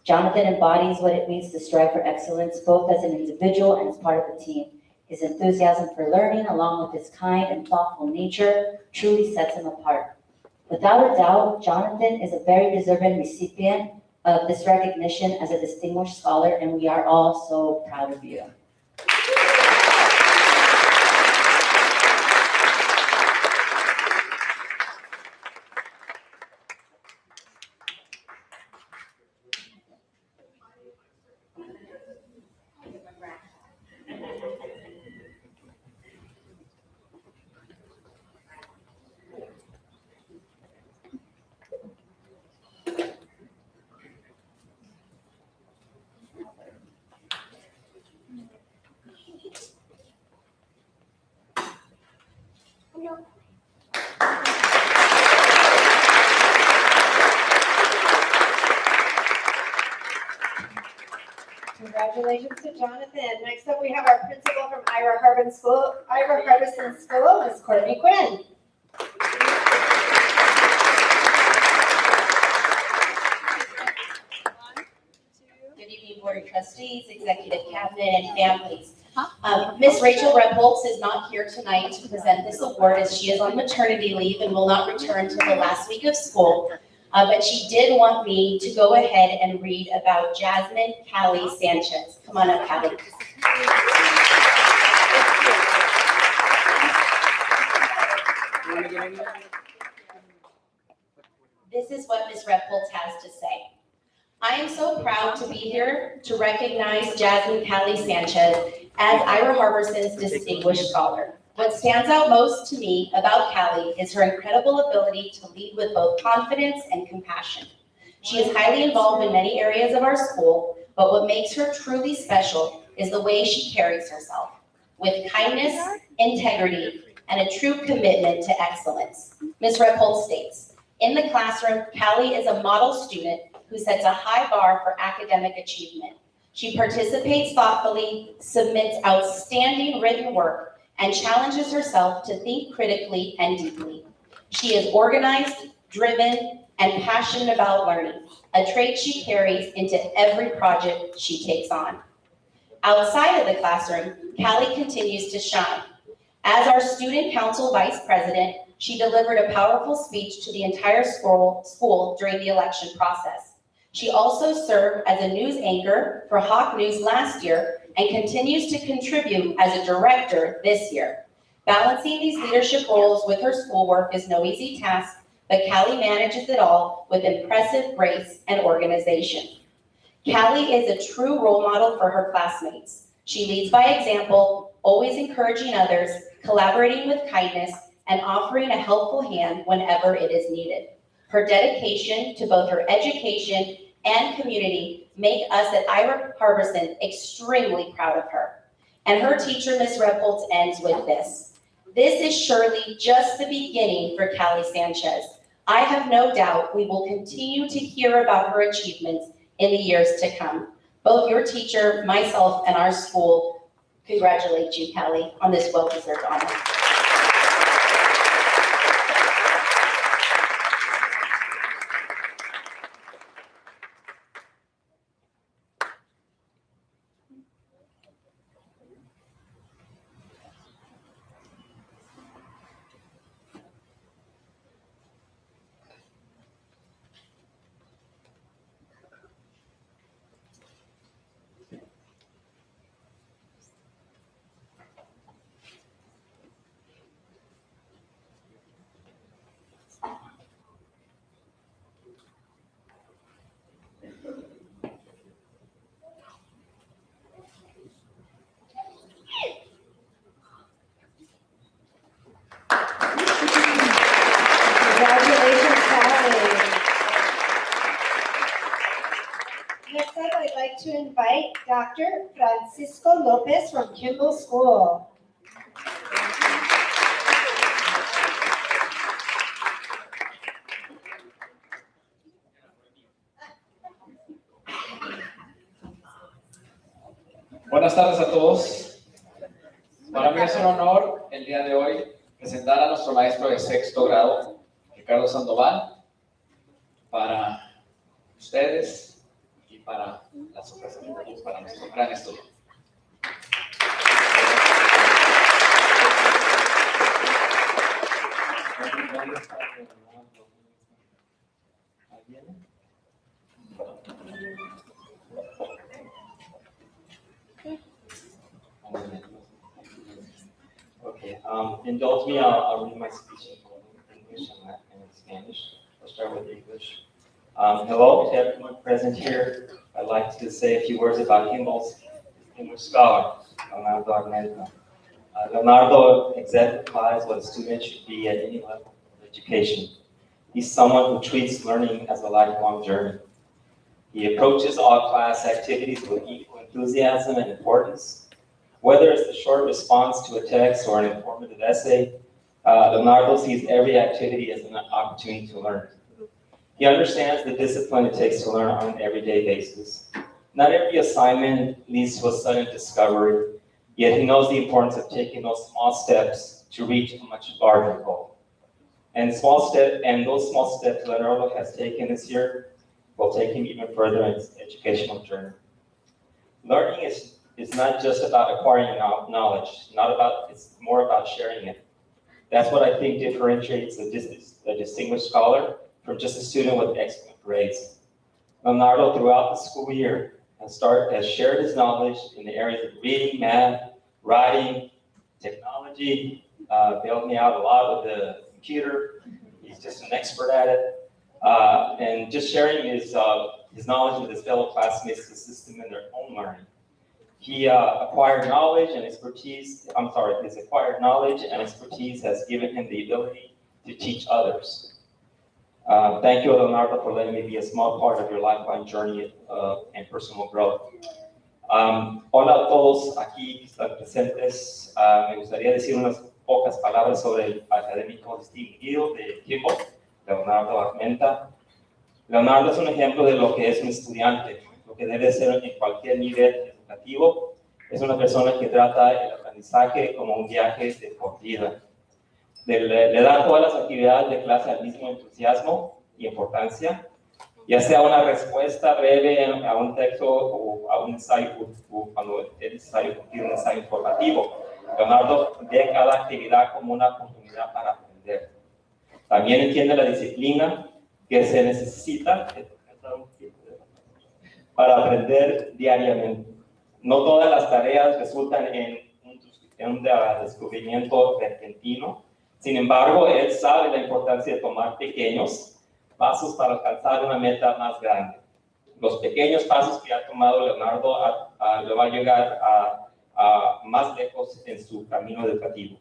Jonathan embodies what it means to strive for excellence, both as an individual and as part of a team. His enthusiasm for learning, along with his kind and thoughtful nature, truly sets him apart. Without a doubt, Jonathan is a very deserving recipient of this recognition as a distinguished scholar, and we are all so proud of you. Congratulations to Jonathan. Next up, we have our principal from Ira Harbison School, Ms. Courtney Quinn. Good evening, Board of Trustees, Executive Cabinet, and families. Ms. Rachel Repholz is not here tonight to present this award as she is on maternity leave and will not return till the last week of school. But she did want me to go ahead and read about Jasmine Callie Sanchez. Come on up, Callie. This is what Ms. Repholz has to say. I am so proud to be here to recognize Jasmine Callie Sanchez as Ira Harbison's Distinguished Scholar. What stands out most to me about Callie is her incredible ability to lead with both confidence and compassion. She is highly involved in many areas of our school, but what makes her truly special is the way she carries herself, with kindness, integrity, and a true commitment to excellence. Ms. Repholz states, in the classroom, Callie is a model student who sets a high bar for academic achievement. She participates thoughtfully, submits outstanding written work, and challenges herself to think critically and deeply. She is organized, driven, and passionate about learning, a trait she carries into every project she takes on. Outside of the classroom, Callie continues to shine. As our Student Council Vice President, she delivered a powerful speech to the entire school during the election process. She also served as a news anchor for Hawk News last year and continues to contribute as a director this year. Balancing these leadership roles with her schoolwork is no easy task, but Callie manages it all with impressive grace and organization. Callie is a true role model for her classmates. She leads by example, always encouraging others, collaborating with kindness, and offering a helpful hand whenever it is needed. Her dedication to both her education and community make us at Ira Harbison extremely proud of her. And her teacher, Ms. Repholz, ends with this. This is surely just the beginning for Callie Sanchez. I have no doubt we will continue to hear about her achievements in the years to come. Both your teacher, myself, and our school congratulate you, Callie, on this well-deserved honor. up, I'd like to invite Dr. Francisco Lopez from Kimball School. Buenas tardes a todos. Para mí es un honor el día de hoy presentar a nuestro maestro de sexto grado, Ricardo Sandoval, para ustedes y para las otras alumnas, para nuestro gran estudio. Okay, indulge me, I'll read my speech in English and in Spanish. I'll start with English. Hello to everyone present here. I'd like to say a few words about Kimball's distinguished scholar, Leonardo Armenta. Leonardo exemplifies what a student should be at any level of education. He's someone who treats learning as a lifelong journey. He approaches all class activities with equal enthusiasm and importance. Whether it's the short response to a text or an informative essay, Leonardo sees every activity as an opportunity to learn. He understands the discipline it takes to learn on an everyday basis. Not every assignment leads to a sudden discovery, yet he knows the importance of taking those small steps to reach a much larger goal. And those small steps Leonardo has taken this year will take him even further in his educational journey. Learning is not just about acquiring knowledge, it's more about sharing it. That's what I think differentiates a distinguished scholar from just a student with excellent grades. Leonardo, throughout the school year, has shared his knowledge in the areas of reading, math, writing, technology, bailed me out a lot with the computer. He's just an expert at it. And just sharing his knowledge with his fellow classmates to assist them in their own learning. He acquired knowledge and expertise, his acquired knowledge and expertise has given him the ability to teach others. Thank you, Leonardo, for letting me be a small part of your lifelong journey and personal growth. Hola a todos aquí que están presentes. Me gustaría decir unas pocas palabras sobre el académico distinguido de Kimball, Leonardo Armenta. Leonardo es un ejemplo de lo que es un estudiante, lo que debe ser en cualquier nivel educativo. Es una persona que trata el aprendizaje como un viaje de por vida. Le da todas las actividades de clase al mismo entusiasmo y importancia, ya sea una respuesta breve a un texto o a un ensayo, o cuando es necesario cumplir un ensayo informativo. Leonardo ve cada actividad como una oportunidad para aprender. También entiende la disciplina que se necesita para aprender diariamente. No todas las tareas resultan en un descubrimiento repentino. Sin embargo, él sabe la importancia de tomar pequeños pasos para alcanzar una meta más grande. Los pequeños pasos que ha tomado Leonardo le va a llegar a más lejos en su camino educativo.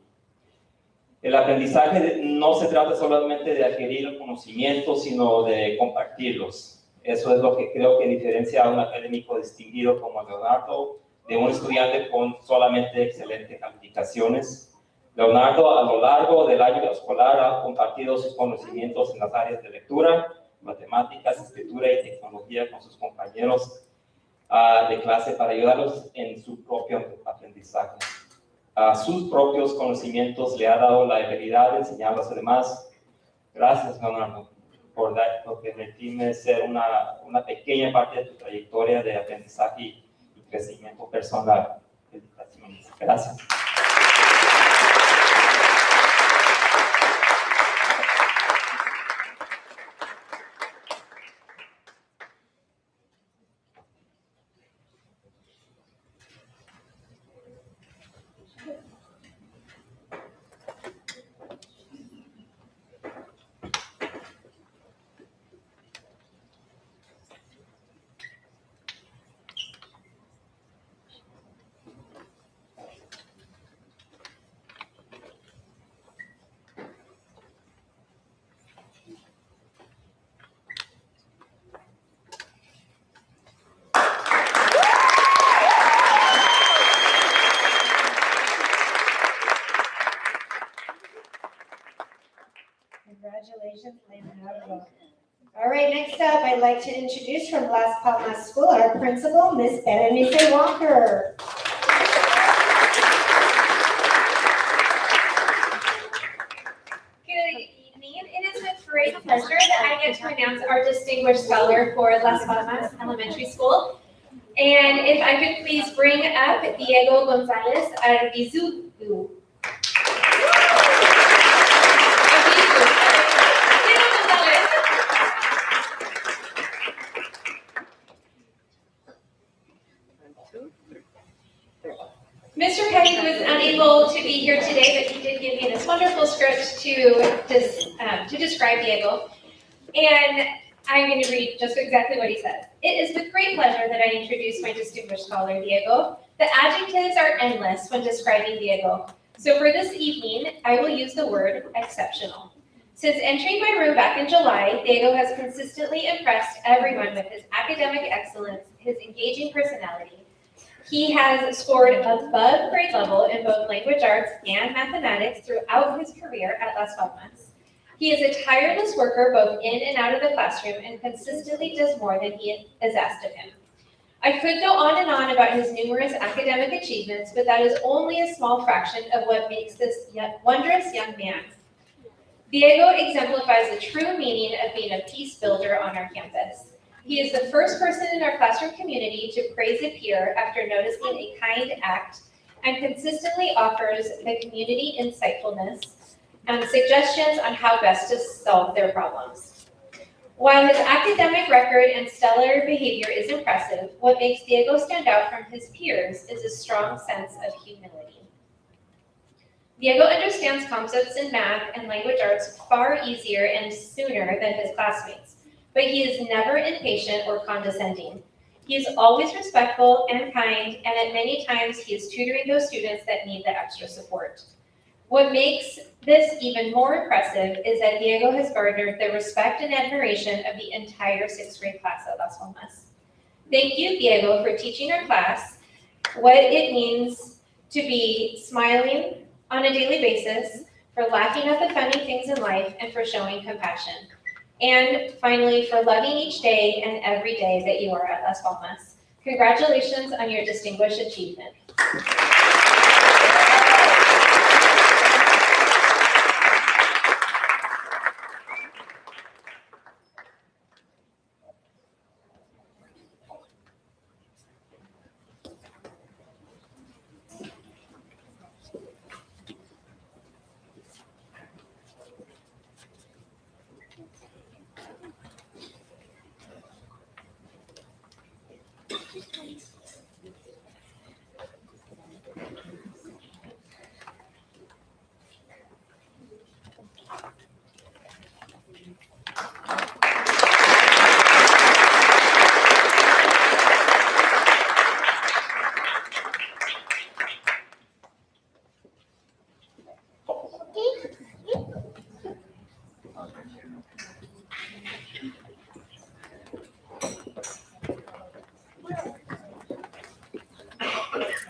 El aprendizaje no se trata solamente de adquirir conocimientos, sino de compartirlos. Eso es lo que creo que diferencia a un académico distinguido como Leonardo de un estudiante con solamente excelentes calificaciones. Leonardo, a lo largo del año escolar, ha compartido sus conocimientos en las áreas de lectura, matemáticas, escritura y tecnología con sus compañeros de clase para ayudarlos en su propio aprendizaje. Sus propios conocimientos le ha dado la habilidad de enseñar a los demás. Gracias, Leonardo, por permitirme ser una pequeña parte de tu trayectoria de aprendizaje y crecimiento personal. Gracias. to introduce from Las Palmas School our principal, Miss Berenice Walker. Good evening. It is with great pleasure that I get to announce our distinguished scholar for Las Palmas Elementary School. And if I could please bring up Diego Gonzalez Arbizu. Mr. Petty was unable to be here today, but he did give me this wonderful script to describe Diego. And I'm going to read just exactly what he says. It is with great pleasure that I introduce my distinguished scholar, Diego. The adjectives are endless when describing Diego. So for this evening, I will use the word exceptional. Since entering my room back in July, Diego has consistently impressed everyone with his academic excellence, his engaging personality. He has scored above grade level in both language arts and mathematics throughout his career at Las Palmas. He is a tireless worker both in and out of the classroom and consistently does more than he is asked of him. I could go on and on about his numerous academic achievements, but that is only a small fraction of what makes this wondrous young man. Diego exemplifies the true meaning of being a peace builder on our campus. He is the first person in our classroom community to praise a peer after noticing a kind act and consistently offers the community insightfulness and suggestions on how best to solve their problems. While his academic record and stellar behavior is impressive, what makes Diego stand out from his peers is a strong sense of humility. Diego understands concepts in math and language arts far easier and sooner than his classmates, but he is never impatient or condescending. He is always respectful and kind, and at many times he is tutoring those students that need the extra support. What makes this even more impressive is that Diego has garnered the respect and admiration of the entire 6th grade class at Las Palmas. Thank you, Diego, for teaching our class what it means to be smiling on a daily basis, for laughing at the funny things in life, and for showing compassion. And finally, for loving each day and every day that you are at Las Palmas. Congratulations on your distinguished achievement.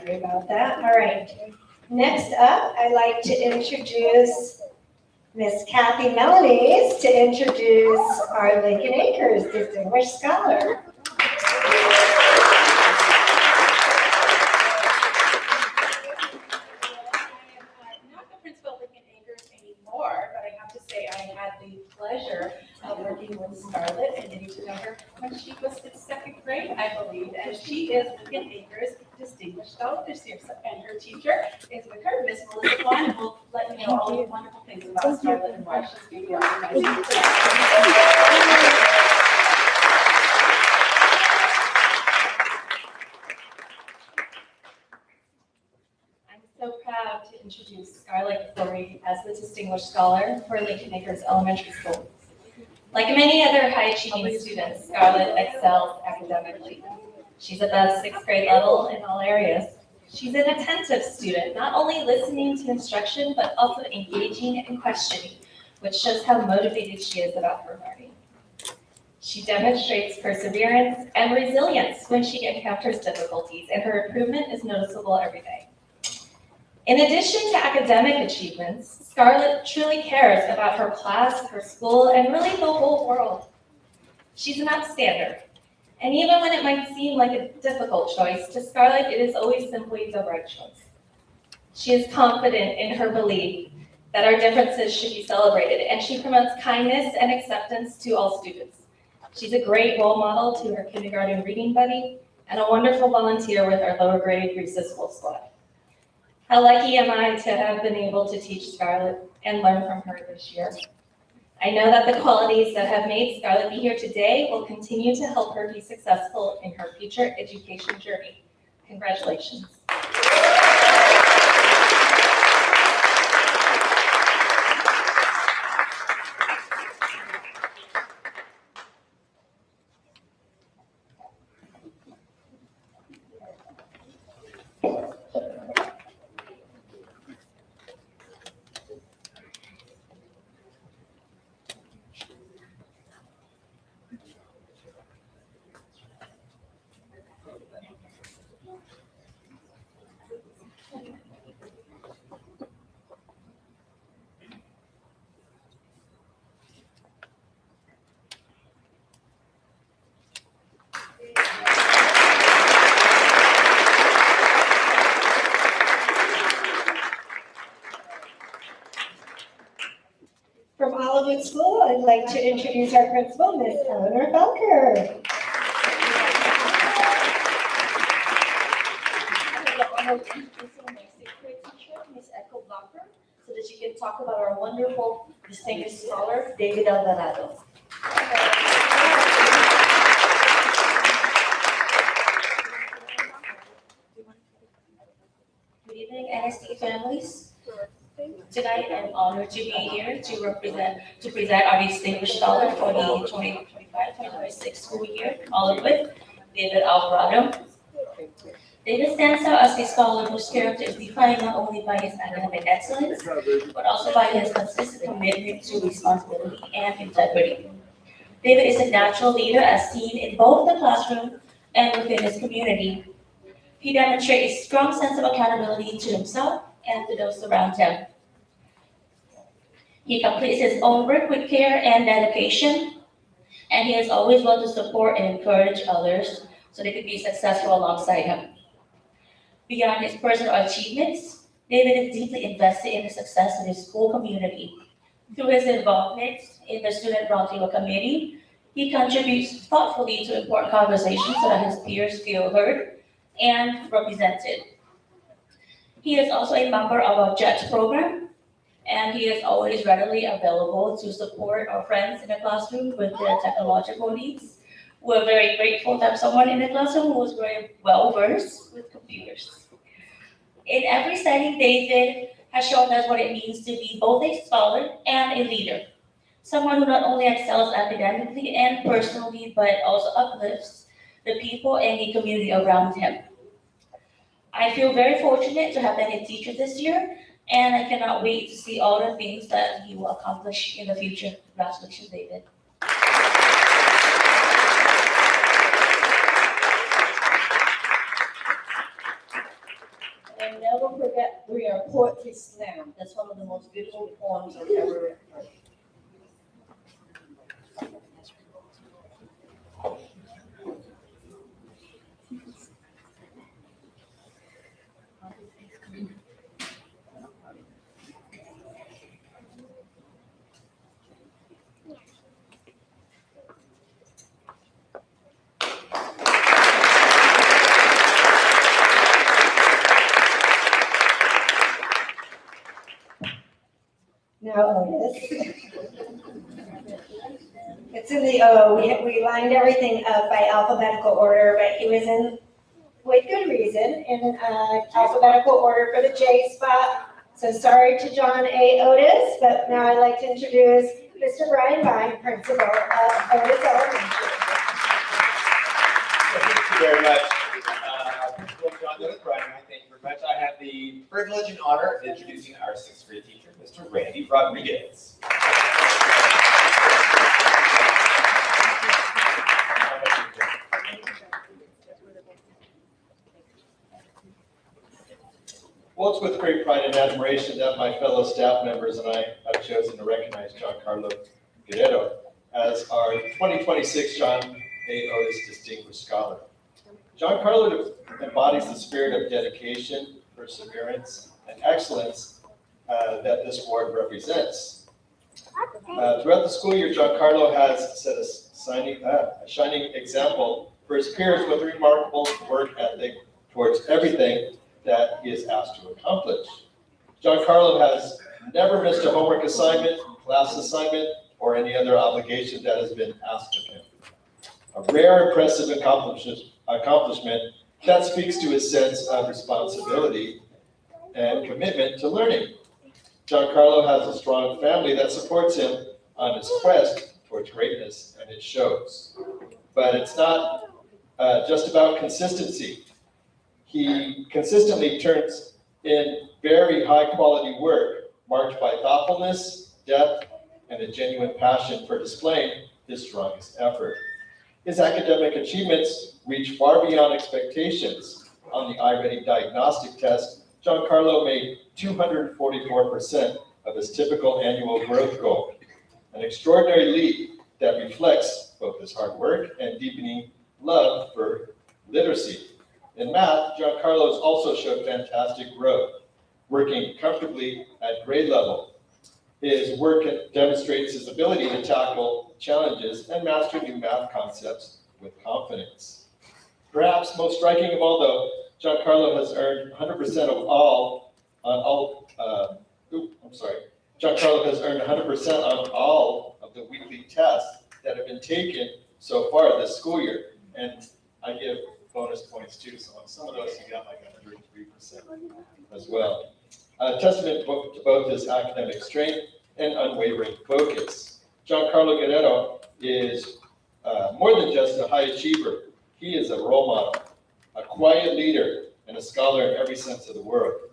Sorry about that. All right. Next up, I'd like to introduce Miss Kathy Melanes to introduce our Lincoln Acres Distinguished Scholar. Not the principal of Lincoln Acres anymore, but I have to say I had the pleasure of working with Scarlett and getting to know her when she was in 2nd grade, I believe, and she is Lincoln Acres Distinguished Scholar this year, and her teacher is with her, Miss Melissa Kwan, and we'll let you know all the wonderful things about Scarlett and why she's going to be recognized. I'm so proud to introduce Scarlett Flory as the Distinguished Scholar for Lincoln Acres Elementary School. Like many other high-achieving students, Scarlett excels academically. She's above 6th grade level in all areas. She's an attentive student, not only listening to instruction, but also engaging and questioning, which shows how motivated she is about her learning. She demonstrates perseverance and resilience when she encounters difficulties, and her improvement is noticeable every day. In addition to academic achievements, Scarlett truly cares about her class, her school, and really the whole world. She's an upstander. And even when it might seem like a difficult choice, to Scarlett, it is always simply the right choice. She is confident in her belief that our differences should be celebrated, and she promotes kindness and acceptance to all students. She's a great role model to her kindergarten reading buddy and a wonderful volunteer with our lower grade Resistful Squad. How lucky am I to have been able to teach Scarlett and learn from her this year. I know that the qualities that have made Scarlett be here today will continue to help her be successful in her future education journey. Congratulations. From Olivet School, I'd like to introduce our principal, Miss Eleanor Belker. I'm introducing my sixth grade teacher, Miss Echo Blocker, so that she can talk about our wonderful distinguished scholar, David Alvarado. Good evening, NSD families. Tonight, I'm honored to be here to present our distinguished scholar for the 2025-2026 school year, Olivet, David Alvarado. David stands out as a scholar whose character is defined not only by his academic excellence, but also by his consistent commitment to responsibility and integrity. David is a natural leader as seen in both the classroom and within his community. He demonstrates a strong sense of accountability to himself and to those around him. He completes his own work with care and dedication, and he is always willing to support and encourage others so they could be successful alongside him. Beyond his personal achievements, David is deeply invested in the success of his school community. Through his involvement in the Student Roundtable Committee, he contributes thoughtfully to important conversations so that his peers feel heard and represented. He is also a member of our JET program, and he is always readily available to support our friends in the classroom with their technological needs. We're very grateful to have someone in the classroom who is very well versed with computers. In every setting, David has shown us what it means to be both a scholar and a leader. Someone who not only excels academically and personally, but also uplifts the people and the community around him. I feel very fortunate to have been a teacher this year, and I cannot wait to see all the things that he will accomplish in the future. Congratulations, David. And never forget our poetry slam. That's one of the most beautiful poems I've ever written. Now Otis. It's in the O. We lined everything up by alphabetical order, but he was in, with good reason, in alphabetical order for the J spot. So sorry to John A. Otis, but now I'd like to introduce Mr. Brian Vine, principal of Otis Elementary. Thank you very much. Principal John Otis, Brian Vine, thank you very much. I have the privilege and honor of introducing our sixth grade teacher, Mr. Randy Rodriguez. Well, it's with great pride and admiration that my fellow staff members and I have chosen to recognize Giancarlo Guerrero as our 2026 John A. Otis Distinguished Scholar. Giancarlo embodies the spirit of dedication, perseverance, and excellence that this award represents. Throughout the school year, Giancarlo has set a shining example for his peers with a remarkable work ethic towards everything that he is asked to accomplish. Giancarlo has never missed a homework assignment, class assignment, or any other obligation that has been asked of him. A rare, impressive accomplishment that speaks to his sense of responsibility and commitment to learning. Giancarlo has a strong family that supports him on his quest towards greatness, and it shows. But it's not just about consistency. He consistently turns in very high-quality work marked by thoughtfulness, depth, and a genuine passion for displaying his strongest effort. His academic achievements reach far beyond expectations. On the iReady diagnostic test, Giancarlo made 244% of his typical annual growth goal, an extraordinary leap that reflects both his hard work and deepening love for literacy. In math, Giancarlo also showed fantastic growth, working comfortably at grade level. His work demonstrates his ability to tackle challenges and master new math concepts with confidence. Perhaps most striking of all, though, Giancarlo has earned 100% Giancarlo has earned 100% on all of the weekly tests that have been taken so far this school year. And I give bonus points too, so on some of those you got like 103% as well. A testament to both his academic strength and unwavering focus. Giancarlo Guerrero is more than just a high achiever. He is a role model, a quiet leader, and a scholar in every sense of the word.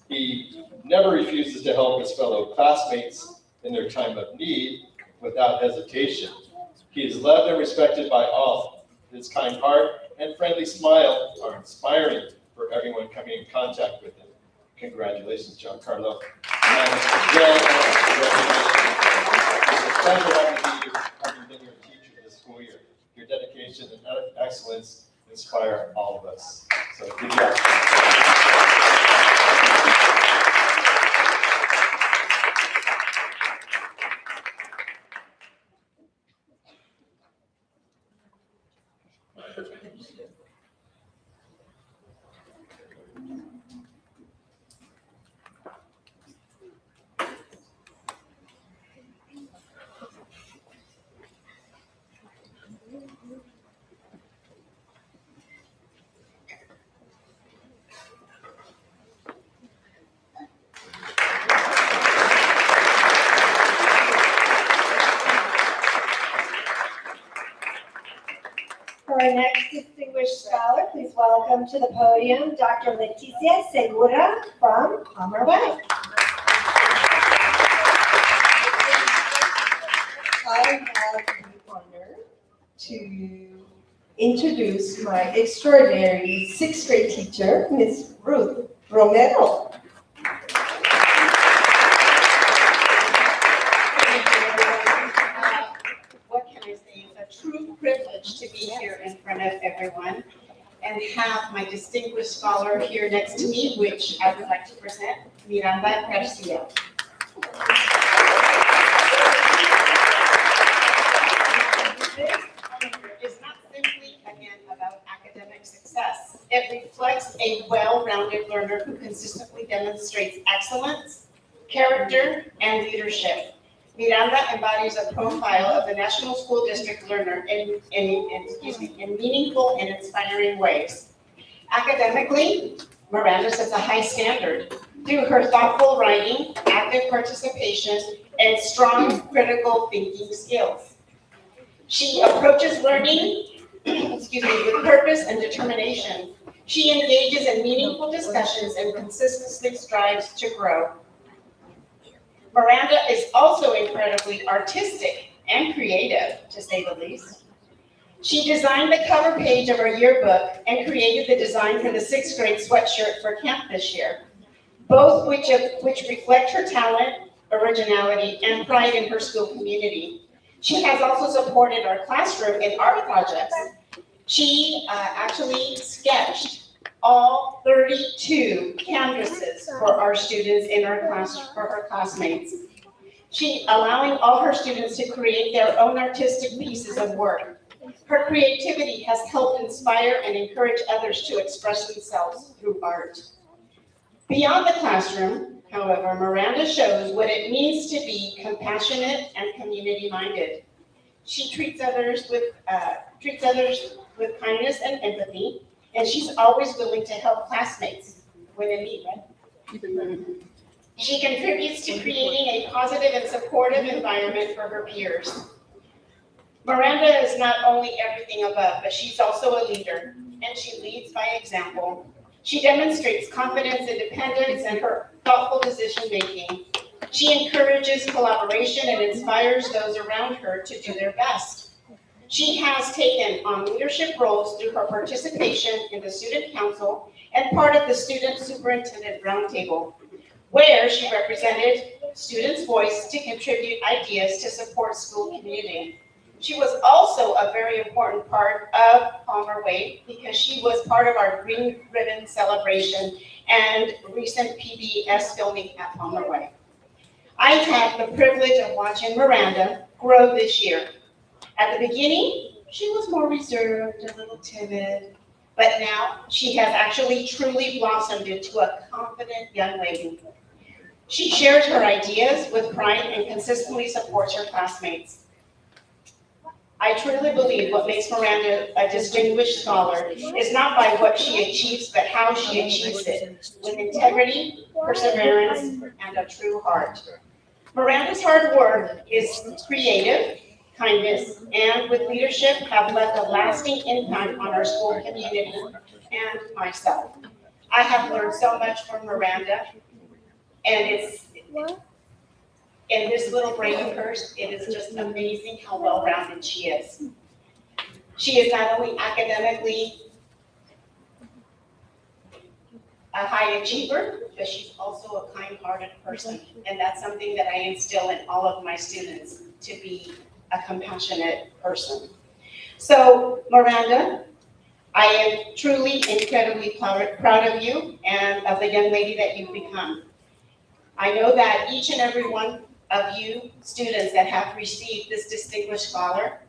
He never refuses to help his fellow classmates in their time of need without hesitation. He is loved and respected by all. His kind heart and friendly smile are inspiring for everyone coming in contact with him. Congratulations, Giancarlo. And it's a pleasure having been your teacher this school year. Your dedication and excellence inspire all of us. So good job. For our next distinguished scholar, please welcome to the podium Dr. Leticia Segura from Palmer Way. I have the honor to introduce my extraordinary sixth grade teacher, Ms. Ruth Romero. What can I say? It's a true privilege to be here in front of everyone and have my distinguished scholar here next to me, which I would like to present, Miranda Garcia. This honor is not simply, again, about academic success. It reflects a well-rounded learner who consistently demonstrates excellence, character, and leadership. Miranda embodies a profile of the National School District learner in meaningful and inspiring ways. Academically, Miranda sets a high standard through her thoughtful writing, active participation, and strong critical thinking skills. She approaches learning with purpose and determination. She engages in meaningful discussions and consistently strives to grow. Miranda is also incredibly artistic and creative, to say the least. She designed the cover page of our yearbook and created the design for the sixth grade sweatshirt for camp this year, both which reflect her talent, originality, and pride in her school community. She has also supported our classroom in art projects. She actually sketched all 32 canvases for our students in our class, for her classmates. She allowing all her students to create their own artistic pieces of work. Her creativity has helped inspire and encourage others to express themselves through art. Beyond the classroom, however, Miranda shows what it means to be compassionate and community-minded. She treats others with kindness and empathy, and she's always willing to help classmates when in need, right? She contributes to creating a positive and supportive environment for her peers. Miranda is not only everything above, but she's also a leader, and she leads by example. She demonstrates confidence, independence, and her thoughtful decision-making. She encourages collaboration and inspires those around her to do their best. She has taken on leadership roles through her participation in the Student Council and part of the Student Superintendent Roundtable, where she represented students' voice to contribute ideas to support school community. She was also a very important part of Palmer Way because she was part of our Green Ribbon celebration and recent PBS filming at Palmer Way. I've had the privilege of watching Miranda grow this year. At the beginning, she was more reserved, a little timid, but now she has actually truly blossomed into a confident young lady. She shares her ideas with pride and consistently supports her classmates. I truly believe what makes Miranda a distinguished scholar is not by what she achieves, but how she achieves it, with integrity, perseverance, and a true heart. Miranda's hard work is creative, kindness, and with leadership have left a lasting impact on our school community and myself. I have learned so much from Miranda, and it's in this little brain of hers, it is just amazing how well-rounded she is. She is not only academically a high achiever, but she's also a kind-hearted person. And that's something that I instill in all of my students, to be a compassionate person. So, Miranda, I am truly incredibly proud of you and of the young lady that you've become. I know that each and every one of you students that have received this distinguished scholar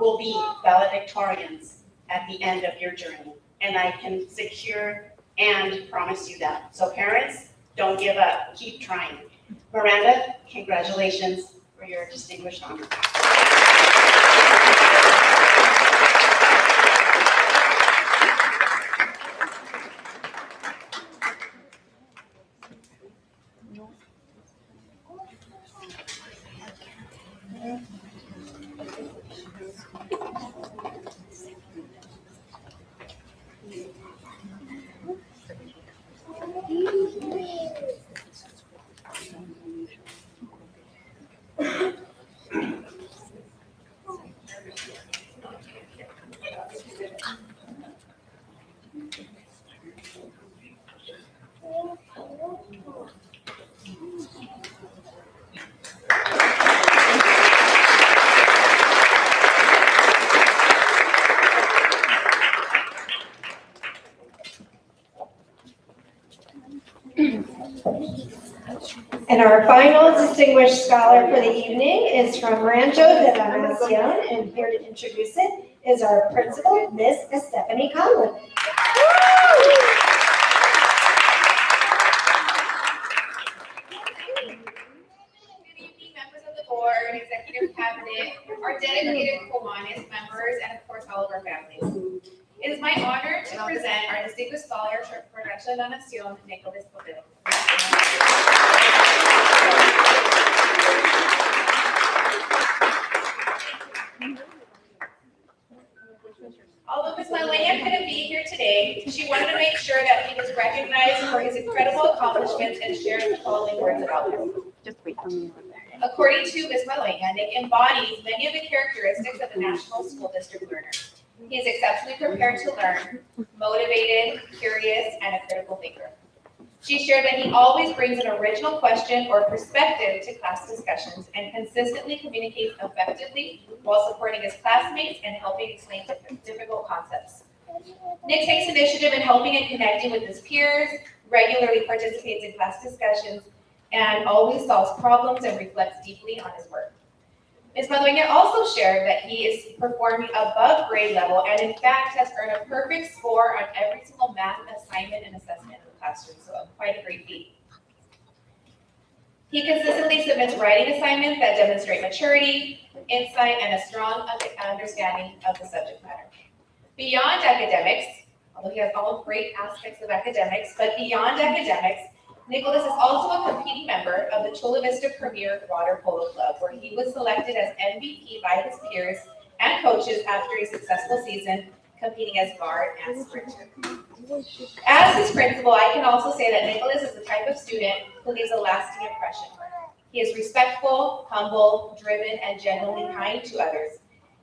will be valedictorians at the end of your journey. And I can secure and promise you that. So parents, don't give up, keep trying. Miranda, congratulations for your distinguished honor. And our final distinguished scholar for the evening is from Rancho de la Nacion, and here to introduce it is our principal, Miss Stephanie Conlon. Members of the board, executive cabinet, our dedicated Kiwanis members, and of course, all of our families. It is my honor to present our distinguished scholar for Rancho de la Nacion, Nicholas Bodil. Although Ms. Malaya couldn't be here today, she wanted to make sure that he was recognized for his incredible accomplishments and shared the following words about him. Just wait for me. According to Ms. Malaya, Nick embodies many of the characteristics of the National School District learner. He is exceptionally prepared to learn, motivated, curious, and a critical thinker. She shared that he always brings an original question or perspective to class discussions and consistently communicates effectively while supporting his classmates and helping explain difficult concepts. Nick takes initiative in helping and connecting with his peers, regularly participates in class discussions, and always solves problems and reflects deeply on his work. Ms. Madueña also shared that he is performing above grade level and in fact has earned a perfect score on every single math assignment and assessment in the classroom, so quite a great feat. He consistently submits writing assignments that demonstrate maturity, insight, and a strong understanding of the subject matter. Beyond academics, although he has all great aspects of academics, but beyond academics, Nicholas is also a competing member of the Chula Vista Premier Water Polo Club, where he was selected as MVP by his peers and coaches after a successful season, competing as guard and sprinter. As his principal, I can also say that Nicholas is the type of student who leaves a lasting impression. He is respectful, humble, driven, and genuinely kind to others.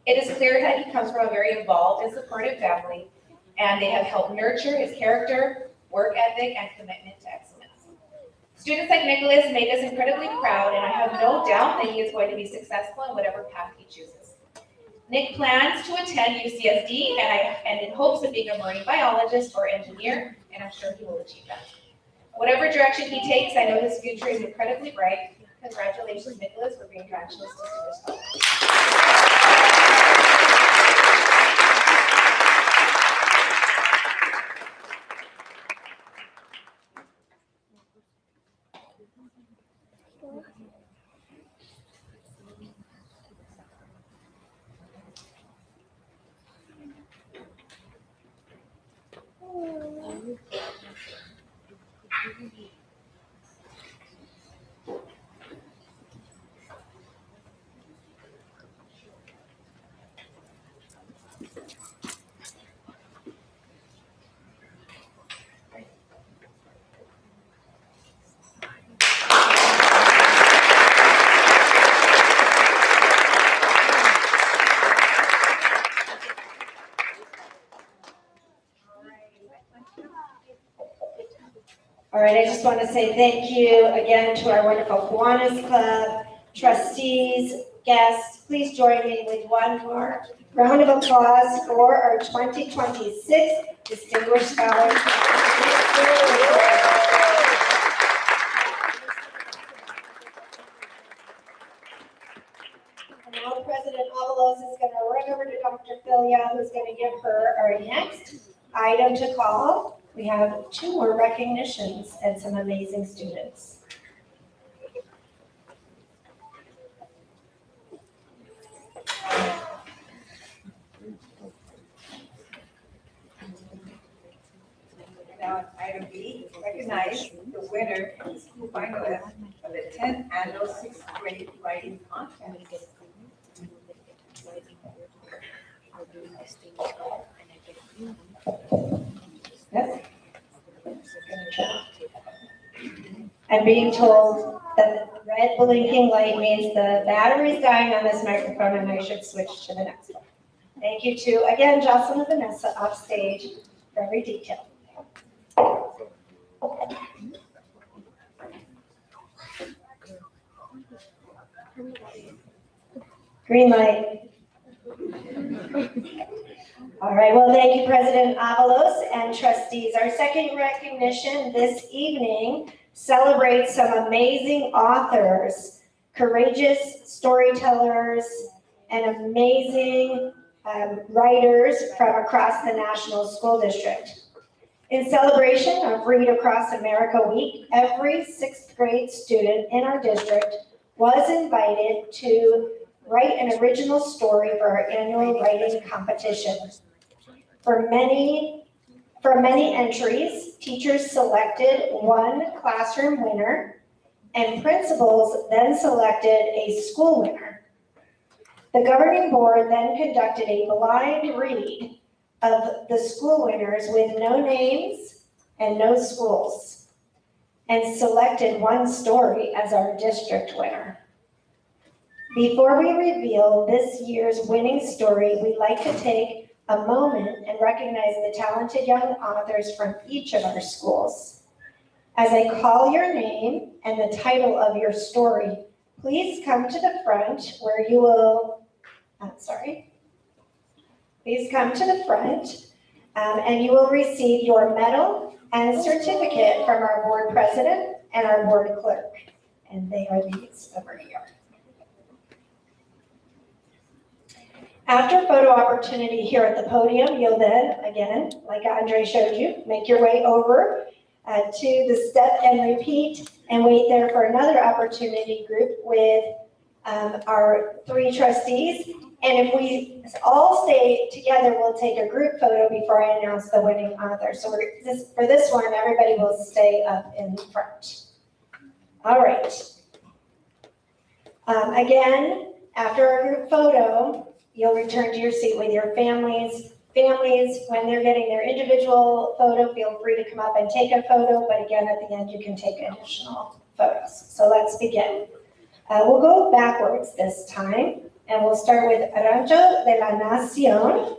It is clear that he comes from a very involved and supportive family, and they have helped nurture his character, work ethic, and commitment to excellence. Students like Nicholas make us incredibly proud, and I have no doubt that he is going to be successful in whatever path he chooses. Nick plans to attend UCSD and in hopes of being a marine biologist or engineer, and I'm sure he will achieve that. Whatever direction he takes, I know his future is incredibly bright. Congratulations, Nicholas, for being Rancho's Distinguished Scholar. All right, I just want to say thank you again to our wonderful Kiwanis Club, trustees, guests. Please join me with one more round of applause for our 2026 Distinguished Scholars. And now President Avalos is going to run over to Dr. Philia, who's going to give her our next item to call. We have 2 more recognitions and some amazing students. Now, item B, recognize the winner in the school finalist of the 10th annual 6th grade writing contest. Yes. I'm being told that the red blinking light means the battery is dying on this microphone and I should switch to the next one. Thank you to, again, Jocelyn and Vanessa off stage for every detail. Green light. All right, well, thank you, President Avalos and trustees. Our second recognition this evening celebrates some amazing authors, courageous storytellers, and amazing writers from across the National School District. In celebration of Read Across America Week, every 6th grade student in our district was invited to write an original story for our annual writing competition. For many entries, teachers selected one classroom winner and principals then selected a school winner. The governing board then conducted a blind read of the school winners with no names and no schools and selected one story as our district winner. Before we reveal this year's winning story, we'd like to take a moment and recognize the talented young authors from each of our schools. As I call your name and the title of your story, please come to the front where you will, please come to the front and you will receive your medal and certificate from our board president and our board clerk. And they are these over here. After photo opportunity here at the podium, you'll then, again, like Andre showed you, make your way over to the step and repeat and wait there for another opportunity group with our 3 trustees. And if we all stay together, we'll take a group photo before I announce the winning author. So for this one, everybody will stay up in front. All right. Again, after our group photo, you'll return to your seat with your families. Families, when they're getting their individual photo, feel free to come up and take a photo, but again, at the end, you can take additional photos. So let's begin. We'll go backwards this time, and we'll start with Aranjo de la Nacion.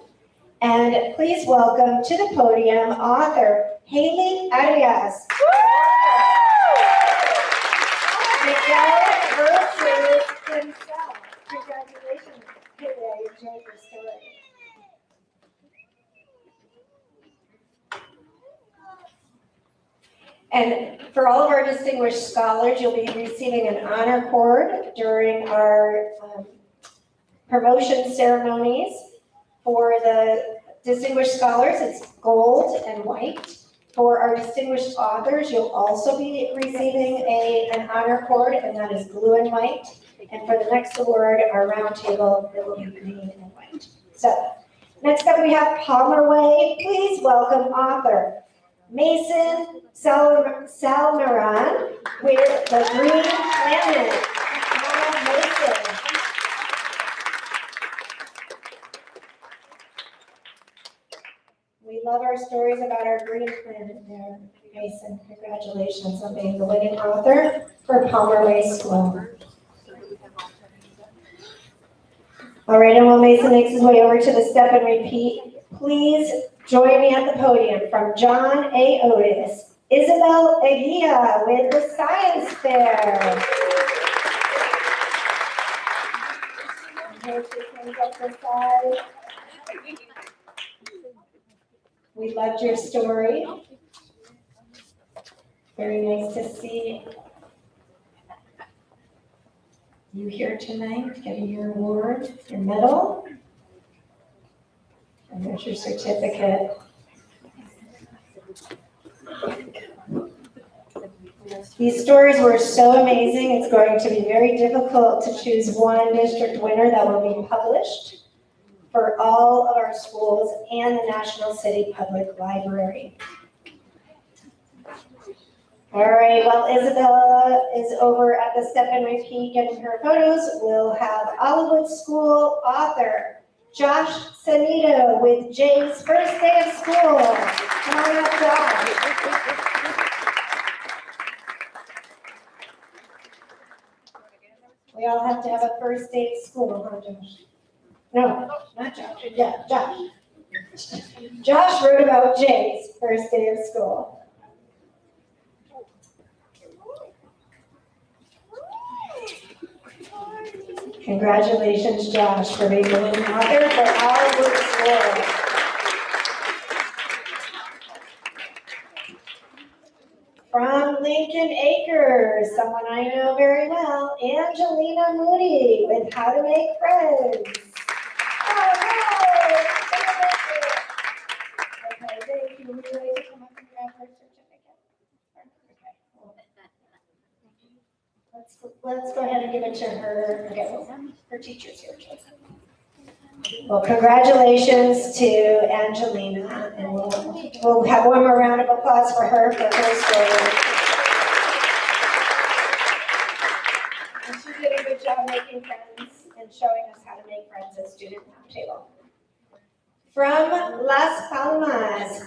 And please welcome to the podium author Haley Arias. Miguel Versus himself. Congratulations, Haley, I enjoyed your story. And for all of our distinguished scholars, you'll be receiving an honor cord during our promotion ceremonies. For the distinguished scholars, it's gold and white. For our distinguished authors, you'll also be receiving an honor cord, and that is blue and white. And for the next award, our round table, it will be green and white. So, next up we have Palmer Way. Please welcome author Mason Salmaran with The Green Planet. Mason. We love our stories about our green planet there, Mason. Congratulations on being the winning author for Palmer Way School. All right, and while Mason makes his way over to the step and repeat, please join me at the podium from John A. Otis, Isabel Eguia with the Science Fair. We loved your story. Very nice to see you here tonight, getting your award, your medal. And there's your certificate. These stories were so amazing, it's going to be very difficult to choose one district winner that will be published for all of our schools and the National City Public Library. All right, while Isabella is over at the step and repeat getting her photos, we'll have Olivewood School author Josh Sanito with Jay's first day of school. Come on up, Josh. We all have to have a first day of school, huh, Josh? No, not Josh. Yeah, Josh. Josh wrote about Jay's first day of school. Congratulations, Josh, for being the winning author for Olivewood School. From Lincoln Acres, someone I know very well, Angelina Moody with How to Make Friends. All right. Okay, thank you. Would you like to come up and grab her certificate? Okay. Let's go ahead and give it to her. Okay, her teacher's here. Well, congratulations to Angelina, and we'll have one more round of applause for her story. And she did a good job making friends and showing us how to make friends at Student Roundtable. From Las Palmas,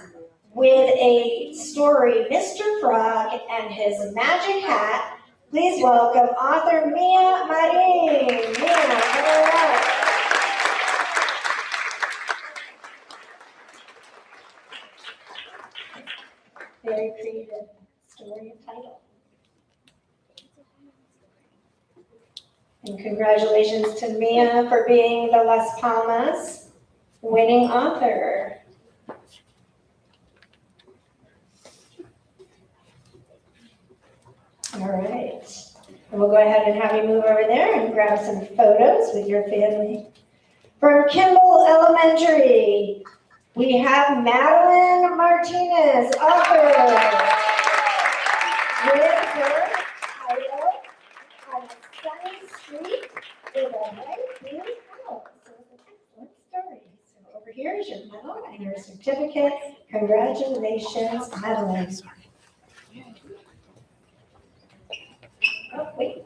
with a story, Mr. Frog and his magic hat, please welcome author Mia Marin. Mia, come on up. Very creative story and title. And congratulations to Mia for being the Las Palmas winning author. All right. And we'll go ahead and have you move over there and grab some photos with your family. From Kimball Elementary, we have Madeline Martinez, author, with her title, On a Sunny Street with a White Blue House. So it's an excellent story. So over here is your medal and your certificate. Congratulations, Madeline. Oh, wait.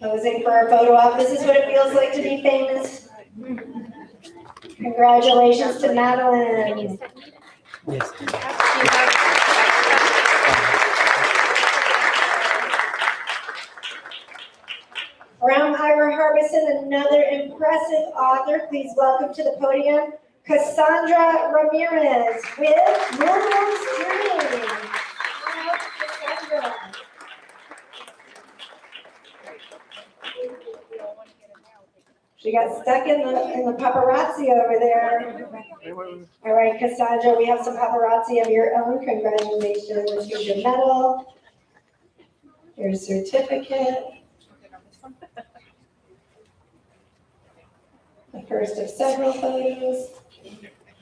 Posing for our photo op. This is what it feels like to be famous. Congratulations to Madeline. From Ira Harbison, another impressive author. Please welcome to the podium, Cassandra Ramirez with Moon's Dream. Cassandra. She got stuck in the paparazzi over there. All right, Cassandra, we have some paparazzi of your own. Congratulations. Here's your medal, your certificate. The first of several photos.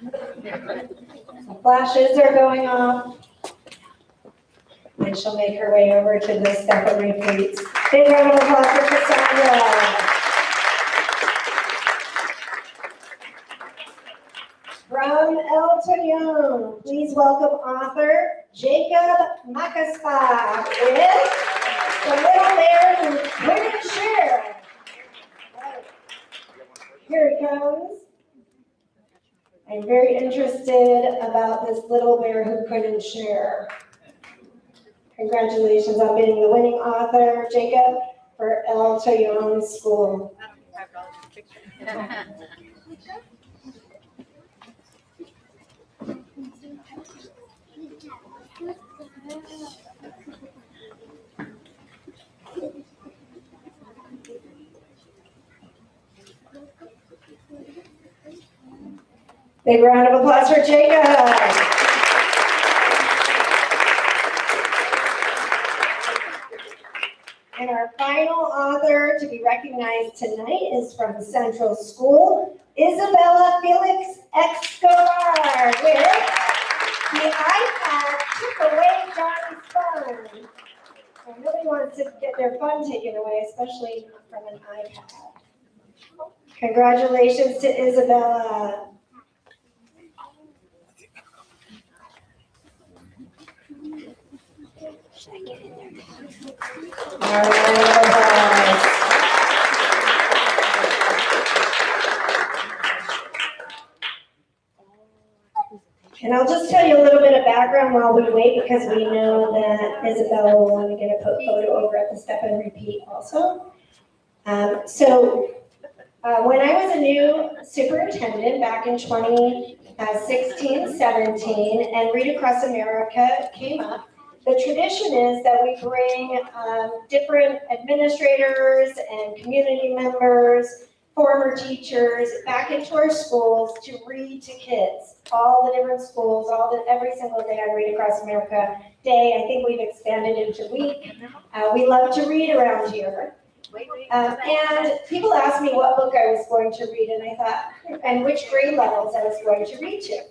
The flashes are going off. And she'll make her way over to the step and repeat. Big round of applause for Cassandra. From El Torreon, please welcome author Jacob Macaspa with The Little Bear Who Couldn't Share. Here he comes. I'm very interested about this little bear who couldn't share. Congratulations on being the winning author, Jacob, for El Torreon School. Big round of applause for Jacob. And our final author to be recognized tonight is from Central School, Isabella Felix Escobar with The iPad Took Away Johnny's Fun. Nobody wants to get their fun taken away, especially from an iPad. Congratulations to Isabella. All right. And I'll just tell you a little bit of background while we wait, because we know that Isabella will want to get a photo over at the Step and Repeat also. When I was a new superintendent back in 2016, 17, and Read Across America came up, the tradition is that we bring different administrators and community members, former teachers back into our schools to read to kids. All the different schools, every single day on Read Across America Day. I think we've expanded into week. We love to read around here. And people asked me what book I was going to read, and I thought, and which grade levels I was going to read to.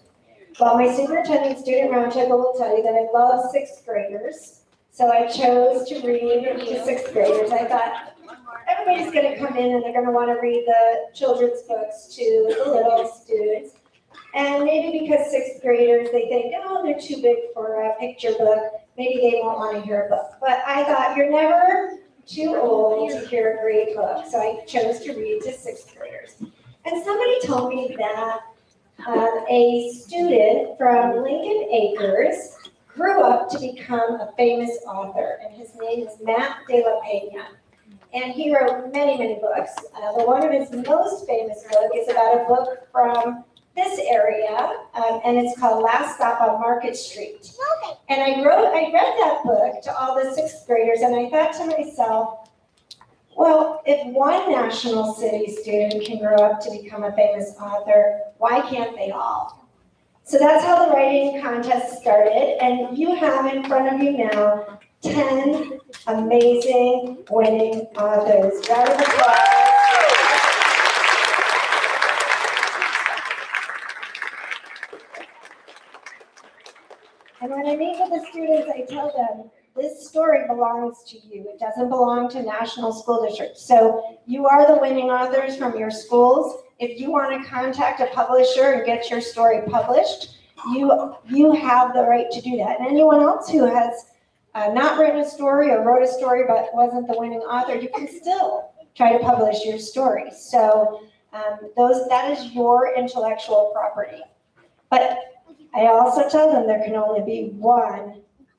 Well, my superintendent student roundtable will tell you that I love sixth graders, so I chose to read to sixth graders. I thought, everybody's going to come in and they're going to want to read the children's books to the little students. And maybe because sixth graders, they think, oh, they're too big for a picture book. Maybe they won't want to hear a book. But I thought, you're never too old to hear a great book. So I chose to read to sixth graders. And somebody told me that a student from Lincoln Acres grew up to become a famous author. And his name is Matt De La Peña. And he wrote many, many books. But one of his most famous books is about a book from this area, and it's called Last Stop on Market Street. And I read that book to all the sixth graders, and I thought to myself, well, if one National City student can grow up to become a famous author, why can't they all? So that's how the writing contest started, and you have in front of you now 10 amazing winning authors. Round of applause. And when I meet with the students, I tell them, this story belongs to you. It doesn't belong to National School District. So you are the winning authors from your schools. If you want to contact a publisher and get your story published, you have the right to do that. And anyone else who has not written a story or wrote a story but wasn't the winning author, you can still try to publish your story. So that is your intellectual property. But I also tell them there can only be one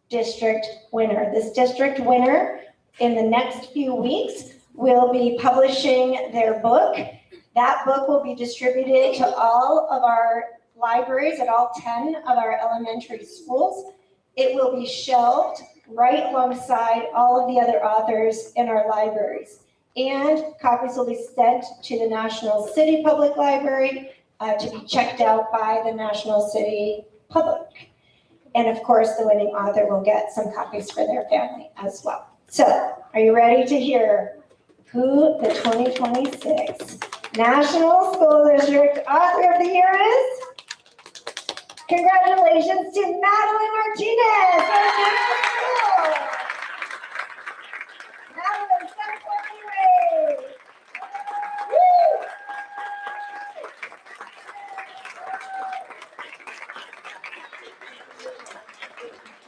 district winner. This district winner in the next few weeks will be publishing their book. That book will be distributed to all of our libraries at all 10 of our elementary schools. It will be shelved right alongside all of the other authors in our libraries. And copies will be sent to the National City Public Library to be checked out by the National City Public. And of course, the winning author will get some copies for their family as well. So, are you ready to hear who the 2026 National School District Author of the Year is? Congratulations to Madeline Martinez from National School. Madeline, step forward. Woo!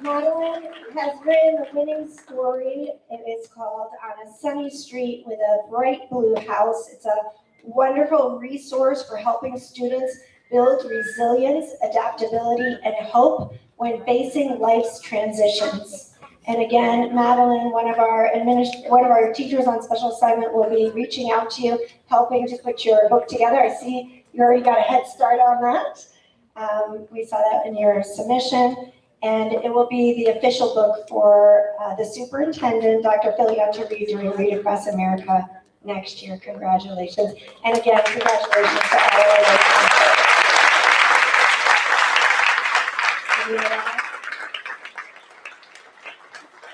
Madeline has written a winning story. It is called On a Sunny Street with a Bright Blue House. It's a wonderful resource for helping students build resilience, adaptability, and hope when facing life's transitions. And again, Madeline, one of our teachers on special assignment, will be reaching out to you, helping to put your book together. I see you already got a head start on that. We saw that in your submission. And it will be the official book for the superintendent, Dr. Filia, to read during Read Across America next year. Congratulations. And again, congratulations to all of our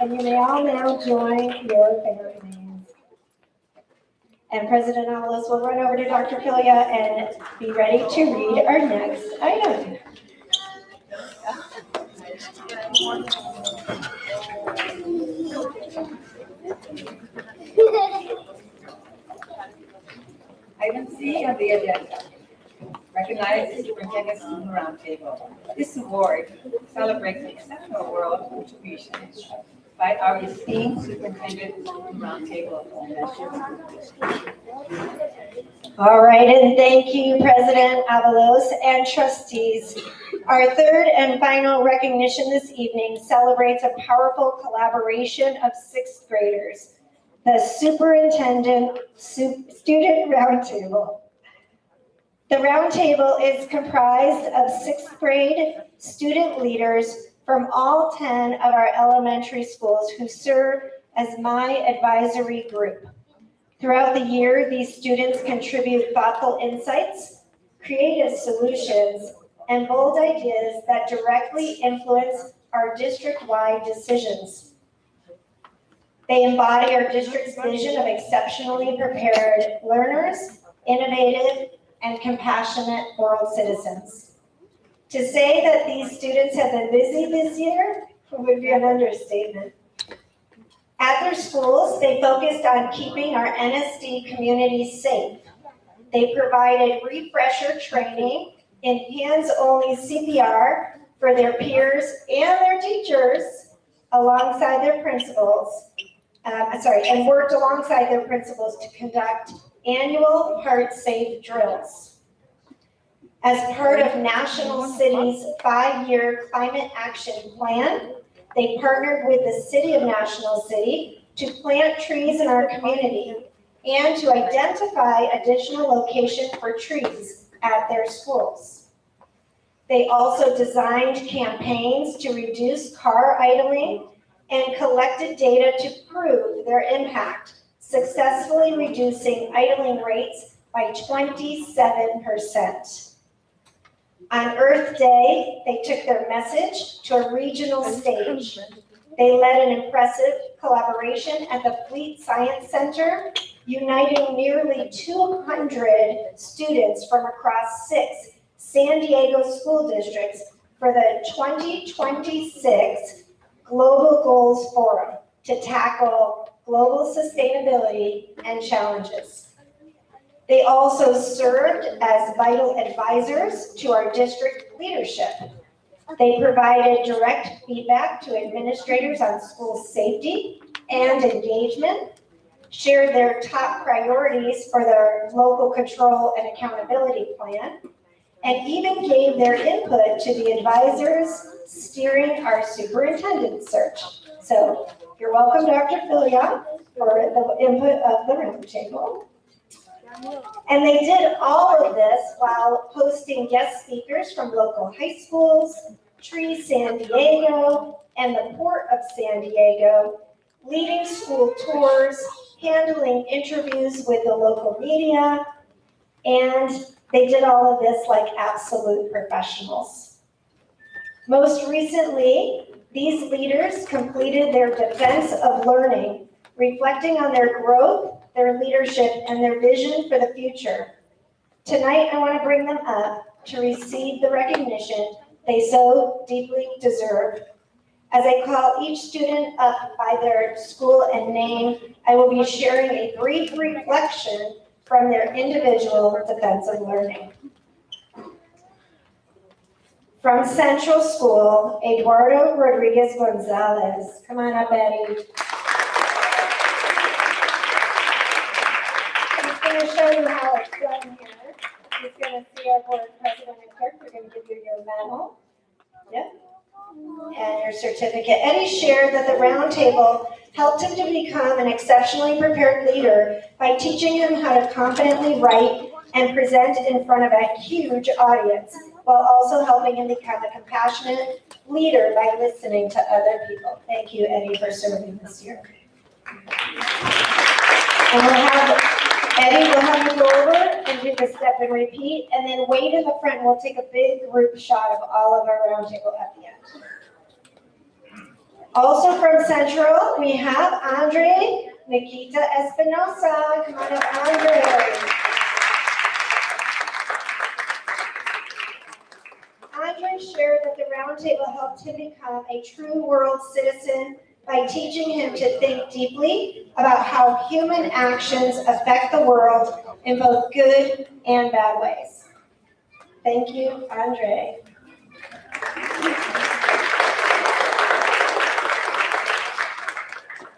and you may all now join your families. And President Avalos will run over to Dr. Filia and be ready to read our next item. Item C of the agenda. Recognize the Superintendent Student Roundtable. This award celebrates the exceptional world contributions by our esteemed Superintendent Student Roundtable. All right, and thank you, President Avalos and trustees. Our third and final recognition this evening celebrates a powerful collaboration of sixth graders, the Superintendent Student Roundtable. The roundtable is comprised of sixth grade student leaders from all 10 of our elementary schools who serve as my advisory group. Throughout the year, these students contribute thoughtful insights, creative solutions, and bold ideas that directly influence our district-wide decisions. They embody our district's vision of exceptionally prepared learners, innovative, and compassionate world citizens. To say that these students have been busy this year would be an understatement. At their schools, they focused on keeping our NSD community safe. They provided refresher training in hands-only CPR for their peers and their teachers alongside their principals, and worked alongside their principals to conduct annual Heart Safe drills. As part of National City's 5-year climate action plan, they partnered with the City of National City to plant trees in our community and to identify additional locations for trees at their schools. They also designed campaigns to reduce car idling and collected data to prove their impact, successfully reducing idling rates by 27%. On Earth Day, they took their message to a regional stage. They led an impressive collaboration at the Fleet Science Center, uniting nearly 200 students from across 6 San Diego school districts for the 2026 Global Goals Forum to tackle global sustainability and challenges. They also served as vital advisors to our district leadership. They provided direct feedback to administrators on school safety and engagement, shared their top priorities for their local control and accountability plan, and even gave their input to the advisors steering our superintendent search. So you're welcome, Dr. Filion, for the input of the roundtable. And they did all of this while hosting guest speakers from local high schools, Tree San Diego, and the Port of San Diego, leading school tours, handling interviews with the local media, and they did all of this like absolute professionals. Most recently, these leaders completed their Defense of Learning, reflecting on their growth, their leadership, and their vision for the future. Tonight, I want to bring them up to receive the recognition they so deeply deserve. As I call each student up by their school and name, I will be sharing a brief reflection from their individual Defense of Learning. From Central School, Eduardo Rodriguez Gonzalez. Come on up, Eddie. He's going to show you how it's done here. He's going to see our board president and clerk. We're going to give you your medal. Yep. And your certificate. Eddie shared that the roundtable helped him to become an exceptionally prepared leader by teaching him how to confidently write and present in front of a huge audience, while also helping him become a compassionate leader by listening to other people. Thank you, Eddie, for serving this year. And Eddie will have you go over and do the step and repeat, and then wait in the front, and we'll take a big group shot of all of our roundtable at the end. Also from Central, we have Andre Nikita Espinosa. Come on up, Andre. Andre shared that the roundtable helped him become a true world citizen by teaching him to think deeply about how human actions affect the world in both good and bad ways. Thank you, Andre.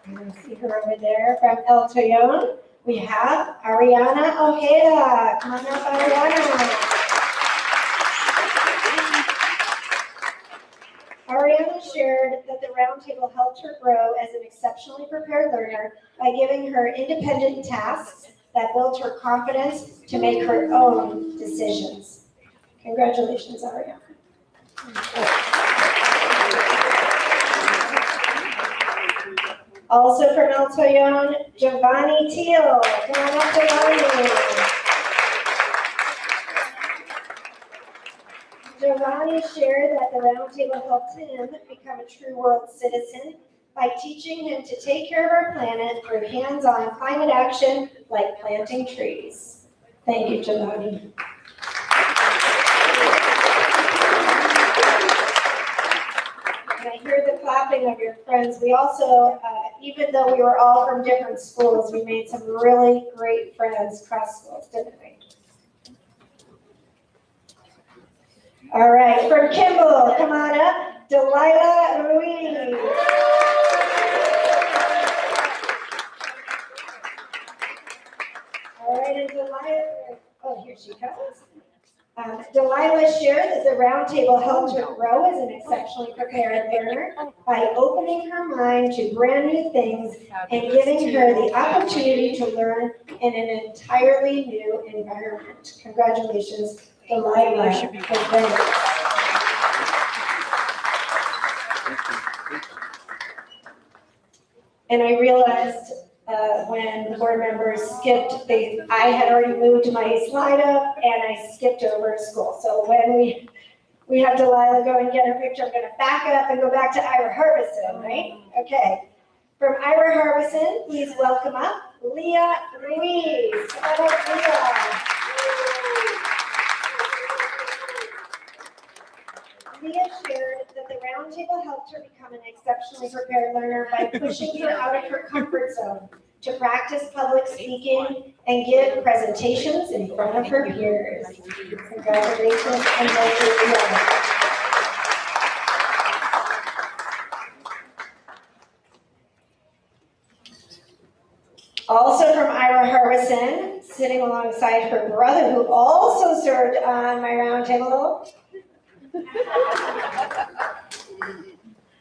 You see her over there from El Toyon. We have Ariana Ojeda. Come on up, Ariana. Ariana shared that the roundtable helped her grow as an exceptionally prepared learner by giving her independent tasks that built her confidence to make her own decisions. Congratulations, Ariana. Also from El Toyon, Giovanni Teal. Come on up, Giovanni. Giovanni shared that the roundtable helped him become a true world citizen by teaching him to take care of our planet through hands-on climate action like planting trees. Thank you, Giovanni. And I hear the clapping of your friends. We also, even though we were all from different schools, we made some really great friends across schools, didn't we? All right, from Kimball, come on up, Delilah Ruiz. All right, and Delilah, oh, here she comes. Delilah shared that the roundtable helped her grow as an exceptionally prepared learner by opening her mind to brand new things and giving her the opportunity to learn in an entirely new environment. Congratulations, Delilah. And I realized when the board members skipped, I had already moved my slide up and I skipped over school. So when we have Delilah go and get her picture, I'm gonna back up and go back to Ira Harbison, right? Okay. From Ira Harbison, please welcome up Leah Ruiz. Come on up, Leah. Leah shared that the roundtable helped her become an exceptionally prepared learner by pushing her out of her comfort zone to practice public speaking and give presentations in front of her peers. Congratulations and welcome, Leah. Also from Ira Harbison, sitting alongside her brother, who also served on my roundtable,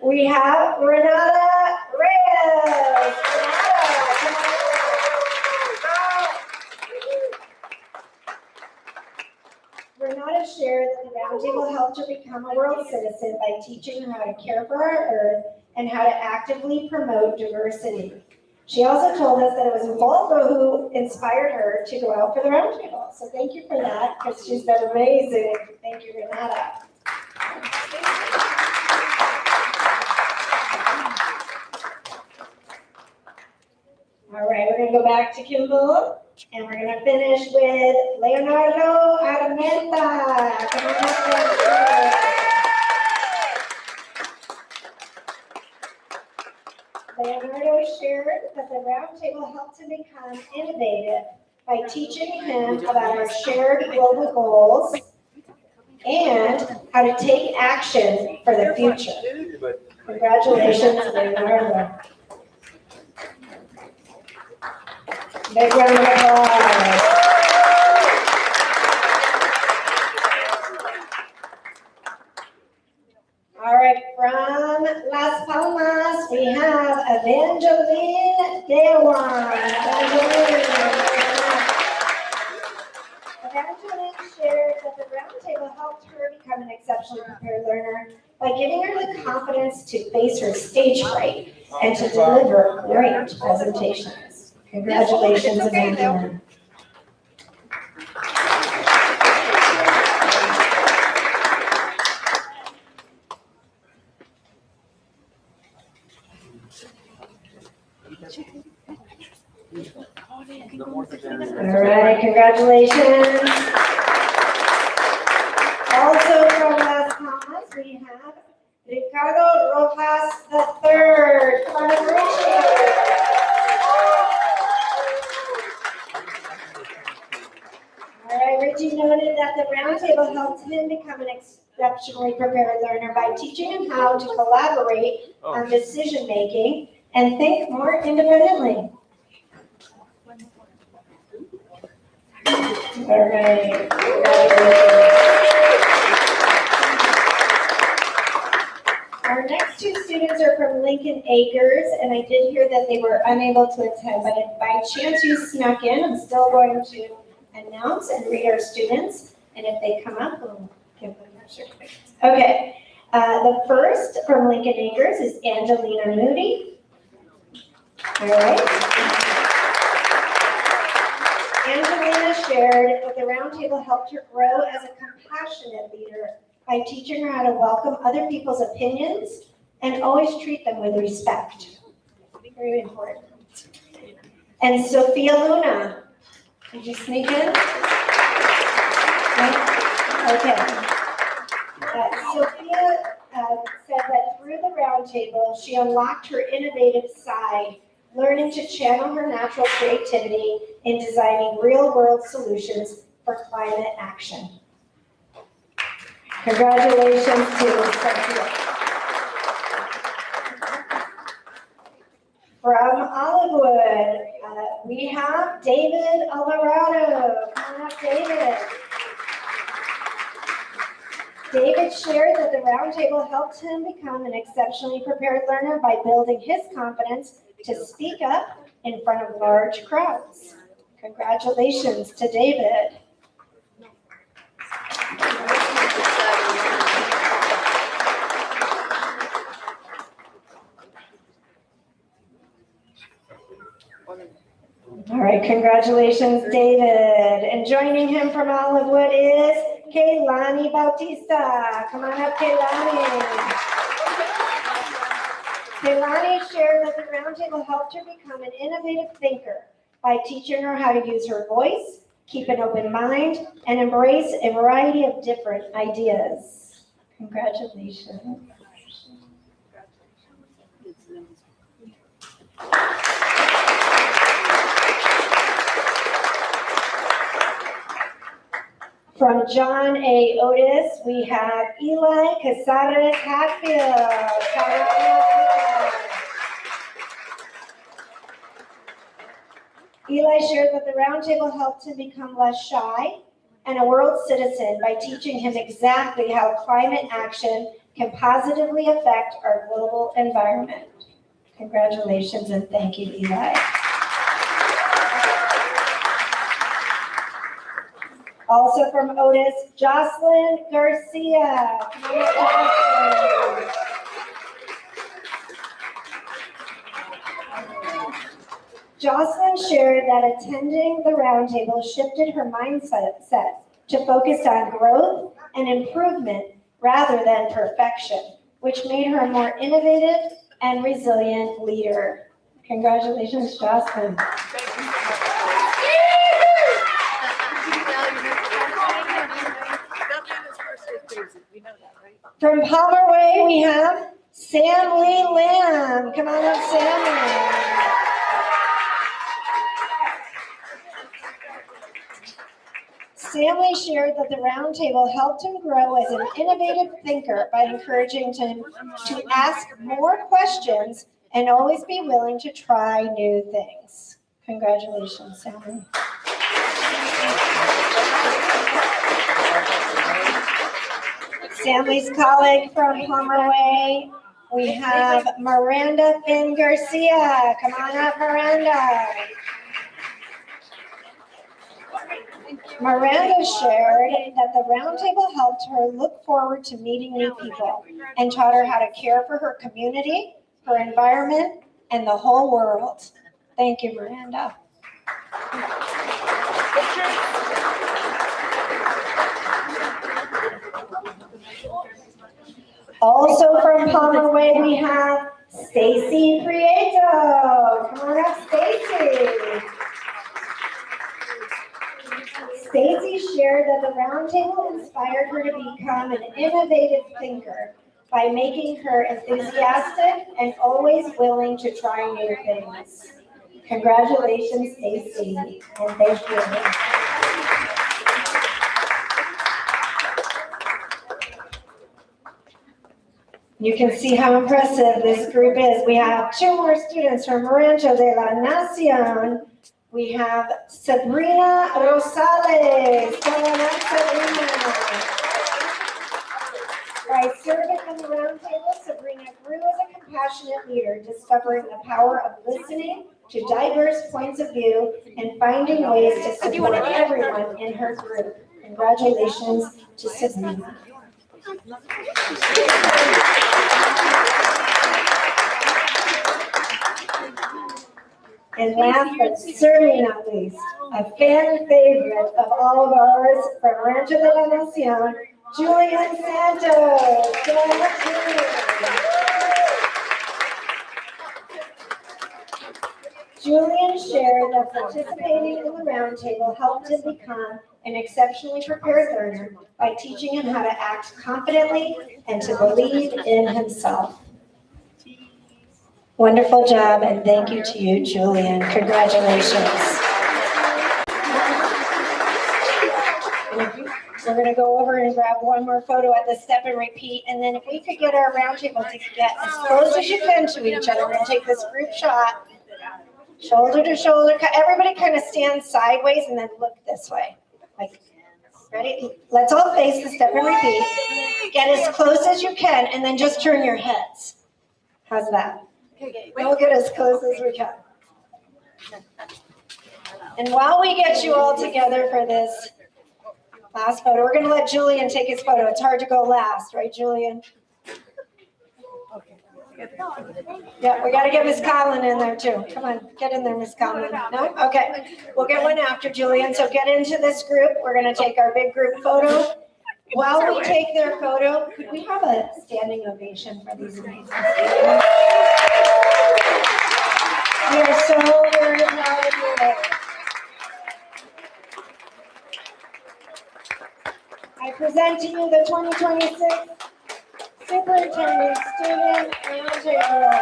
we have Renata Reyes. Renata shared that the roundtable helped her become a world citizen by teaching her how to care for our earth and how to actively promote diversity. She also told us that it was Volvo who inspired her to go out for the roundtable. So thank you for that, because she's been amazing. Thank you, Renata. All right, we're gonna go back to Kimball, and we're gonna finish with Leonardo Armenta. Come on up, Leonardo. Leonardo shared that the roundtable helped him become innovative by teaching him about our shared global goals and how to take action for the future. Congratulations, Leonardo. Big round of applause. All right, from Las Palmas, we have Evangeline Dewan. Evangeline shared that the roundtable helped her become an exceptionally prepared learner by giving her the confidence to face her stage fright and to deliver great presentations. Congratulations, Evangeline. All right, congratulations. Also from Las Palmas, we have Ricardo Rojas III. Come on up, Richie. All right, Richie noted that the roundtable helped him become an exceptionally prepared learner by teaching him how to collaborate on decision-making and think more independently. All right. Our next two students are from Lincoln Acres, and I did hear that they were unable to attend, but if by chance you snuck in, I'm still going to announce and read our students, and if they come up, we'll give them their certificates. Okay, the first from Lincoln Acres is Angelina Moody. All right. Angelina shared that the roundtable helped her grow as a compassionate leader by teaching her how to welcome other people's opinions and always treat them with respect. Very important. And Sophia Luna, did you sneak in? No? Okay. Sophia said that through the roundtable, she unlocked her innovative side, learning to channel her natural creativity in designing real-world solutions for climate action. Congratulations to Sophia. From Olivewood, we have David Alvarado. Come on up, David. David shared that the roundtable helped him become an exceptionally prepared learner by building his confidence to speak up in front of large crowds. Congratulations to David. And congratulations, David. And joining him from Olivewood is Kaylani Bautista. Come on up, Kaylani. Kaylani shared that the roundtable helped her become an innovative thinker by teaching her how to use her voice, keep an open mind, and embrace a variety of different ideas. Congratulations. From John A. Otis, we have Eli Casares Hatfield. Eli shared that the roundtable helped him become less shy and a world citizen by teaching him exactly how climate action can positively affect our global environment. Congratulations and thank you, Eli. Also from Otis, Jocelyn Garcia. Come on up, Jocelyn. Jocelyn shared that attending the roundtable shifted her mindset to focus on growth and improvement rather than perfection, which made her a more innovative and resilient leader. Congratulations, Jocelyn. From Palmer Way, we have Sam Lee Lamb. Come on up, Sam. Stanley shared that the roundtable helped him grow as an innovative thinker by encouraging him to ask more questions and always be willing to try new things. Congratulations, Stanley. Stanley's colleague from Palmer Way, we have Miranda Finn Garcia. Come on up, Miranda. Miranda shared that the roundtable helped her look forward to meeting new people and taught her how to care for her community, her environment, and the whole world. Thank you, Miranda. Also from Palmer Way, we have Stacy Prieto. Come on up, Stacy. Stacy shared that the roundtable inspired her to become an innovative thinker by making her enthusiastic and always willing to try new things. Congratulations, Stacy, and thank you. You can see how impressive this group is. We have two more students from Rancho de la Nacion. We have Sabrina Rosales. Come on up, Sabrina. By serving on the roundtable, Sabrina grew as a compassionate leader, discovering the power of listening to diverse points of view and finding ways to support everyone in her group. Congratulations to Sabrina. And last but certainly not least, a fan favorite of all of ours from Rancho de la Nacion, Julian Santos. Come on up, Julian. Julian shared that participating in the roundtable helped him become an exceptionally prepared learner by teaching him how to act confidently and to believe in himself. Wonderful job, and thank you to you, Julian. Congratulations. We're going to go over and grab one more photo at the step and repeat, and then if we could get our roundtable to get as close as you can to each other, we're going to take this group shot, shoulder to shoulder. Everybody kind of stand sideways and then look this way. Like, ready? Let's all face the step and repeat. Get as close as you can, and then just turn your heads. How's that? We'll get as close as we can. And while we get you all together for this last photo, we're going to let Julian take his photo. It's hard to go last, right, Julian? Yeah, we gotta get Miss Collin in there too. Come on, get in there, Miss Collin. No? Okay, we'll get one after Julian. So get into this group. We're gonna take our big group photo. While we take their photo, could we have a standing ovation for these amazing students? We are so very proud of you. I present to you the 2026 Superintendent Student Roundtable.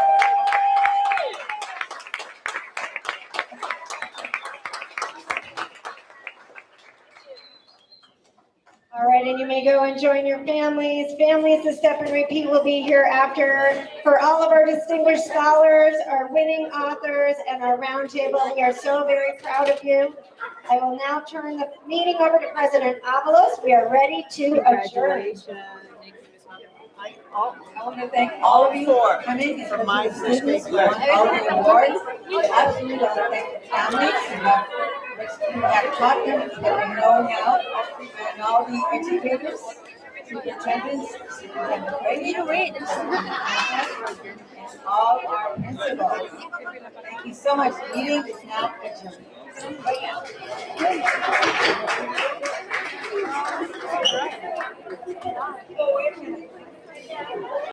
All right, and you may go and join your families. Families, the step and repeat will be here after. For all of our distinguished scholars, our winning authors, and our roundtable, we are so very proud of you. I will now turn the meeting over to President Avalos. We are ready to adjourn. I want to thank all of you for coming, and my students, for all of the awards. I absolutely want to thank the families who have taught them what they know now, and all the educators, superintendents, Superintendent Brady, and all our principals. Thank you so much. Meeting is now adjourned.